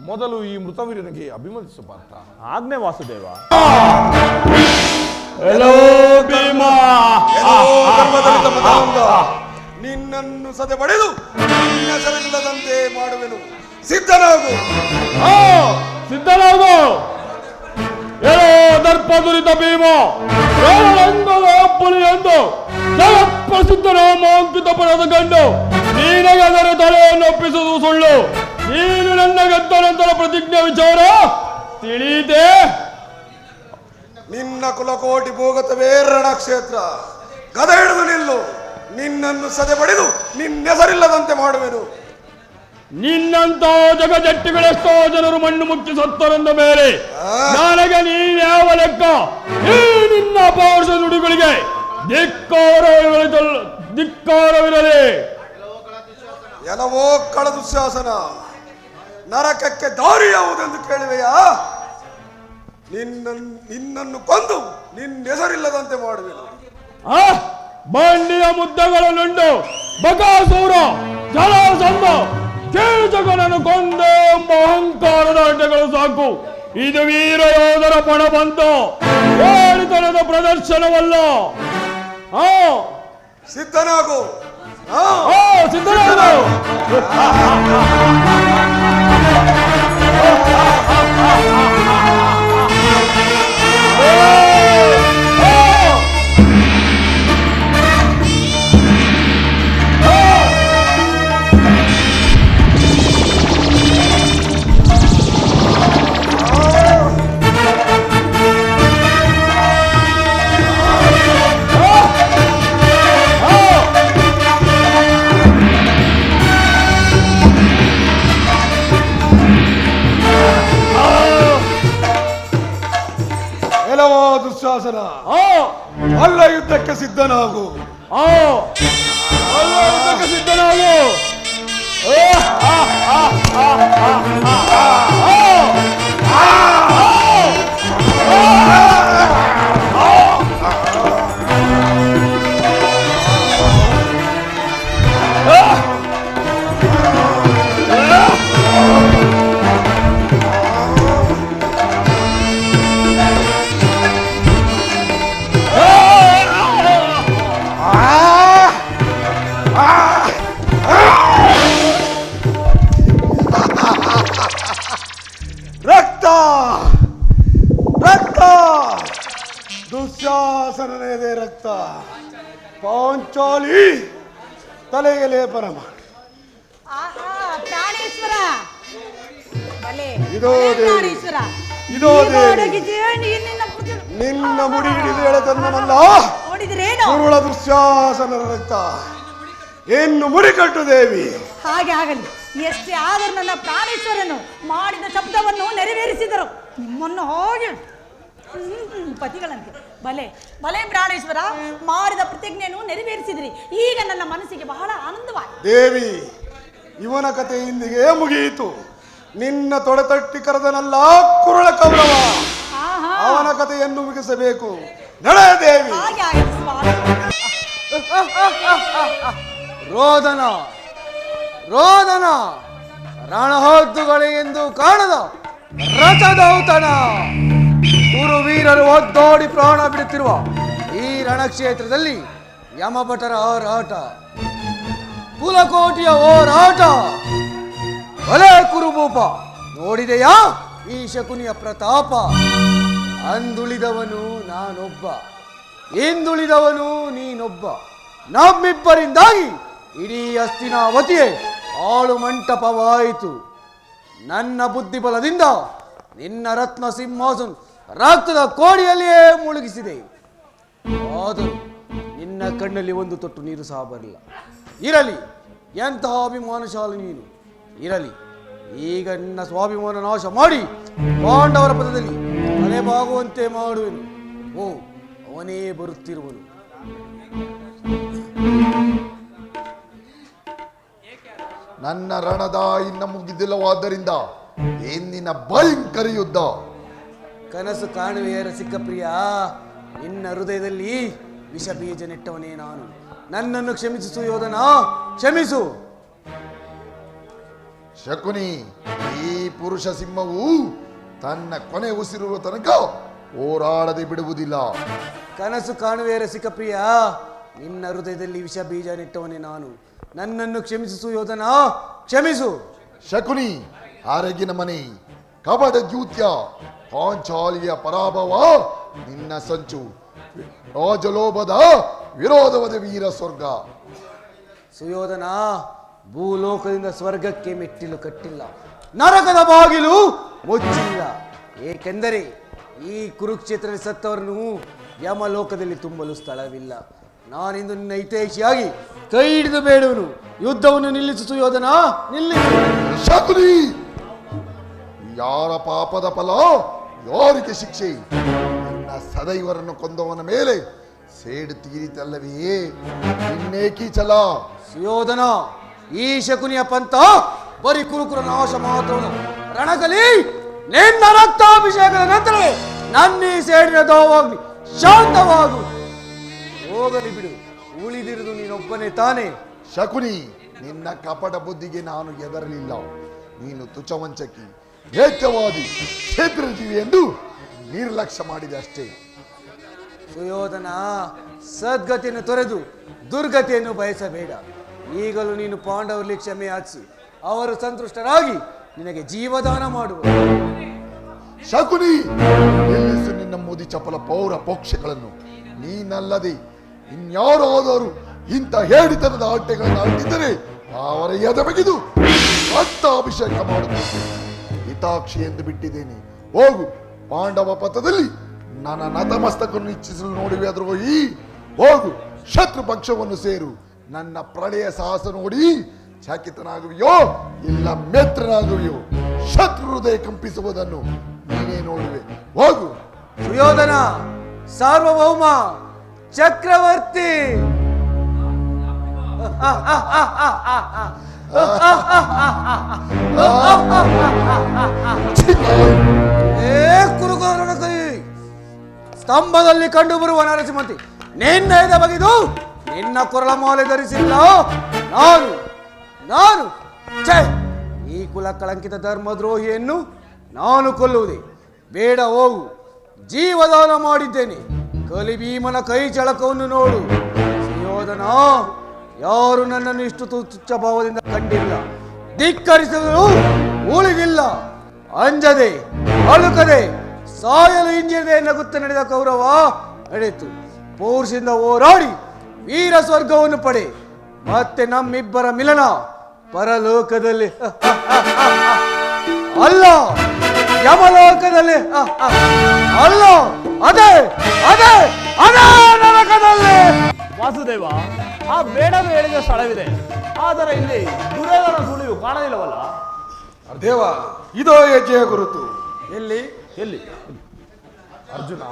ಮೊದಲು ಈ ಮೃತವೀರನಿಗೆ ಅಭಿಮತಿಸು ಪಾರ್ಥ. ಆಜ್ಞೆ ವಾಸುದೇವ. ನಿನ್ನನ್ನು ಸದೆ ಪಡೆದು ಹೆಸರಿಲ್ಲದಂತೆ ಮಾಡುವೆನು. ಸಿದ್ಧನಾಗು. ಸಿದ್ಧನಾಗು. ಹೇಳೋ ದರ್ಪದುರಿತ ಭೀಮ, ಎಂದು ಜಗತ್ಪ್ರಸಿದ್ಧ ನಾಮಾಂಕಿತ ಪಡೆದ ಗಂಡು ನಿನಗೆ ಅದರ ತಲೆಯನ್ನು ಒಪ್ಪಿಸುವುದು ಸುಳ್ಳು. ನೀನು ನನ್ನ ಗೆದ್ದ ನಂತರ ಪ್ರತಿಜ್ಞೆ ವಿಚಾರ ತಿಳಿದೆ. ನಿನ್ನ ಕುಲಕೋಟಿ ಭೂಗತವೇ ರಣಕ್ಷೇತ್ರ. ಗದ ಹಿಡಿದು ನಿಲ್ಲು. ನಿನ್ನನ್ನು ಸದೆ ಪಡೆದು ನಿನ್ನೆಸರಿಲ್ಲದಂತೆ ಮಾಡುವೆನು. ನಿನ್ನಂತ ಜಗಜಟ್ಟಿಗಳೆಷ್ಟೋ ಜನರು ಮಣ್ಣು ಮುಕ್ಕಿ ಸತ್ತರೆಂದ ಮೇಲೆ ನನಗೆ ನೀನ್ ಯಾವ ಲೆಕ್ಕ? ಈ ನಿನ್ನ ಪೌರುಷ ನುಡಿಗಳಿಗೆ ಧಿಕ್ಕಾರವಿರಲಿ. ಎಲ್ಲವೋ ಕಳ ದುಶ್ಯಾಸನ, ನರಕಕ್ಕೆ ದಾರಿ ಯಾವುದೆಂದು ಕೇಳುವೆಯಾ? ನಿನ್ನನ್ನು ಕೊಂದು ನಿನ್ನೆಸರಿಲ್ಲದಂತೆ ಮಾಡುವೆನು. ಬಂಡಿಯ ಮುದ್ದಗಳನ್ನುಂಡು ಬಕಾಸೂರ ಜಲಾಸಂಧ ಕೀಚಕನನ್ನು ಕೊಂದೆ ಎಂಬ ಅಹಂಕಾರದ ಅಡ್ಡೆಗಳು ಸಾಕು. ಇದು ವೀರ ಯೋಧರ ಪಣ ಬಂತ ಹೇಳಿತನದ ಪ್ರದರ್ಶನವಲ್ಲ. ಸಿದ್ಧನಾಗು. ಸಿದ್ಧನಾಗು. ದುಶ್ಯಾಸನ, ಅಲ್ಲ ಯುದ್ಧಕ್ಕೆ ಸಿದ್ಧನಾಗು. ಅಲ್ಲ ಯುದ್ಧಕ್ಕೆ ಸಿದ್ಧನಾಗು. ದುಶ್ಯಾಸನನೇ ರಕ್ತ. ಪಾಂಚಾಲಿ ತಲೆಗೆ ಲೇಪನ ಮಾಡಿ. ಪ್ರಾಣೇಶ್ವರ ಇದೋ ದೇವಿ, ಇದೋ ದೇವಿ, ನಿನ್ನ ಮುಡಿ ಹಿಡಿದು ಎಳೆದನ್ನಲ್ಲ ಕುರುಳ ದುಶ್ಯಾಸನರ ರಕ್ತ. ಇನ್ನು ಮುಡಿ ಕಟ್ಟು ದೇವಿ. ಹಾಗೆ ಆಗಲಿ. ಎಷ್ಟೇ ಆದರೂ ನನ್ನ ಪ್ರಾಣೇಶ್ವರನು ಮಾಡಿದ ಶಬ್ದವನ್ನು ನೆರವೇರಿಸಿದರು. ನಿಮ್ಮನ್ನು ಹೋಗಿ ಪತಿಗಳಂತೆ ಬಲೆ ಬಲೆ ಪ್ರಾಣೇಶ್ವರ, ಮಾಡಿದ ಪ್ರತಿಜ್ಞೆಯನ್ನು ನೆರವೇರಿಸಿದ್ರಿ. ಈಗ ನನ್ನ ಮನಸ್ಸಿಗೆ ಬಹಳ ಆನಂದವಾಯಿತು. ದೇವಿ, ಇವನ ಕತೆ ಇಂದಿಗೆ ಮುಗಿಯಿತು. ನಿನ್ನ ತೊಡೆತಟ್ಟಿ ಕರೆದನಲ್ಲ ಕುರುಳ ಕೌರವ, ಅವನ ಕಥೆಯನ್ನು ಮುಗಿಸಬೇಕು. ನಡೆ ದೇವಿ. ರೋದನ ರೋದನ ರಣಹದ್ದುಗಳೆಂದು ಕಾಣದ ರಥದೌತಣ. ಗುರುವೀರರು ಒದ್ದೋಡಿ ಪ್ರಾಣ ಬಿಡುತ್ತಿರುವ ಈ ರಣಕ್ಷೇತ್ರದಲ್ಲಿ ಯಮಭಟರ ಹೋರಾಟ, ಕುಲಕೋಟಿಯ ಹೋರಾಟ. ಬಲೆ ಕುರುಭೂಪ, ನೋಡಿದೆಯಾ ಈ ಶಕುನಿಯ ಪ್ರತಾಪ? ಅಂದುಳಿದವನು ನಾನೊಬ್ಬ, ಹಿಂದುಳಿದವನು ನೀನೊಬ್ಬ. ನಮ್ಮಿಬ್ಬರಿಂದಾಗಿ ಇಡೀ ಹಸ್ತಿನಾವತಿಯೇ ಆಳು ಮಂಟಪವಾಯಿತು. ನನ್ನ ಬುದ್ಧಿಬಲದಿಂದ ನಿನ್ನ ರತ್ನ ಸಿಂಹಾಸನ ರಕ್ತದ ಕೋಡಿಯಲ್ಲಿಯೇ ಮುಳುಗಿಸಿದೆ. ಆದರೂ ನಿನ್ನ ಕಣ್ಣಲ್ಲಿ ಒಂದು ತೊಟ್ಟು ನೀರು ಸಹ ಬರಲಿಲ್ಲ. ಇರಲಿ, ಎಂತಹ ಅಭಿಮಾನಶಾಲಿ ನೀನು. ಇರಲಿ, ಈಗ ನಿನ್ನ ಸ್ವಾಭಿಮಾನ ನಾಶ ಮಾಡಿ ಪಾಂಡವರ ಪದದಲ್ಲಿ ತಲೆಬಾಗುವಂತೆ ಮಾಡುವೆನು. ಓ, ಅವನೇ ಬರುತ್ತಿರುವನು. ನನ್ನ ರಣದ ಇನ್ನ ಮುಗಿದಿಲ್ಲವಾದ್ದರಿಂದ ಏನಿನ ಭಯಂಕರ ಯುದ್ಧ. ಕನಸು ಕಾಣುವೆಯರ ಸಿಕ್ಕಪ್ರಿಯ, ನಿನ್ನ ಹೃದಯದಲ್ಲಿ ವಿಷ ಬೀಜ ನೆಟ್ಟವನೇ ನಾನು. ನನ್ನನ್ನು ಕ್ಷಮಿಸು ಯೋಧನ, ಕ್ಷಮಿಸು. ಶಕುನಿ, ಈ ಪುರುಷ ಸಿಂಹವು ತನ್ನ ಕೊನೆ ಉಸಿರುವ ತನಕ ಹೋರಾಡದೆ ಬಿಡುವುದಿಲ್ಲ. ಕನಸು ಕಾಣುವೆಯರ ಸಿಕ್ಕಪ್ರಿಯ, ನಿನ್ನ ಹೃದಯದಲ್ಲಿ ವಿಷ ಬೀಜ ನೆಟ್ಟವನೇ ನಾನು. ನನ್ನನ್ನು ಕ್ಷಮಿಸು ಯೋಧನ, ಕ್ಷಮಿಸು. ಶಕುನಿ, ಆರಗಿನ ಮನೆ, ಕಪಟ ದ್ಯೂತ್ಯ, ಪಾಂಚಾಲಿಯ ಪರಾಭವ, ನಿನ್ನ ಸಂಚು, ರಾಜಲೋಭದ ವಿರೋಧವಾದ ವೀರ ಸ್ವರ್ಗ. ಸುಯೋಧನ, ಭೂಲೋಕದಿಂದ ಸ್ವರ್ಗಕ್ಕೆ ಮೆಟ್ಟಿಲು ಕಟ್ಟಿಲ್ಲ, ನರಕದ ಬಾಗಿಲು ಮುಚ್ಚಿಲ್ಲ. ಏಕೆಂದರೆ ಈ ಕುರುಕ್ಷೇತ್ರದಲ್ಲಿ ಸತ್ತವರನ್ನು ಯಮಲೋಕದಲ್ಲಿ ತುಂಬಲು ಸ್ಥಳವಿಲ್ಲ. ನಾನಿಂದು ನಿನ್ನ ಹಿತೈಷಿಯಾಗಿ ಕೈ ಹಿಡಿದು ಬೇಡುವನು. ಯುದ್ಧವನ್ನು ನಿಲ್ಲಿಸು ಸುಯೋಧನ, ನಿಲ್ಲಿಸು. ಶಕುನಿ, ಯಾರ ಪಾಪದ ಫಲ ಯಾರಿಗೆ ಶಿಕ್ಷೆ? ನಿನ್ನ ಸದೈವರನ್ನು ಕೊಂದವನ ಮೇಲೆ ಸೇಡು ತೀರಿತಲ್ಲವೇ? ಇನ್ನೇಕಿ ಛಲ? ಸುಯೋಧನ, ಈ ಶಕುನಿಯ ಪಂಥ ಬರೀ ಕುರುಕುರ ನಾಶ ಮಾತ್ರವಲ್ಲ. ರಣಗಲಿ ನಿನ್ನ ರಕ್ತಾಭಿಷೇಕದ ನಂತರ ನನ್ನ ಈ ಸೇಡಿನ ದೋವಾಗ್ಲಿ ಶಾಂತವಾಗು. ಹೋಗಲಿ ಬಿಡು, ಉಳಿದಿರುವುದು ನೀನೊಬ್ಬನೇ ತಾನೇ? ಶಕುನಿ, ನಿನ್ನ ಕಪಟ ಬುದ್ಧಿಗೆ ನಾನು ಹೆದರಲಿಲ್ಲ. ನೀನು ತುಚವಂಚಕಿ, ವೇಚ್ಯವಾದಿ, ಕ್ಷೇತ್ರಜೀವಿ ಎಂದು ನಿರ್ಲಕ್ಷ್ಯ ಮಾಡಿದೆ ಅಷ್ಟೇ. ಸುಯೋಧನ, ಸದ್ಗತಿಯನ್ನು ತೊರೆದು ದುರ್ಗತಿಯನ್ನು ಬಯಸಬೇಡ. ಈಗಲೂ ನೀನು ಪಾಂಡವರಲ್ಲಿ ಕ್ಷಮೆ ಯಾಚಿಸಿ ಅವರು ಸಂತುಷ್ಟರಾಗಿ ನಿನಗೆ ಜೀವದಾನ ಮಾಡುವ. ಶಕುನಿ, ನಿಲ್ಲಿಸು ನಿನ್ನ ಮೋದಿ ಚಪಲ ಪೌರ ಪೋಕ್ಷಗಳನ್ನು. ನೀನಲ್ಲದೆ ಇನ್ಯಾರಾದರೂ ಇಂಥ ಹೇಳಿತನದ ಆಟೆಗಳನ್ನು ಆಡಿದ್ದರೆ ಅವರ ಎದೆ ಬಗೆದು ರಕ್ತಾಭಿಷೇಕ ಮಾಡುತ್ತೇನೆ. ಹಿತಾಕ್ಷಿ ಎಂದು ಬಿಟ್ಟಿದ್ದೇನೆ. ಹೋಗು, ಪಾಂಡವ ಪಥದಲ್ಲಿ ನನ್ನ ನತಮಸ್ತಕವನ್ನು ಇಚ್ಛಿಸಲು ನೋಡುವೆ ದ್ರೋಹಿ. ಹೋಗು, ಶತ್ರು ಪಕ್ಷವನ್ನು ಸೇರು. ನನ್ನ ಪ್ರಳಯ ಸಾಹಸ ನೋಡಿ ಚಕಿತನಾಗುವೆಯೋ ಇಲ್ಲ ಮಿತ್ರನಾಗುವೆಯೋ? ಶತ್ರು ಹೃದಯ ಕಂಪಿಸುವುದನ್ನು ನೀನೇ ನೋಡುವೆ. ಹೋಗು. ಸುಯೋಧನ, ಸಾರ್ವಭೌಮ, ಚಕ್ರವರ್ತಿ. ಕುರುಕುಲರ ಕೈ ಸ್ತಂಭದಲ್ಲಿ ಕಂಡು ಬರುವ ನರಸಿಂಹಂತಿ ನಿನ್ನ ಎದೆ ಬಗೆದು ನಿನ್ನ ಕೊರಳ ಮಾಲೆ ಧರಿಸಿಲ್ಲ ನಾನು ಛೇ, ಈ ಕುಲ ಕಳಂಕಿತ ಧರ್ಮದ್ರೋಹಿಯನ್ನು ನಾನು ಕೊಲ್ಲುವುದೇ ಬೇಡ. ಹೋಗು, ಜೀವದಾನ ಮಾಡಿದ್ದೇನೆ. ಕಲಿ ಭೀಮನ ಕೈ ಚಳಕವನ್ನು ನೋಡು. ಸುಯೋಧನ, ಯಾರು ನನ್ನನ್ನು ಇಷ್ಟು ತುಚ್ಛ ಭಾವದಿಂದ ಕಂಡಿಲ್ಲ, ಧಿಕ್ಕರಿಸಿದರೂ ಉಳಿದಿಲ್ಲ. ಅಂಜದೆ ಅಳುಕದೆ ಸಾಯಲು ಹಿಂಜದೆ ನಗುತ್ತ ನಡೆದ ಕೌರವ ನಡೆಯಿತು. ಪೌರುಷದಿಂದ ಹೋರಾಡಿ ವೀರ ಸ್ವರ್ಗವನ್ನು ಪಡೆ. ಮತ್ತೆ ನಮ್ಮಿಬ್ಬರ ಮಿಲನ ಪರಲೋಕದಲ್ಲಿ ಅಲ್ಲ, ಯಮಲೋಕದಲ್ಲಿ ಅಲ್ಲ, ಅದೇ ಅದೇ ಅದೇ ನರಕದಲ್ಲಿ. ವಾಸುದೇವ, ಆ ಬೇಡಲು ಹೇಳಿದ ಸ್ಥಳವಿದೆ, ಆದರೆ ಇಲ್ಲಿ ದುರ್ಯೋಧನ ಸುಳಿವು ಕಾಣಲಿಲ್ಲವಲ್ಲ? ದೇವ, ಇದೋ ಹೆಜ್ಜೆಯ ಗುರುತು. ಎಲ್ಲಿ ಎಲ್ಲಿ? ಅರ್ಜುನ,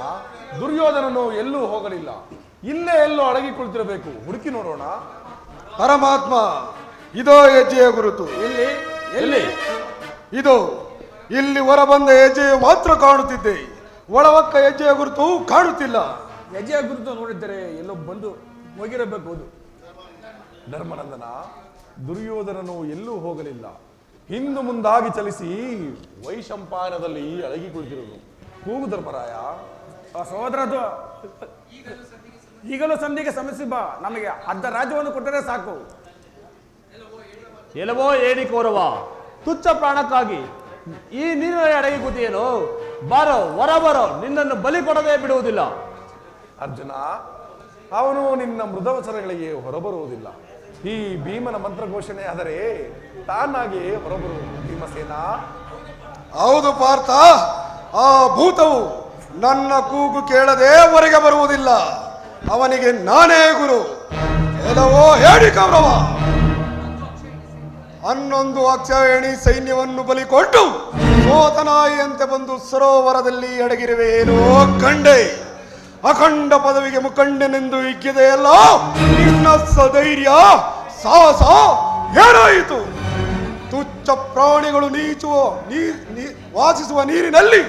ದುರ್ಯೋಧನನು ಎಲ್ಲೂ ಹೋಗಲಿಲ್ಲ. ಇಲ್ಲೇ ಎಲ್ಲೋ ಅಡಗಿ ಕುಳಿತಿರಬೇಕು. ಹುಡುಕಿ ನೋಡೋಣ. ಪರಮಾತ್ಮ, ಇದೋ ಹೆಜ್ಜೆಯ ಗುರುತು. ಎಲ್ಲಿ ಎಲ್ಲಿ? ಇದು ಇಲ್ಲಿ ಹೊರಬಂದ ಹೆಜ್ಜೆಯು ಮಾತ್ರ ಕಾಣುತ್ತಿದ್ದೆ. ಒಳವಕ್ಕ ಹೆಜ್ಜೆಯ ಗುರುತು ಕಾಣುತ್ತಿಲ್ಲ. ಹೆಜ್ಜೆಯ ಗುರುತು ನೋಡಿದ್ದರೆ ಎಲ್ಲೋ ಬಂದು ಹೋಗಿರಬೇಕು. ಧರ್ಮನಂದನ, ದುರ್ಯೋಧನನು ಎಲ್ಲೂ ಹೋಗಲಿಲ್ಲ. ಹಿಂದು ಮುಂದಾಗಿ ಚಲಿಸಿ ವೈಶಂಪಾಯನದಲ್ಲಿ ಅಡಗಿ ಕುಳಿತಿರುವುದು. ಕೂಗು ಧರ್ಮರಾಯ. ಸಹೋದರದು ಈಗಲೂ ಸಂಧಿಗೆ ಸಮಸ್ಯೆ ಬಾ. ನಮಗೆ ಅರ್ಧ ರಾಜ್ಯವನ್ನು ಕೊಟ್ಟರೆ ಸಾಕು. ಎಲ್ಲವೋ ಏಡಿ ಕೌರವ, ತುಚ್ಛ ಪ್ರಾಣಕ್ಕಾಗಿ ಈ ನೀರಿನಲ್ಲಿ ಅಡಗಿ ಕೂತಿಯೇನು? ಬಾರೋ, ಹೊರ ಬಾರೋ, ನಿನ್ನನ್ನು ಬಲಿ ಕೊಡದೆ ಬಿಡುವುದಿಲ್ಲ. ಅರ್ಜುನ, ಅವನು ನಿನ್ನ ಮೃದವಚನಗಳಿಗೆ ಹೊರಬರುವುದಿಲ್ಲ. ಈ ಭೀಮನ ಮಂತ್ರ ಘೋಷಣೆ ಆದರೆ ತಾನಾಗಿಯೇ ಹೊರಬರುವುದು. ಭೀಮಸೇನ. ಹೌದು ಪಾರ್ಥ, ಆ ಭೂತವು ನನ್ನ ಕೂಗು ಕೇಳದೆ ಹೊರಗೆ ಬರುವುದಿಲ್ಲ. ಅವನಿಗೆ ನಾನೇ ಗುರು. ಎಲ್ಲವೋ ಹೇಳಿ ಕೌರವ. 11 ಅಕ್ಷಯಣಿ ಸೈನ್ಯವನ್ನು ಬಲಿ ಕೊಟ್ಟು ಸೋತನಾಯಿಯಂತೆ ಬಂದು ಸರೋವರದಲ್ಲಿ ಅಡಗಿರುವೇನೋ ಕಂಡೆ. ಅಖಂಡ ಪದವಿಗೆ ಮುಖಂಡನೆಂದು ಇಕ್ಕಿದೆಯಲ್ಲ ನಿನ್ನ ಸಧೈರ್ಯ ಸಾಹಸ ಏನಾಯಿತು? ತುಚ್ಛ ಪ್ರಾಣಿಗಳು ವಾಸಿಸುವ ನೀರಿನಲ್ಲಿ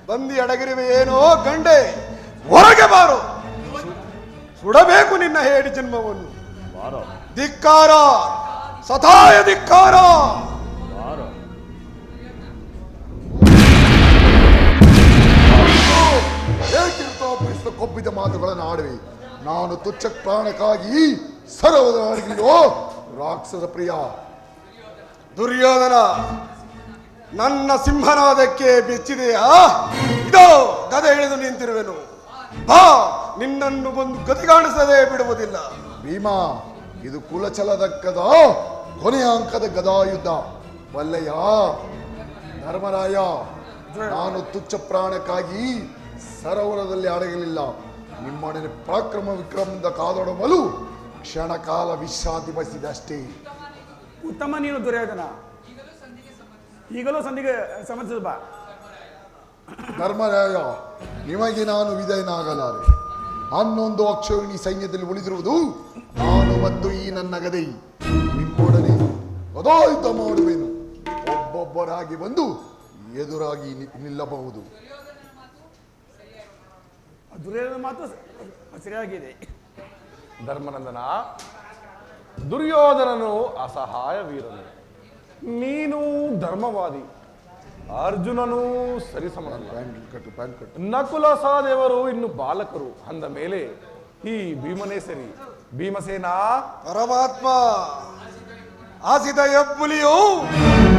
ಬಂದಿ ಅಡಗಿರುವೆಯೇನೋ ಕಂಡೆ. ಹೊರಗೆ ಬಾರೋ, ಸುಡಬೇಕು ನಿನ್ನ ಹೇಡಿ ಜನ್ಮವನ್ನು. ಧಿಕ್ಕಾರ, ಸತಾಯ ಧಿಕ್ಕಾರ. ಕೊಬ್ಬಿದ ಮಾತುಗಳನ್ನು ಆಡುವೆ. ನಾನು ತುಚ್ಛ ಪ್ರಾಣಕ್ಕಾಗಿ ಸರೋವರಗಿಲ್ಲೋ ರಾಕ್ಷಸ ಪ್ರಿಯ. ದುರ್ಯೋಧನ, ನನ್ನ ಸಿಂಹನಾದಕ್ಕೆ ಬೆಚ್ಚಿದೆಯಾ? ಇದೋ ಗದೆ ಹಿಡಿದು ನಿಂತಿರುವೆನು. ಬಾ, ನಿನ್ನನ್ನು ಬಂದು ಗತಿ ಕಾಣಿಸದೆ ಬಿಡುವುದಿಲ್ಲ. ಭೀಮಾ, ಇದು ಕುಲಚಲದಕ್ಕದ ಕೊನೆಯ ಅಂಕದ ಗದಾಯುದ್ಧ ವಲ್ಲಯ್ಯ. ಧರ್ಮರಾಯ, ನಾನು ತುಚ್ಛ ಪ್ರಾಣಕ್ಕಾಗಿ ಸರೋವರದಲ್ಲಿ ಅಡಗಲಿಲ್ಲ. ನಿಮ್ಮೊಡನೆ ಪರಾಕ್ರಮ ವಿಕ್ರಮದಿಂದ ಕಾದೊಡಮಲು ಕ್ಷಣ ಕಾಲ ವಿಶ್ರಾಂತಿ ಬಯಸಿದೆ ಅಷ್ಟೇ. ಉತ್ತಮ ನೀನು ದುರ್ಯೋಧನ, ಈಗಲೂ ಸಂಧಿಗೆ ಸಮಸ್ಯೆ ಬಾ. ಧರ್ಮರಾಯ, ನಿಮಗೆ ನಾನು ವಿಧೇಯನಾಗಲಾರೆ. 11 ಅಕ್ಷೋಹಿಣಿ ಸೈನ್ಯದಲ್ಲಿ ಉಳಿದಿರುವುದು ನಾನು ಮತ್ತು ಈ ನನ್ನ ಗದೆ. ನಿಮ್ಮೊಡನೆ ಗದಾಯುದ್ಧ ಮಾಡುವೆನು. ಒಬ್ಬೊಬ್ಬರಾಗಿ ಬಂದು ಎದುರಾಗಿ ನಿಲ್ಲಬಹುದು. ದುರ್ಯೋಧನ ಮಾತು ಸರಿಯಾಗಿದೆ. ಧರ್ಮನಂದನ, ದುರ್ಯೋಧನನು ಅಸಹಾಯ ವೀರನು, ನೀನು ಧರ್ಮವಾದಿ, ಅರ್ಜುನನು ಸರಿಸಮನಲ್ಲ. ನಕುಲ ಸಹದೇವರು ಇನ್ನು ಬಾಲಕರು ಅಂದ ಮೇಲೆ ಈ ಭೀಮನೇ ಸರಿ. ಭೀಮಸೇನ, ಪರಮಾತ್ಮ ಆಸಿದ ಹೆಬ್ಬುಲಿಯು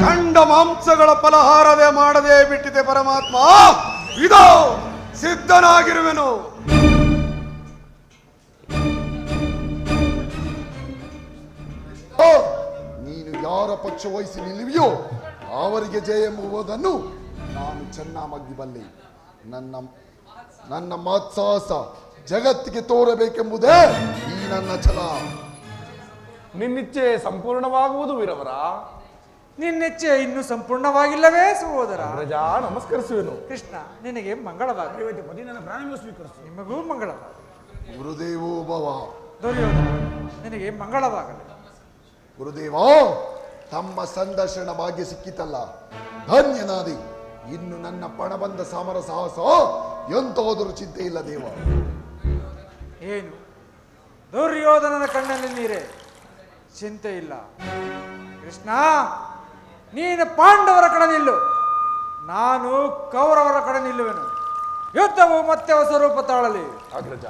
ಕಂಡ ಮಾಂಸಗಳ ಫಲಹಾರದೆ ಮಾಡದೆ ಬಿಟ್ಟಿದೆ. ಪರಮಾತ್ಮ ಇದೋ ಸಿದ್ಧನಾಗಿರುವೆನು. ನೀನು ಯಾರ ಪಕ್ಷ ವಹಿಸಿ ನಿಲ್ಲುವಿಯೋ ಅವರಿಗೆ ಜಯ ಎಂಬುವುದನ್ನು ನಾನು ಚೆನ್ನಾಗಿ ಬಲ್ಲೆ. ನನ್ನ ಮತ್ಸಾಹಸ ಜಗತ್ತಿಗೆ ತೋರಬೇಕೆಂಬುದೇ ಈ ನನ್ನ ಛಲ. ನಿನ್ನಿಚ್ಛೆ ಸಂಪೂರ್ಣವಾಗುವುದು ವೀರವರ. ನಿನ್ನೆಚ್ಚೆ ಇನ್ನೂ ಸಂಪೂರ್ಣವಾಗಿಲ್ಲವೇ ಸಹೋದರ? ಪ್ರಜಾ ನಮಸ್ಕರಿಸುವೆನು. ಕೃಷ್ಣ, ನಿನಗೆ ಮಂಗಳವಾಗಲಿ. ನಿಮಗೂ ಮಂಗಳವಾಗಲಿ. ಗುರುದೇವೋ ಭವ. ದುರ್ಯೋಧನ, ನಿನಗೆ ಮಂಗಳವಾಗಲಿ. ಗುರುದೇವ, ತಮ್ಮ ಸಂದರ್ಶನ ಭಾಗ್ಯ ಸಿಕ್ಕಿತಲ್ಲ, ಧನ್ಯನಾದಿ. ಇನ್ನು ನನ್ನ ಪಣಬಂದ ಸಮರ ಸಾಹಸ ಎಂತಾದರೂ ಚಿಂತೆ ಇಲ್ಲ ದೇವ. ಏನು ದುರ್ಯೋಧನನ ಕಣ್ಣಲ್ಲಿ ನೀರೇ? ಚಿಂತೆ ಇಲ್ಲ ಕೃಷ್ಣ, ನೀನು ಪಾಂಡವರ ಕಡೆ ನಿಲ್ಲು, ನಾನು ಕೌರವರ ಕಡೆ ನಿಲ್ಲುವೆನು. ಯುದ್ಧವು ಮತ್ತೆ ಹೊಸ ರೂಪ ತಾಳಲಿ. ಅಗ್ರಜ,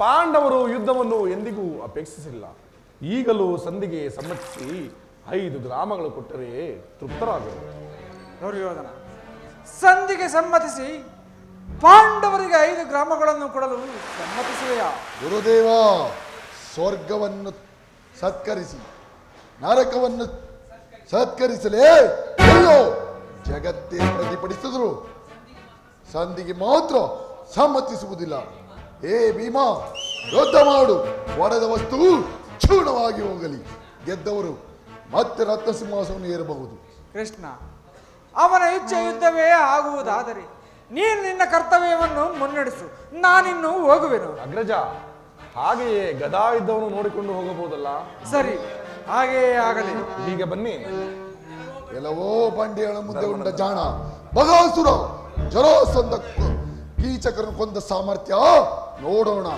ಪಾಂಡವರು ಯುದ್ಧವನ್ನು ಎಂದಿಗೂ ಅಪೇಕ್ಷಿಸಿಲ್ಲ. ಈಗಲೂ ಸಂಧಿಗೆ ಸಮ್ಮತಿಸಿ 5 ಗ್ರಾಮಗಳು ಕೊಟ್ಟರೆ ತೃಪ್ತರಾಗರು. ದುರ್ಯೋಧನ, ಸಂಧಿಗೆ ಸಮ್ಮತಿಸಿ ಪಾಂಡವರಿಗೆ 5 ಗ್ರಾಮಗಳನ್ನು ಕೊಡಲು ಸಮ್ಮತಿಸುವೆಯಾ? ಗುರುದೇವ, ಸ್ವರ್ಗವನ್ನು ಸತ್ಕರಿಸಿ ನರಕವನ್ನು ಸತ್ಕರಿಸಲೇ ಎಲ್ಲೋ ಜಗತ್ತೇ ಪ್ರತಿಭಟಿಸಿದ್ರು ಸಂಧಿಗೆ ಮಾತ್ರ ಸಮ್ಮತಿಸುವುದಿಲ್ಲ. ಏ ಭೀಮ, ಯುದ್ಧ ಮಾಡು. ಒಡೆದ ವಸ್ತು ಚೂರ್ಣವಾಗಿ ಹೋಗಲಿ. ಗೆದ್ದವರು ಮತ್ತೆ ರತ್ನ ಸಿಂಹಾಸವನ್ನು ಏರಬಹುದು. ಕೃಷ್ಣ, ಅವನ ಇಚ್ಛೆ ಯುದ್ಧವೇ ಆಗುವುದಾದರೆ ನೀನು ನಿನ್ನ ಕರ್ತವ್ಯವನ್ನು ಮುನ್ನಡೆಸು, ನಾನಿನ್ನು ಹೋಗುವೆನು. ಅಗ್ರಜ, ಹಾಗೆಯೇ ಗದಾ ಯುದ್ಧವನ್ನು ನೋಡಿಕೊಂಡು ಹೋಗಬಹುದಲ್ಲ? ಸರಿ, ಹಾಗೆಯೇ ಆಗಲಿ. ಈಗ ಬನ್ನಿ. ಎಲ್ಲವೋ ಬಂಡೆಗಳ ಮುಂದೆ ಉಂಡ ಜಾಣ ಬಗಾಸುರ ಜರಾಸಂಧ ಕೀಚಕರನ್ನು ಕೊಂದ ಸಾಮರ್ಥ್ಯ ನೋಡೋಣ.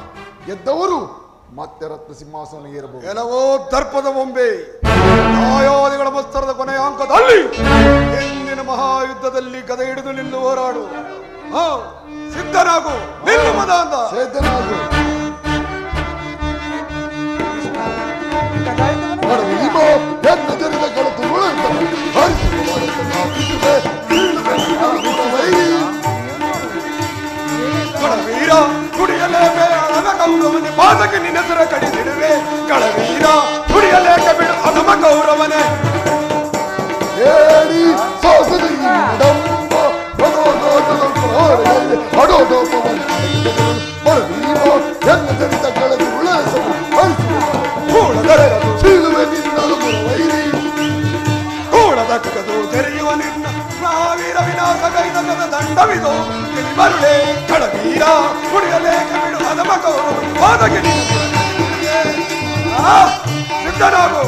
ಗೆದ್ದವರು ಮತ್ತೆ ರತ್ನ ಸಿಂಹಾಸನ ಏರಬಹುದು. ಕೆಲವೋ ದರ್ಪದ ಬೊಂಬೆ ನ್ಯಾಯಾದಿಗಳ ಮಸ್ತರದ ಕೊನೆಯ ಅಂಕದಲ್ಲಿ ಎಂದಿನ ಮಹಾಯುದ್ಧದಲ್ಲಿ ಗದೆ ಹಿಡಿದು ನಿಲ್ಲು ಹೋರಾಡು. ಸಿದ್ಧನಾಗು, ನಿಲ್ಲು ಮದ ಅಂತ. ಸಿದ್ಧನಾಗು. ಕಳವೀರ ಕುಡಿಯಲೇಬೆ ಅಧಮ ಗೌರವನೆ ಪಾದಕ್ಕೆ ನಿನ್ನಸರ ಕಡಿದಿಡುವೆ. ಕಳವೀರ ಕುಡಿಯಲೇಕ ಬಿಡು ಅಧಮ ಗೌರವನೆ. ಹೇಳಿ ಸಾಸದ ಈ ಡಂಬ ಎನ್ನ ಜನಿತ ಕಳೆದು ಉಳಿಸಲು ಸೀಳುವೆ ನಿನ್ನಲು ವೈರಿ. ಕೂಡದಕ್ಕದು ತೆರೆಯುವ ನಿನ್ನ ಮಹಾವೀರ ವಿನಾಶ ಕೈದಕದ ದಂಡವಿದು ಬರುಳೆ. ಕಳವೀರ ಕುಡಿಯಲೇಕ ಬಿಡು ಅಧಮ ಗೌರವ ಪಾದಕ್ಕೆ ಸಿದ್ಧನಾಗು.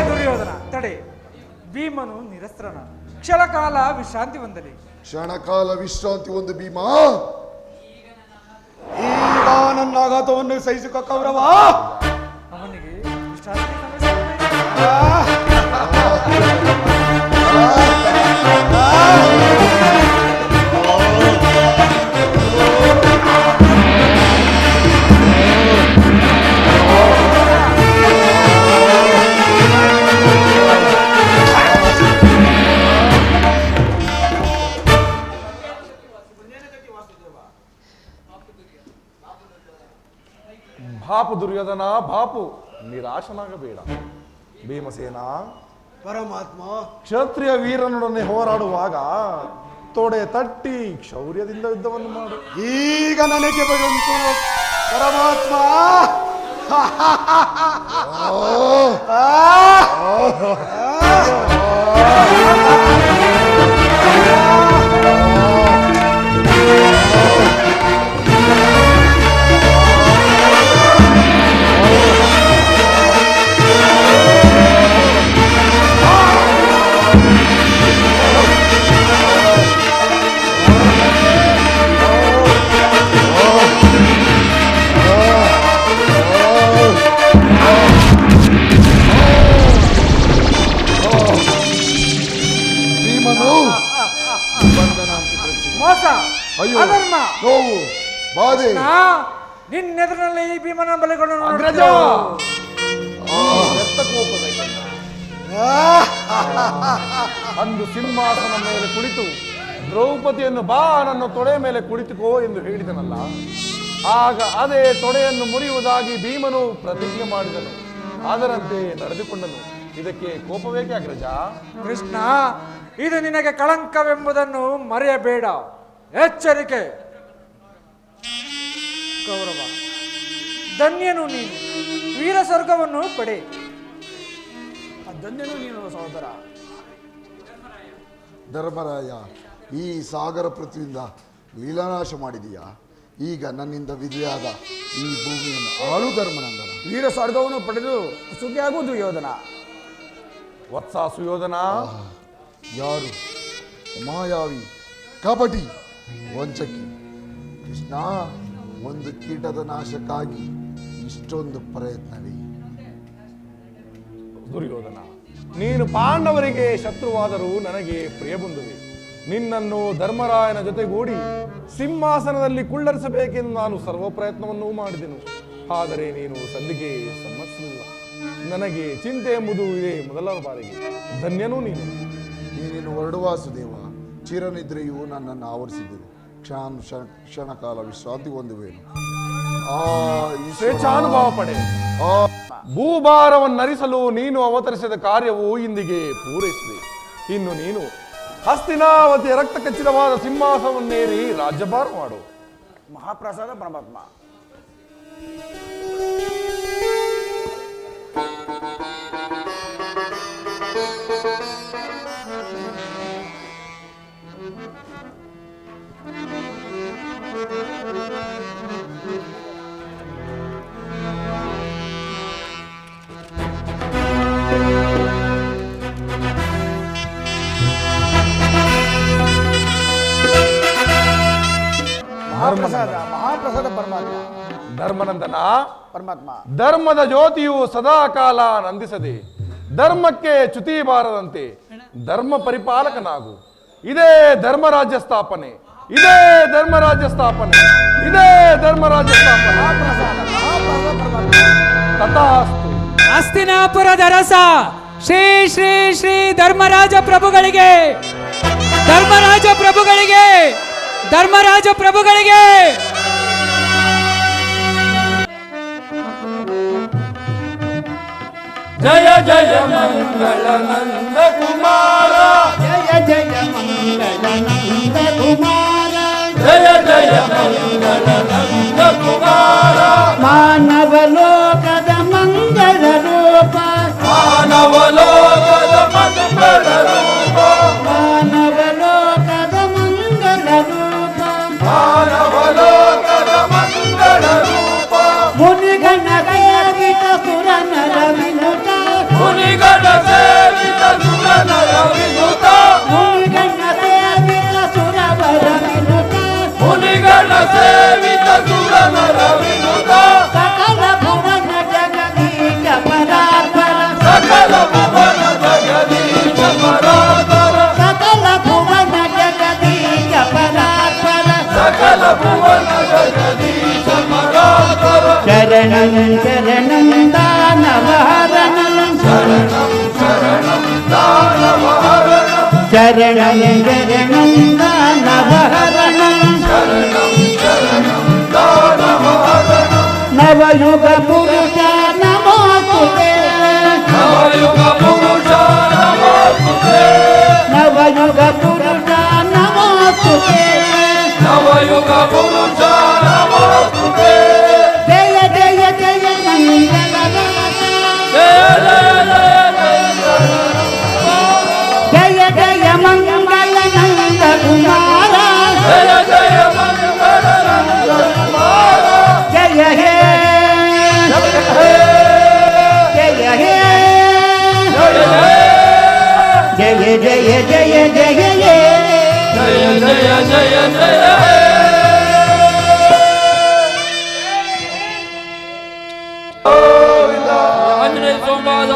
ದುರ್ಯೋಧನ, ತಡೆ. ಭೀಮನು ನಿರಸ್ತ್ರನ, ಕ್ಷಣಕಾಲ ವಿಶ್ರಾಂತಿ ಹೊಂದಲಿ. ಕ್ಷಣಕಾಲ ವಿಶ್ರಾಂತಿ ಒಂದು ಭೀಮ. ಈಗ ನನ್ನ ಆಘಾತವನ್ನು ಸಹಿಸಿಕ ಕೌರವ. ಅವನಿಗೆ ವಿಶ್ರಾಂತಿ ಬಾಪು ದುರ್ಯೋಧನ, ಬಾಪು, ನಿರಾಶನಾಗಬೇಡ. ಭೀಮಸೇನ, ಪರಮಾತ್ಮ, ಕ್ಷತ್ರಿಯ ವೀರನೊಡನೆ ಹೋರಾಡುವಾಗ ತೊಡೆ ತಟ್ಟಿ ಶೌರ್ಯದಿಂದ ಯುದ್ಧವನ್ನು ಮಾಡು. ಈಗ ನನಗೆ ಬಂತು ಪರಮಾತ್ಮ. ಬಾದೆ ನಿನ್ನೆದುರಿನಲ್ಲಿ ಈ ಭೀಮನ ಬಲಿಗಳನ್ನು ಅಗ್ರಜ ವ್ಯರ್ಥ ಕೋಪಬೇಕಲ್ಲ. ಅಂದು ಸಿಂಹಾಸನ ಮೇಲೆ ಕುಳಿತು ದ್ರೌಪದಿಯನ್ನು ಬಾ ನನ್ನ ತೊಡೆ ಮೇಲೆ ಕುಳಿತುಕೋ ಎಂದು ಹೇಳಿದನಲ್ಲ, ಆಗ ಅದೇ ತೊಡೆಯನ್ನು ಮುರಿಯುವುದಾಗಿ ಭೀಮನು ಪ್ರತಿಜ್ಞೆ ಮಾಡಿದನು. ಅದರಂತೆ ನಡೆದುಕೊಂಡನು. ಇದಕ್ಕೆ ಕೋಪವೇಕೆ ಅಗ್ರಜ? ಕೃಷ್ಣ, ಇದು ನಿನಗೆ ಕಳಂಕವೆಂಬುದನ್ನು ಮರೆಯಬೇಡ. ಎಚ್ಚರಿಕೆ. ಕೌರವ, ಧನ್ಯನು ನೀನು, ವೀರ ಸ್ವರ್ಗವನ್ನು ಪಡೆ. ಧನ್ಯನು ನೀನು ಸಹೋದರ. ಧರ್ಮರಾಯ, ಈ ಸಾಗರ ಪೃಥ್ವಿಯಿಂದ ಲೀಲಾನಾಶ ಮಾಡಿದೀಯಾ. ಈಗ ನನ್ನಿಂದ ವಿಧಿಯಾದ ಈ ಭೂಮಿಯನ್ನು ಆಳು ಧರ್ಮನಂದನ. ವೀರ ಸ್ವರ್ಗವನ್ನು ಪಡೆದು ಸುಖಿಯಾಗುವುದು ಯೋಧನ. ವತ್ಸ ಸುಯೋಧನ, ಯಾರು ಮಾಯಾವಿ, ಕಪಟಿ, ವಂಚಕಿ. ಕೃಷ್ಣ, ಒಂದು ಕೀಟದ ನಾಶಕ್ಕಾಗಿ ಇಷ್ಟೊಂದು ಪ್ರಯತ್ನವೇ? ದುರ್ಯೋಧನ, ನೀನು ಪಾಂಡವರಿಗೆ ಶತ್ರುವಾದರೂ ನನಗೆ ಪ್ರಿಯ ಬಂಧುವೆ. ನಿನ್ನನ್ನು ಧರ್ಮರಾಯನ ಜೊತೆಗೂಡಿ ಸಿಂಹಾಸನದಲ್ಲಿ ಕುಳ್ಳರಿಸಬೇಕೆಂದು ನಾನು ಸರ್ವ ಪ್ರಯತ್ನವನ್ನೂ ಮಾಡಿದೆನು. ಆದರೆ ನೀನು ಸಂಧಿಗೆ ಸಮ್ಮತಿಸಲಿಲ್ಲ. ನನಗೆ ಚಿಂತೆ ಎಂಬುದು ಇದೇ ಮೊದಲ ಬಾರಿಗೆ. ಧನ್ಯನೂ ನೀನು. ನೀನೇನು ಹೊರಡುವಾಸುದೇವ. ಚಿರನಿದ್ರೆಯು ನನ್ನನ್ನು ಆವರಿಸಿದರು. ಕ್ಷಣ ಕಾಲ ವಿಶ್ರಾಂತಿ ಹೊಂದುವೇನು. ಸ್ವೇಚ್ಛಾನುಭವ ಪಡೆ. ಭೂಭಾರವನ್ನರಿಸಲು ನೀನು ಅವತರಿಸಿದ ಕಾರ್ಯವು ಇಂದಿಗೆ ಪೂರೈಸಿದೆ. ಇನ್ನು ನೀನು ಹಸ್ತಿನಾವತಿಯ ರಕ್ತ ಖಚಿತವಾದ ಸಿಂಹಾಸನವನ್ನೇರಿ ರಾಜ್ಯಭಾರ ಮಾಡು. ಮಹಾಪ್ರಸಾದ ಪರಮಾತ್ಮ. ಮಹಾಪ್ರಸಾದ ಪರಮಾತ್ಮ. ಧರ್ಮನಂದನ ಪರಮಾತ್ಮ, ಧರ್ಮದ ಜ್ಯೋತಿಯು ಸದಾ ಕಾಲ ನಂದಿಸದೆ ಧರ್ಮಕ್ಕೆ ಚ್ಯುತಿ ಬಾರದಂತೆ ಧರ್ಮ ಪರಿಪಾಲಕನಾಗು. ಇದೇ ಧರ್ಮರಾಜ್ಯ ಸ್ಥಾಪನೆ, ಇದೇ ಧರ್ಮರಾಜ್ಯ ಸ್ಥಾಪನೆ, ಇದೇ ಧರ್ಮರಾಜ್ಯ ಸ್ಥಾಪನೆ. ತಥಾಸ್ತು. ಹಸ್ತಿನಾಪುರದ ರಸ ಶ್ರೀ ಶ್ರೀ ಶ್ರೀ ಧರ್ಮರಾಜ ಪ್ರಭುಗಳಿಗೆ, ಧರ್ಮರಾಜ ಪ್ರಭುಗಳಿಗೆ, ಧರ್ಮರಾಜ ಪ್ರಭುಗಳಿಗೆ. ಜಯ ಜಯ ಮಂಗಳ ನಂದ ಕುಮಾರ, ಜಯ ಜಯ ಮಂಗಳ ನಂದ ಕುಮಾರ, ಜಯ ಜಯ ಮಂಗಳ ನಂದ ಕುಮಾರ. ಮಾನವ ಲೋಕದ ಮಂಗಳ ರೂಪ, ಮಾನವ ಲೋಕದ ಮಂಗಳ ರೂಪ, ಮಾನವ ಲೋಕದ ಮಂಗಳ ರೂಪ, ಮಾನವ ಲೋಕದ ಮಂಗಳ ರೂಪ. ಮುನಿಗಣ ಸೇವಿತ ಸುರನರ ವಿನುತ, ಮುನಿಗಣ ಸೇವಿತ ಸುರನರ ವಿನುತ, ಮುನಿಗಣ ಸೇವಿತ ಸುರವರ ವಿನುತ, ಮುನಿಗಣ ಸೇವಿತ ಸುರನರ ವಿನುತ. ಸಕಲ ಭುವನ ಜಗದೀಶ ಪರಾತ್ಪರ, ಸಕಲ ಭುವನ ಜಗದೀಶ ಪರಾತ್ಪರ, ಸಕಲ ಭುವನ ಜಗದೀಶ ಪರಾತ್ಪರ, ಸಕಲ ಭುವನ ಜಗದೀಶ ಪರಾತ್ಪರ. ಶರಣಂ ಶರಣಂ ದಾನವಹರಣಂ, ಶರಣಂ ಶರಣಂ ದಾನವಹರಣಂ, ಶರಣಂ ಶರಣಂ ದಾನವಹರಣಂ, ಶರಣಂ ಶರಣಂ ದಾನವಹರಣಂ. ನವಯುಗ ಪುರುಷ ನಮೋಸ್ತುತೇ, ನವಯುಗ ಪುರುಷ ನಮೋಸ್ತುತೇ, ನವಯುಗ ಪುರುಷ ನಮೋಸ್ತುತೇ, ನವಯುಗ ಪುರುಷ ನಮೋಸ್ತುತೇ. ಜಯ ಜಯ ಜಯ ಮಂಗಳರಾಜ, ಜಯ ಜಯ ಜಯ ಜಯ ಮಂಗಳ ನಂದ ಕುಮಾರ, ಜಯ ಜಯ ಮಂಗಳ ನಂದ ಕುಮಾರ. ಜಯ ಹೇ ಜಯ ಹೇ, ಜಯ ಜಯ ಜಯ ಜಯ ಜಯ ಹೇ. ಜಯ ಜಯ ಜಯ ಜಯ ಹೇ. ಆಂಜನೇಯ ಸಂವಾದ